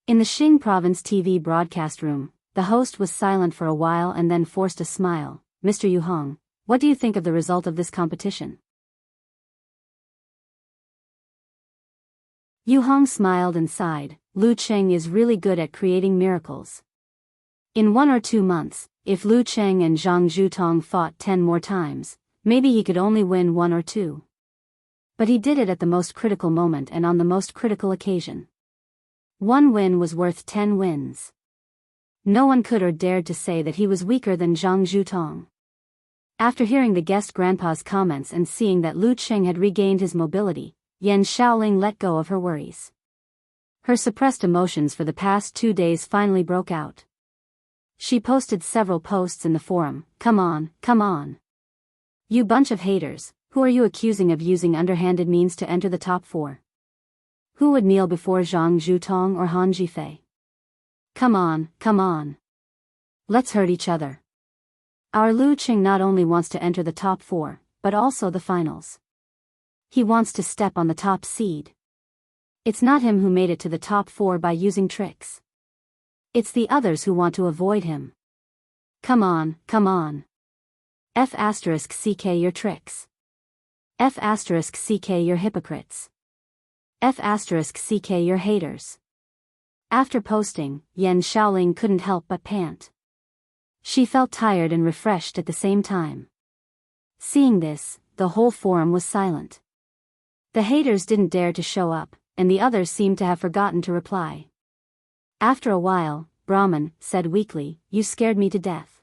In the Xing Province TV broadcast room, the host was silent for a while and then forced a smile. "Mr. Yu Hong, what do you think of the result of this competition?" Yu Hong smiled and sighed. "Lu Cheng is really good at creating miracles. In 1 or 2 months, if Lu Cheng and Zhang Zhutong fought 10 more times, maybe he could only win 1 or 2. But he did it at the most critical moment and on the most critical occasion. 1 win was worth 10 wins. No one could or dared to say that he was weaker than Zhang Zhutong." After hearing the guest grandpa's comments and seeing that Lu Cheng had regained his mobility, Yan Shaoling let go of her worries. Her suppressed emotions for the past 2 days finally broke out. She posted several posts in the forum. "Come on, come on. You bunch of haters, who are you accusing of using underhanded means to enter the top 4? Who would kneel before Zhang Zhutong or Han Jifei? Come on, come on. Let's hurt each other. Our Lu Cheng not only wants to enter the top 4, but also the finals. He wants to step on the top seed. It's not him who made it to the top 4 by using tricks. It's the others who want to avoid him. Come on, come on. F***ck your tricks. F***ck your hypocrites. F***ck your haters." After posting, Yan Shaoling couldn't help but pant. She felt tired and refreshed at the same time. Seeing this, the whole forum was silent. The haters didn't dare to show up, and the others seemed to have forgotten to reply. After a while, Brahman said weakly, "You scared me to death.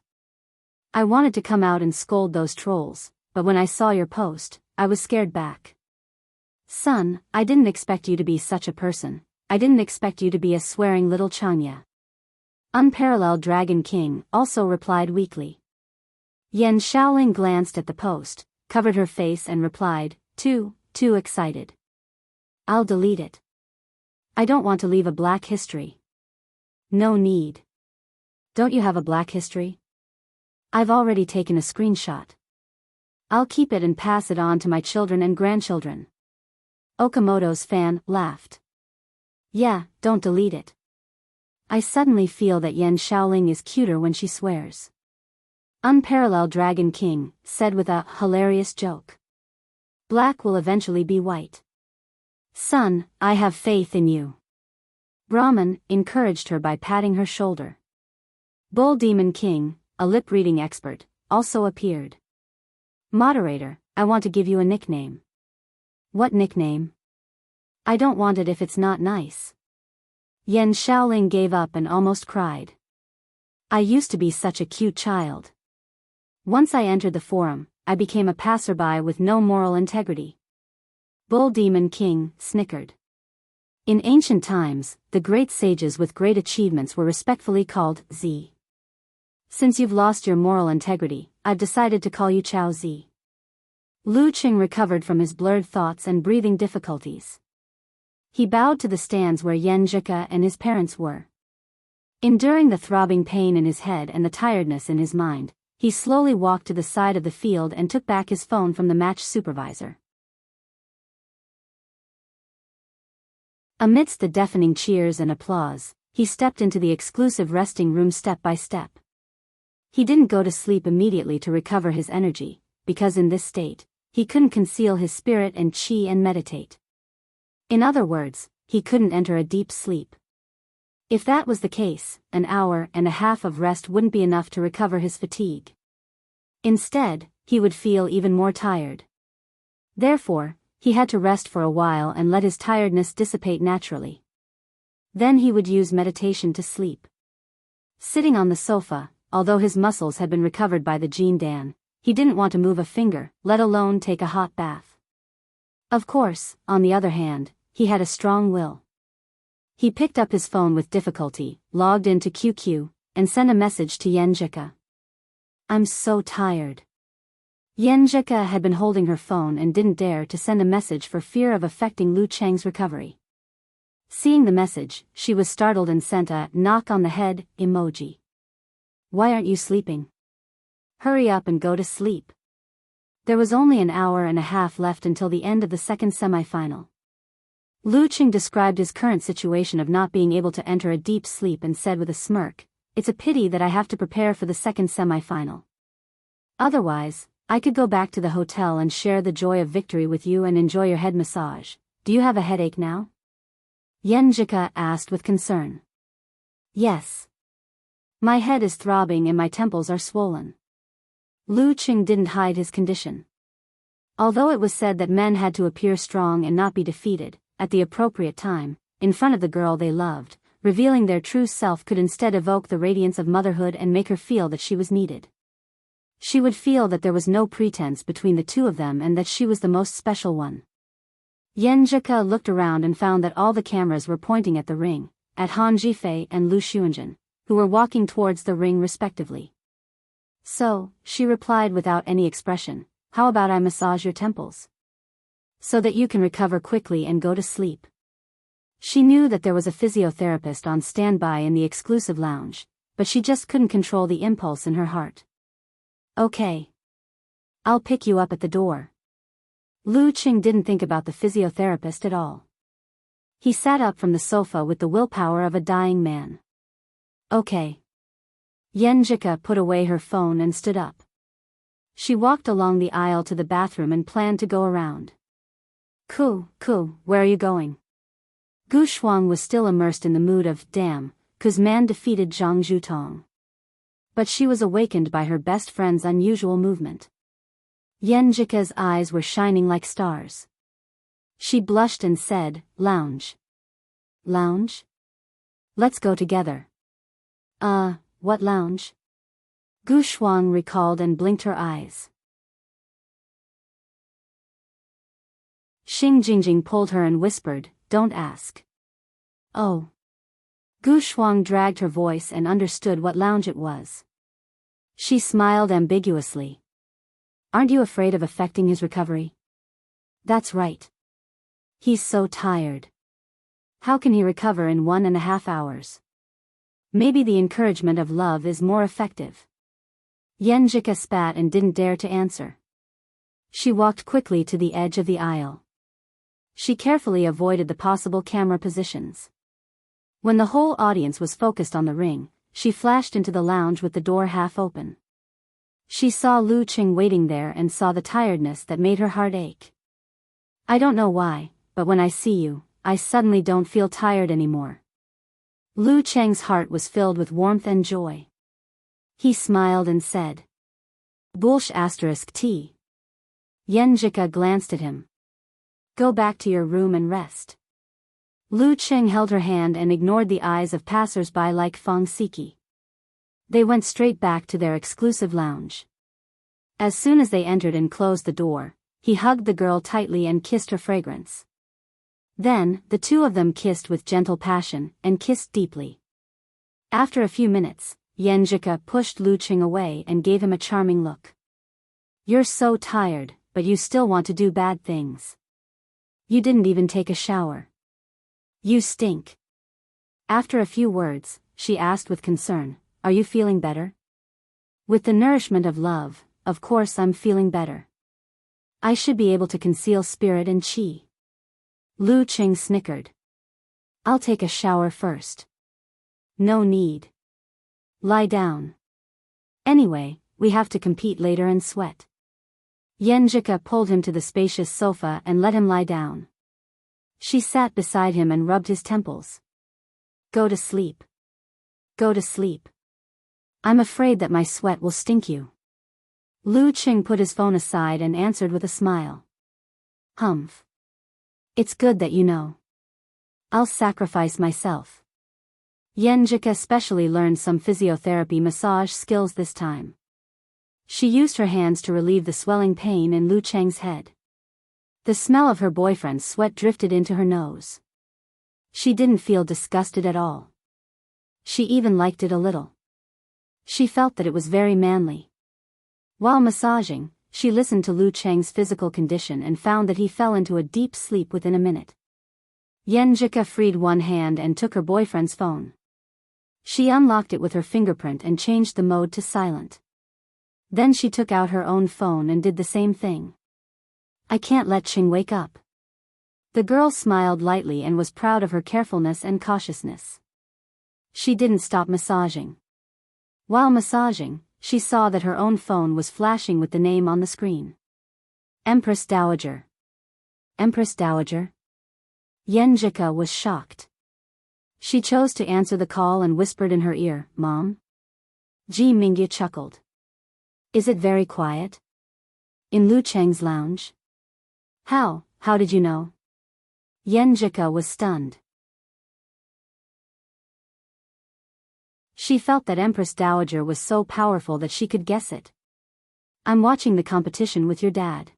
I wanted to come out and scold those trolls, but when I saw your post, I was scared back. Son, I didn't expect you to be such a person. I didn't expect you to be a swearing little Chanya." Unparalleled Dragon King also replied weakly. Yan Shaoling glanced at the post, covered her face and replied, too excited. "I'll delete it. I don't want to leave a black history." "No need. Don't you have a black history?" "I've already taken a screenshot. I'll keep it and pass it on to my children and grandchildren." Okamoto's fan laughed. "Yeah, don't delete it. I suddenly feel that Yan Shaoling is cuter when she swears." Unparalleled Dragon King said with a hilarious joke. "Black will eventually be white. Son, I have faith in you." Brahman encouraged her by patting her shoulder. Bull Demon King, a lip-reading expert, also appeared. "Moderator, I want to give you a nickname." "What nickname?" "I don't want it if it's not nice." Yan Shaoling gave up and almost cried. "I used to be such a cute child. Once I entered the forum, I became a passerby with no moral integrity." Bull Demon King snickered. In ancient times, the great sages with great achievements were respectfully called Z. Since you've lost your moral integrity, I've decided to call you Chao Z. Lu Qing recovered from his blurred thoughts and breathing difficulties. He bowed to the stands where Yen Zhika and his parents were. Enduring the throbbing pain in his head and the tiredness in his mind, he slowly walked to the side of the field and took back his phone from the match supervisor. Amidst the deafening cheers and applause, he stepped into the exclusive resting room step by step. He didn't go to sleep immediately to recover his energy, because in this state, he couldn't conceal his spirit and qi and meditate. In other words, he couldn't enter a deep sleep. If that was the case, an hour and a half of rest wouldn't be enough to recover his fatigue. Instead, he would feel even more tired. Therefore, he had to rest for a while and let his tiredness dissipate naturally. Then he would use meditation to sleep. Sitting on the sofa, although his muscles had been recovered by the Jin Dan, he didn't want to move a finger, let alone take a hot bath. Of course, on the other hand, he had a strong will. He picked up his phone with difficulty, logged into QQ, and sent a message to Yen Zhika. "I'm so tired." Yen Zhika had been holding her phone and didn't dare to send a message for fear of affecting Lu Cheng's recovery. Seeing the message, she was startled and sent a knock on the head emoji. "Why aren't you sleeping? Hurry up and go to sleep." There was only an hour and a half left until the end of the second semifinal. Lu Cheng described his current situation of not being able to enter a deep sleep and said with a smirk, "It's a pity that I have to prepare for the second semifinal. Otherwise, I could go back to the hotel and share the joy of victory with you and enjoy your head massage. Do you have a headache now?" Yen Zhika asked with concern. "Yes. My head is throbbing and my temples are swollen." Lu Cheng didn't hide his condition. Although it was said that men had to appear strong and not be defeated, at the appropriate time, in front of the girl they loved, revealing their true self could instead evoke the radiance of motherhood and make her feel that she was needed. She would feel that there was no pretense between the two of them and that she was the most special one. Yen Zhika looked around and found that all the cameras were pointing at the ring, at Han Jifei and Lu Xuanjun, who were walking towards the ring respectively. "So," she replied without any expression, "how about I massage your temples? So that you can recover quickly and go to sleep." She knew that there was a physiotherapist on standby in the exclusive lounge, but she just couldn't control the impulse in her heart. "Okay. I'll pick you up at the door." Lu Qing didn't think about the physiotherapist at all. He sat up from the sofa with the willpower of a dying man. "Okay." Yen Zhika put away her phone and stood up. She walked along the aisle to the bathroom and planned to go around. Ku, where are you going?" Gu Shuang was still immersed in the mood of, damn, Ku's man defeated Zhang Zhutong. But she was awakened by her best friend's unusual movement. Yenjika's eyes were shining like stars. She blushed and said, "Lounge." "Lounge? Let's go together." What lounge?" Gu Shuang recalled and blinked her eyes. Xing Jingjing pulled her and whispered, "Don't ask." "Oh." Gu Shuang dragged her voice and understood what lounge it was. She smiled ambiguously. "Aren't you afraid of affecting his recovery?" "That's right. He's so tired. How can he recover in 1.5 hours? Maybe the encouragement of love is more effective." Yenjika spat and didn't dare to answer. She walked quickly to the edge of the aisle. She carefully avoided the possible camera positions. When the whole audience was focused on the ring, she flashed into the lounge with the door half open. She saw Lu Qing waiting there and saw the tiredness that made her heart ache. "I don't know why, but when I see you, I suddenly don't feel tired anymore." Lu Cheng's heart was filled with warmth and joy. He smiled and said, "Bulsh *T." Yenjika glanced at him. "Go back to your room and rest." Lu Cheng held her hand and ignored the eyes of passers-by like Fang Siki. They went straight back to their exclusive lounge. As soon as they entered and closed the door, he hugged the girl tightly and kissed her fragrance. Then, the two of them kissed with gentle passion, and kissed deeply. After a few minutes, Yenjika pushed Lu Cheng away and gave him a charming look. "You're so tired, but you still want to do bad things. You didn't even take a shower. You stink." After a few words, she asked with concern, "Are you feeling better?" "With the nourishment of love, of course I'm feeling better. I should be able to conceal spirit and qi." Lu Qing snickered. "I'll take a shower first." "No need. Lie down. Anyway, we have to compete later and sweat." Yenjika pulled him to the spacious sofa and let him lie down. She sat beside him and rubbed his temples. "Go to sleep. Go to sleep. I'm afraid that my sweat will stink you." Lu Qing put his phone aside and answered with a smile. "Humph. It's good that you know. I'll sacrifice myself." Yenjika specially learned some physiotherapy massage skills this time. She used her hands to relieve the swelling pain in Lu Cheng's head. The smell of her boyfriend's sweat drifted into her nose. She didn't feel disgusted at all. She even liked it a little. She felt that it was very manly. While massaging, she listened to Lu Cheng's physical condition and found that he fell into a deep sleep within a minute. Yenjika freed one hand and took her boyfriend's phone. She unlocked it with her fingerprint and changed the mode to silent. Then she took out her own phone and did the same thing. "I can't let Qing wake up." The girl smiled lightly and was proud of her carefulness and cautiousness. She didn't stop massaging. While massaging, she saw that her own phone was flashing with the name on the screen. "Empress Dowager." "Empress Dowager?" Yenjika was shocked. She chose to answer the call and whispered in her ear, "Mom?" Ji Mingyu chuckled. "Is it very quiet? In Lu Cheng's lounge?" How did you know?" Yenjika was stunned. She felt that Empress Dowager was so powerful that she could guess it. "I'm watching the competition with your dad."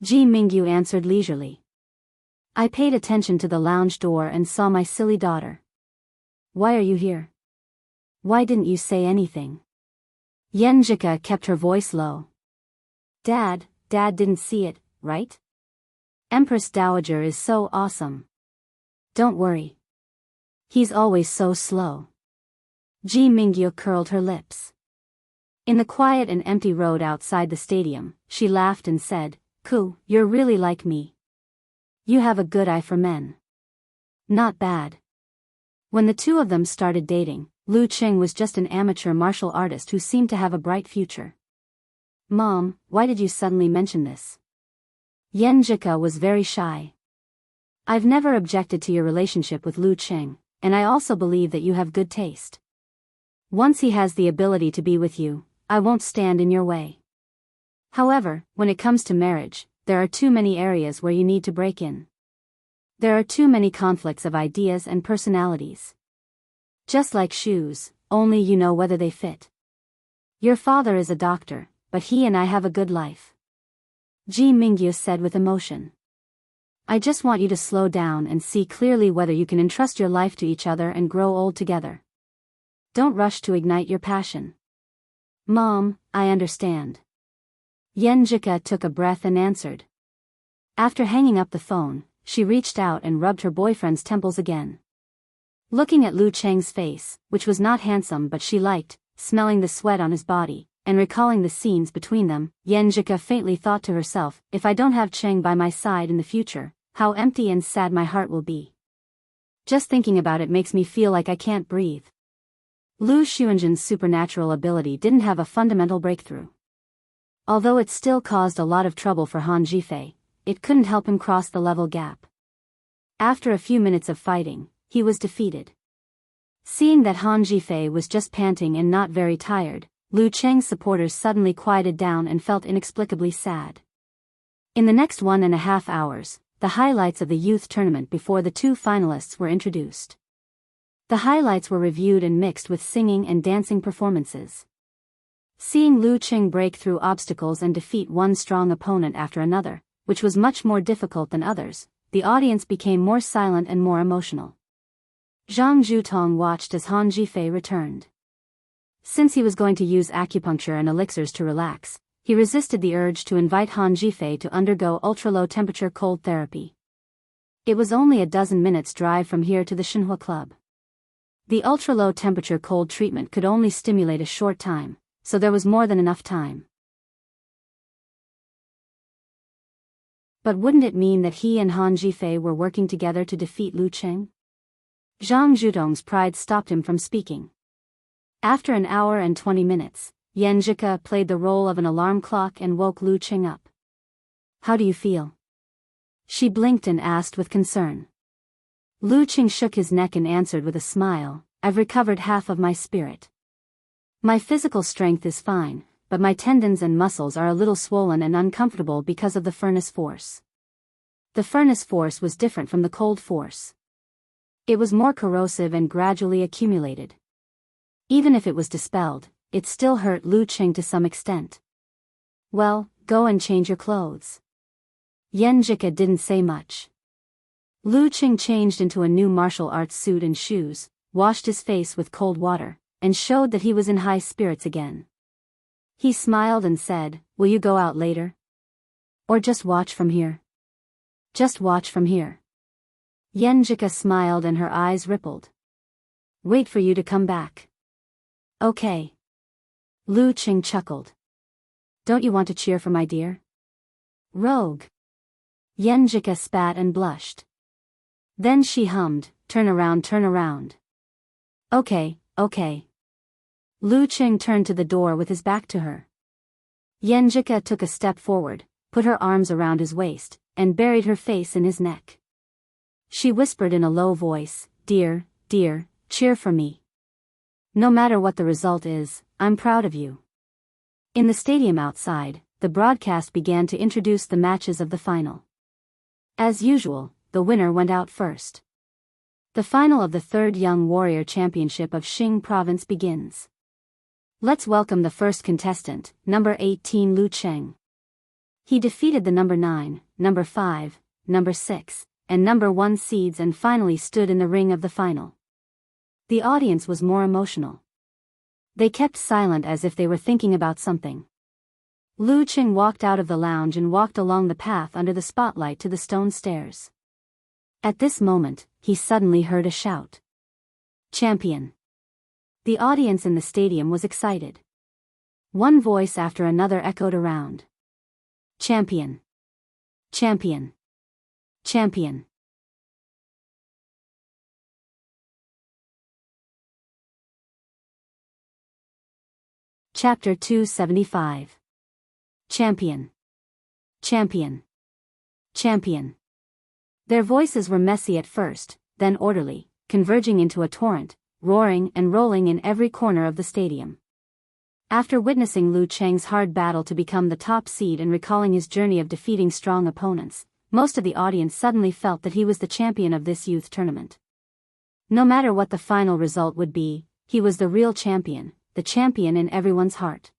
Ji Mingyu answered leisurely. "I paid attention to the lounge door and saw my silly daughter." "Why are you here? Why didn't you say anything?" Yenjika kept her voice low. Dad didn't see it, right? Empress Dowager is so awesome. Don't worry. He's always so slow." Ji Mingyu curled her lips. In the quiet and empty road outside the stadium, she laughed and said, "Ku, you're really like me. You have a good eye for men." "Not bad." When the two of them started dating, Lu Qing was just an amateur martial artist who seemed to have a bright future. "Mom, why did you suddenly mention this?" Yenjika was very shy. "I've never objected to your relationship with Lu Qing, and I also believe that you have good taste." Once he has the ability to be with you, I won't stand in your way. However, when it comes to marriage, there are too many areas where you need to break in. There are too many conflicts of ideas and personalities. Just like shoes, only you know whether they fit. Your father is a doctor, but he and I have a good life. Ji Mingyu said with emotion. I just want you to slow down and see clearly whether you can entrust your life to each other and grow old together. Don't rush to ignite your passion. Mom, I understand. Yenjika took a breath and answered. After hanging up the phone, she reached out and rubbed her boyfriend's temples again. Looking at Lu Cheng's face, which was not handsome but she liked, smelling the sweat on his body, and recalling the scenes between them, Yenjika faintly thought to herself, if I don't have Cheng by my side in the future, how empty and sad my heart will be. Just thinking about it makes me feel like I can't breathe. Lu Xuanjin's supernatural ability didn't have a fundamental breakthrough. Although it still caused a lot of trouble for Han Jifei, it couldn't help him cross the level gap. After a few minutes of fighting, he was defeated. Seeing that Han Jifei was just panting and not very tired, Lu Cheng's supporters suddenly quieted down and felt inexplicably sad. In the next 1.5 hours, the highlights of the youth tournament before the two finalists were introduced. The highlights were reviewed and mixed with singing and dancing performances. Seeing Lu Cheng break through obstacles and defeat one strong opponent after another, which was much more difficult than others, the audience became more silent and more emotional. Zhang Zhutong watched as Han Jifei returned. Since he was going to use acupuncture and elixirs to relax, he resisted the urge to invite Han Jifei to undergo ultra-low temperature cold therapy. It was only a dozen minutes drive from here to the Shinhua Club. The ultra-low temperature cold treatment could only stimulate a short time, so there was more than enough time. But wouldn't it mean that he and Han Jifei were working together to defeat Lu Cheng? Zhang Zhutong's pride stopped him from speaking. After an hour and 20 minutes, Yenjika played the role of an alarm clock and woke Lu Cheng up. How do you feel? She blinked and asked with concern. Lu Cheng shook his neck and answered with a smile, I've recovered half of my spirit. My physical strength is fine, but my tendons and muscles are a little swollen and uncomfortable because of the furnace force. The furnace force was different from the cold force. It was more corrosive and gradually accumulated. Even if it was dispelled, it still hurt Lu Cheng to some extent. Well, go and change your clothes. Yenjika didn't say much. Lu Cheng changed into a new martial arts suit and shoes, washed his face with cold water, and showed that he was in high spirits again. He smiled and said, will you go out later? Or just watch from here? Just watch from here. Yenjika smiled and her eyes rippled. Wait for you to come back. Okay. Lu Cheng chuckled. Don't you want to cheer for my dear? Rogue. Yenjika spat and blushed. Then she hummed, turn around, turn around. Okay, okay. Lu Cheng turned to the door with his back to her. Yenjika took a step forward, put her arms around his waist, and buried her face in his neck. She whispered in a low voice, dear, dear, cheer for me. No matter what the result is, I'm proud of you. In the stadium outside, the broadcast began to introduce the matches of the final. As usual, the winner went out first. The final of the 3rd Young Warrior Championship of Xing Province begins. Let's welcome the first contestant, number 18 Lu Cheng. He defeated the number 9, number 5, number 6, and number 1 seeds and finally stood in the ring of the final. The audience was more emotional. They kept silent as if they were thinking about something. Lu Cheng walked out of the lounge and walked along the path under the spotlight to the stone stairs. At this moment, he suddenly heard a shout. Champion! The audience in the stadium was excited. One voice after another echoed around. Champion! Champion! Champion! Chapter 275. Champion! Champion! Champion! Their voices were messy at first, then orderly, converging into a torrent, roaring and rolling in every corner of the stadium. After witnessing Lu Cheng's hard battle to become the top seed and recalling his journey of defeating strong opponents, most of the audience suddenly felt that he was the champion of this youth tournament. No matter what the final result would be, he was the real champion, the champion in everyone's heart.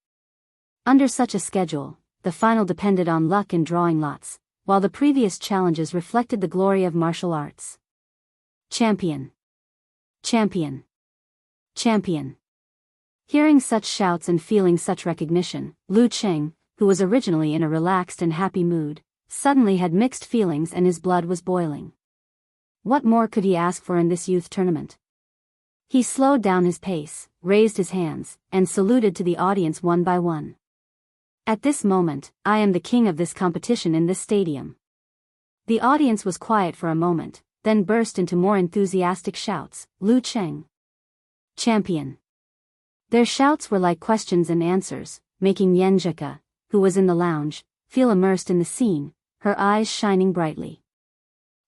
Under such a schedule, the final depended on luck and drawing lots, while the previous challenges reflected the glory of martial arts. Champion! Champion! Champion! Hearing such shouts and feeling such recognition, Lu Cheng, who was originally in a relaxed and happy mood, suddenly had mixed feelings and his blood was boiling. What more could he ask for in this youth tournament? He slowed down his pace, raised his hands, and saluted to the audience one by one. At this moment, I am the king of this competition in this stadium. The audience was quiet for a moment, then burst into more enthusiastic shouts, Lu Cheng! Champion! Their shouts were like questions and answers, making Yen Jika, who was in the lounge, feel immersed in the scene, her eyes shining brightly.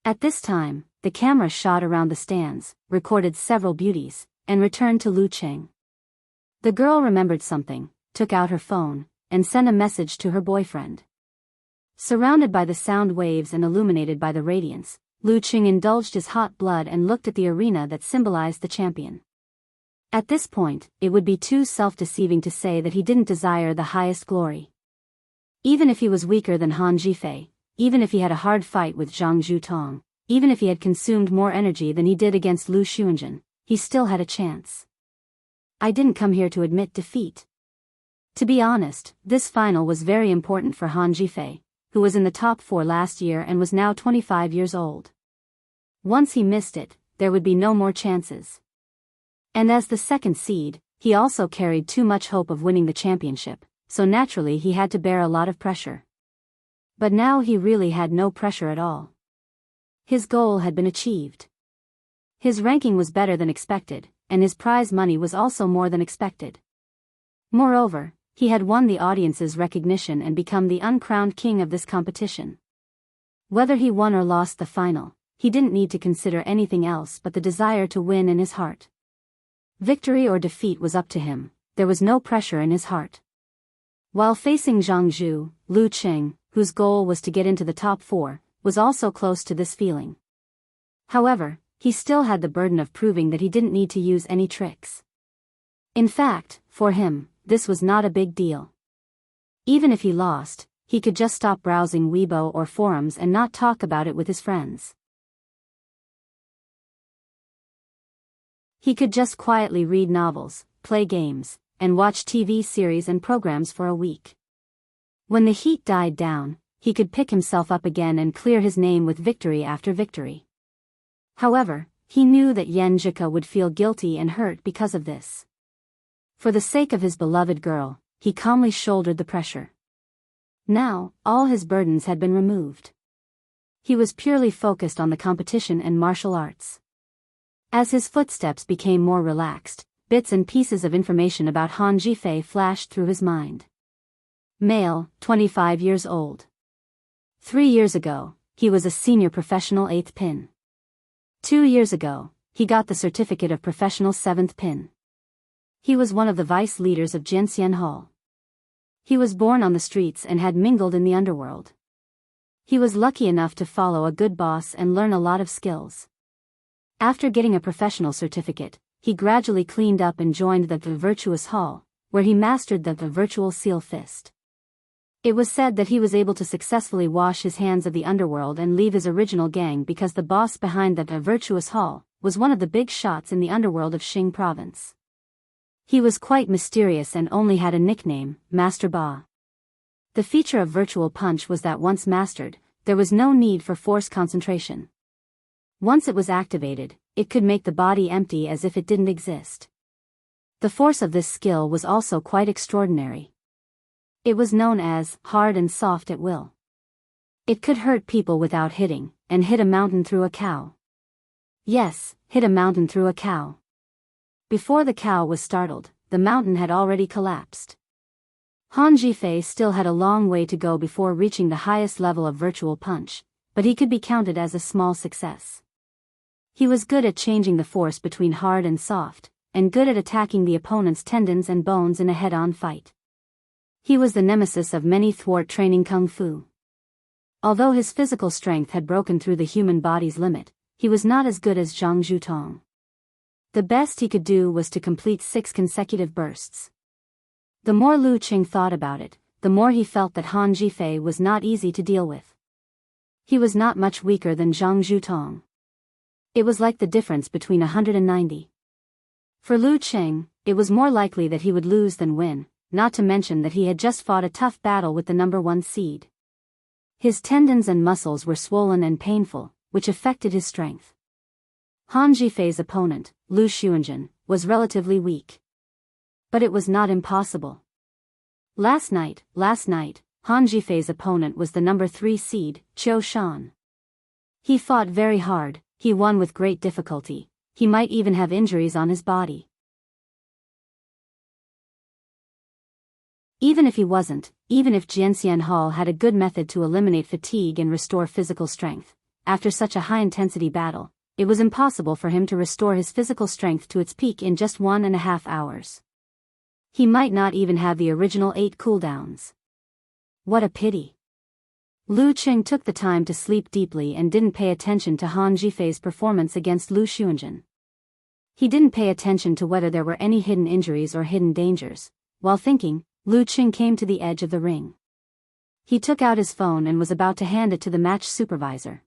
At this time, the camera shot around the stands, recorded several beauties, and returned to Lu Cheng. The girl remembered something, took out her phone, and sent a message to her boyfriend. Surrounded by the sound waves and illuminated by the radiance, Lu Cheng indulged his hot blood and looked at the arena that symbolized the champion. At this point, it would be too self-deceiving to say that he didn't desire the highest glory. Even if he was weaker than Han Jifei, even if he had a hard fight with Zhang Zhutong, even if he had consumed more energy than he did against Lu Xuanjun, he still had a chance. I didn't come here to admit defeat. To be honest, this final was very important for Han Jifei, who was in the top 4 last year and was now 25 years old. Once he missed it, there would be no more chances. And as the second seed, he also carried too much hope of winning the championship, so naturally he had to bear a lot of pressure. But now he really had no pressure at all. His goal had been achieved. His ranking was better than expected, and his prize money was also more than expected. Moreover, he had won the audience's recognition and become the uncrowned king of this competition. Whether he won or lost the final, he didn't need to consider anything else but the desire to win in his heart. Victory or defeat was up to him, there was no pressure in his heart. While facing Zhang Zhu, Lu Cheng, whose goal was to get into the top 4, was also close to this feeling. However, he still had the burden of proving that he didn't need to use any tricks. In fact, for him, this was not a big deal. Even if he lost, he could just stop browsing Weibo or forums and not talk about it with his friends. He could just quietly read novels, play games, and watch TV series and programs for a week. When the heat died down, he could pick himself up again and clear his name with victory after victory. However, he knew that Yen Jika would feel guilty and hurt because of this. For the sake of his beloved girl, he calmly shouldered the pressure. Now, all his burdens had been removed. He was purely focused on the competition and martial arts. As his footsteps became more relaxed, bits and pieces of information about Han Jifei flashed through his mind. Male, 25 years old. 3 years ago, he was a senior professional 8th pin. 2 years ago, he got the certificate of professional 7th pin. He was one of the vice leaders of Jianxian Hall. He was born on the streets and had mingled in the underworld. He was lucky enough to follow a good boss and learn a lot of skills. After getting a professional certificate, he gradually cleaned up and joined the Virtuous Hall, where he mastered the virtual seal fist. It was said that he was able to successfully wash his hands of the underworld and leave his original gang because the boss behind the Virtuous Hall was one of the big shots in the underworld of Xing province. He was quite mysterious and only had a nickname, Master Ba. The feature of Virtual Punch was that once mastered, there was no need for force concentration. Once it was activated, it could make the body empty as if it didn't exist. The force of this skill was also quite extraordinary. It was known as hard and soft at will. It could hurt people without hitting, and hit a mountain through a cow. Yes, hit a mountain through a cow. Before the cow was startled, the mountain had already collapsed. Han Jifei still had a long way to go before reaching the highest level of Virtual Punch, but he could be counted as a small success. He was good at changing the force between hard and soft, and good at attacking the opponent's tendons and bones in a head-on fight. He was the nemesis of many thwart training kung fu. Although his physical strength had broken through the human body's limit, he was not as good as Zhang Zhutong. The best he could do was to complete 6 consecutive bursts. The more Lu Qing thought about it, the more he felt that Han Jifei was not easy to deal with. He was not much weaker than Zhang Zhutong. It was like the difference between 190. For Lu Qing, it was more likely that he would lose than win, not to mention that he had just fought a tough battle with the number 1 seed. His tendons and muscles were swollen and painful, which affected his strength. Han Jifei's opponent, Lu Xuanjun, was relatively weak. But it was not impossible. Last night, Han Jifei's opponent was the number 3 seed, Qiu Shan. He fought very hard, he won with great difficulty, he might even have injuries on his body. Even if he wasn't, even if Jianxian Hall had a good method to eliminate fatigue and restore physical strength, after such a high-intensity battle, it was impossible for him to restore his physical strength to its peak in just 1.5 hours. He might not even have the original 8 cooldowns. What a pity. Lu Qing took the time to sleep deeply and didn't pay attention to Han Jifei's performance against Lu Xuanjun. He didn't pay attention to whether there were any hidden injuries or hidden dangers. While thinking, Lu Qing came to the edge of the ring. He took out his phone and was about to hand it to the match supervisor.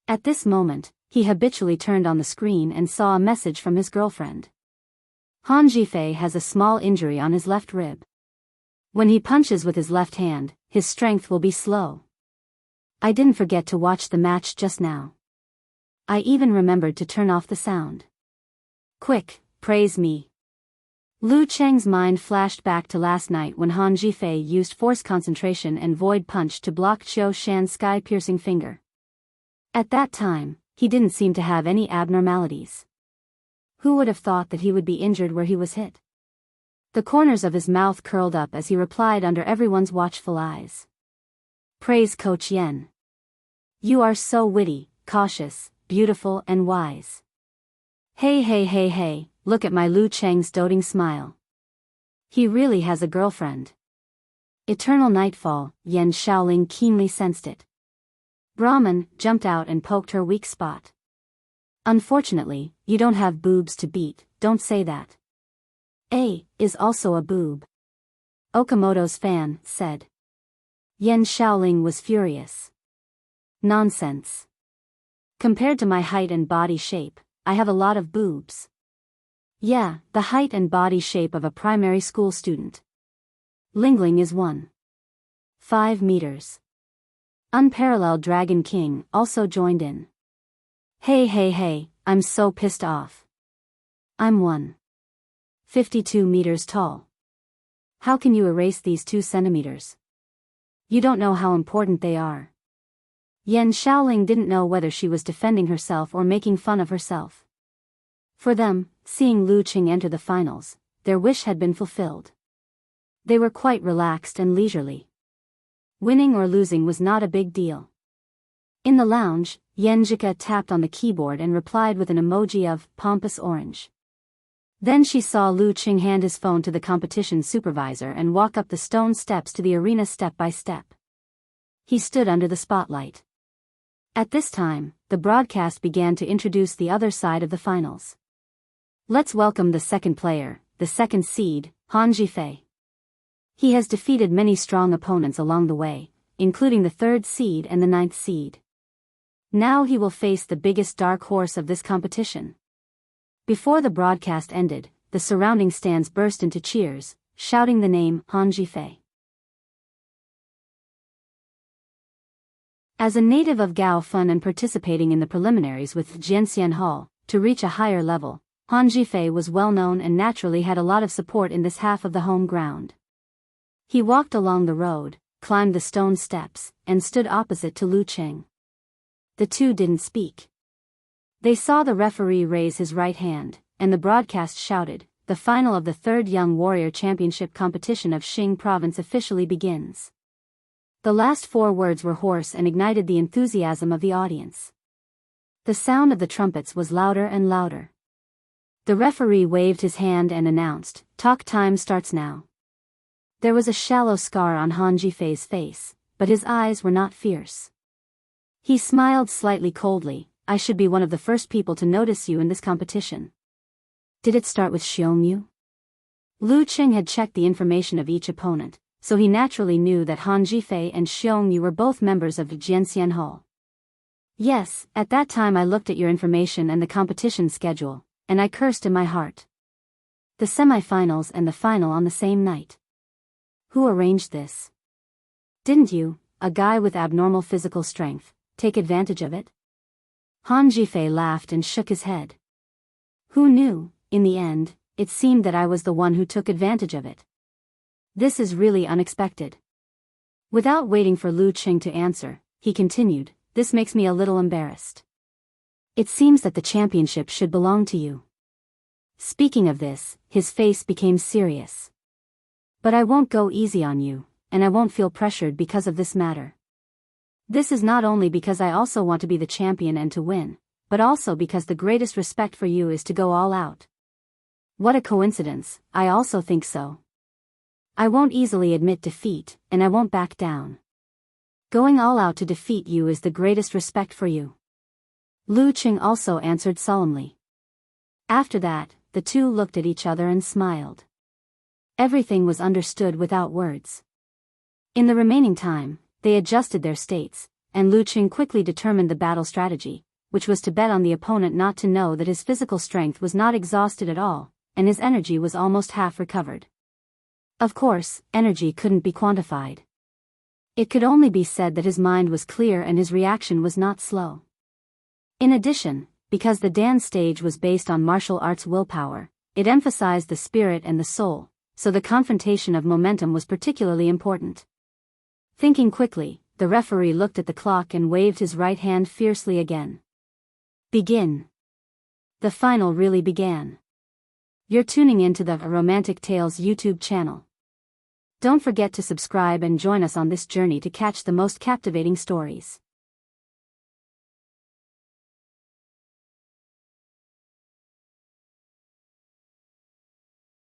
At this moment, he habitually turned on the screen and saw a message from his girlfriend. Han Jifei has a small injury on his left rib. When he punches with his left hand, his strength will be slow. I didn't forget to watch the match just now. I even remembered to turn off the sound. Quick, praise me. Lu Cheng's mind flashed back to last night when Han Jifei used force concentration and void punch to block Qiu Shan's sky-piercing finger. At that time, he didn't seem to have any abnormalities. Who would have thought that he would be injured where he was hit? The corners of his mouth curled up as he replied under everyone's watchful eyes. Praise Coach Yen. You are so witty, cautious, beautiful and wise. Hey, look at my Lu Cheng's doting smile. He really has a girlfriend. Eternal nightfall, Yen Shaoling keenly sensed it. Brahman jumped out and poked her weak spot. Unfortunately, you don't have boobs to beat, don't say that. A is also a boob. Okamoto's fan said. Yen Shaoling was furious. Nonsense. Compared to my height and body shape, I have a lot of boobs. Yeah, the height and body shape of a primary school student. Lingling is 1.5 meters. Unparalleled Dragon King also joined in. Hey, I'm so pissed off. I'm 1.52 meters tall. How can you erase these 2 centimeters? You don't know how important they are. Yen Shaoling didn't know whether she was defending herself or making fun of herself. For them, seeing Lu Qing enter the finals, their wish had been fulfilled. They were quite relaxed and leisurely. Winning or losing was not a big deal. In the lounge, Yen Jika tapped on the keyboard and replied with an emoji of pompous orange. Then she saw Lu Qing hand his phone to the competition supervisor and walk up the stone steps to the arena step by step. He stood under the spotlight. At this time, the broadcast began to introduce the other side of the finals. Let's welcome the second player, the second seed, Han Jifei. He has defeated many strong opponents along the way, including the 3rd seed and the 9th seed. Now he will face the biggest dark horse of this competition. Before the broadcast ended, the surrounding stands burst into cheers, shouting the name Han Jifei. As a native of Gaofeng and participating in the preliminaries with Jianxian Hall, to reach a higher level, Han Jifei was well known and naturally had a lot of support in this half of the home ground. He walked along the road, climbed the stone steps, and stood opposite to Lu Qing. The two didn't speak. They saw the referee raise his right hand, and the broadcast shouted, "The final of the 3rd Young Warrior Championship competition of Xing Province officially begins." The last 4 words were hoarse and ignited the enthusiasm of the audience. The sound of the trumpets was louder and louder. The referee waved his hand and announced, "Talk time starts now." There was a shallow scar on Han Jifei's face, but his eyes were not fierce. He smiled slightly coldly. "I should be one of the first people to notice you in this competition." Did it start with Xiongyu? Lu Qing had checked the information of each opponent, so he naturally knew that Han Jifei and Xiongyu were both members of the Jianxian Hall. "Yes, at that time I looked at your information and the competition schedule, and I cursed in my heart. The semi-finals and the final on the same night. Who arranged this? Didn't you, a guy with abnormal physical strength, take advantage of it?" Han Jifei laughed and shook his head. "Who knew? In the end, it seemed that I was the one who took advantage of it. This is really unexpected." Without waiting for Lu Qing to answer, he continued, "This makes me a little embarrassed. It seems that the championship should belong to you." Speaking of this, his face became serious. "But I won't go easy on you, and I won't feel pressured because of this matter. This is not only because I also want to be the champion and to win, but also because the greatest respect for you is to go all out." What a coincidence, I also think so. I won't easily admit defeat, and I won't back down. Going all out to defeat you is the greatest respect for you. Lu Qing also answered solemnly. After that, the two looked at each other and smiled. Everything was understood without words. In the remaining time, they adjusted their states, and Lu Qing quickly determined the battle strategy, which was to bet on the opponent not to know that his physical strength was not exhausted at all, and his energy was almost half recovered. Of course, energy couldn't be quantified. It could only be said that his mind was clear and his reaction was not slow. In addition, because the dance stage was based on martial arts willpower, it emphasized the spirit and the soul, so the confrontation of momentum was particularly important. Thinking quickly, the referee looked at the clock and waved his right hand fiercely again. "Begin." The final really began. You're tuning into the Romantic Tales YouTube channel. Don't forget to subscribe and join us on this journey to catch the most captivating stories.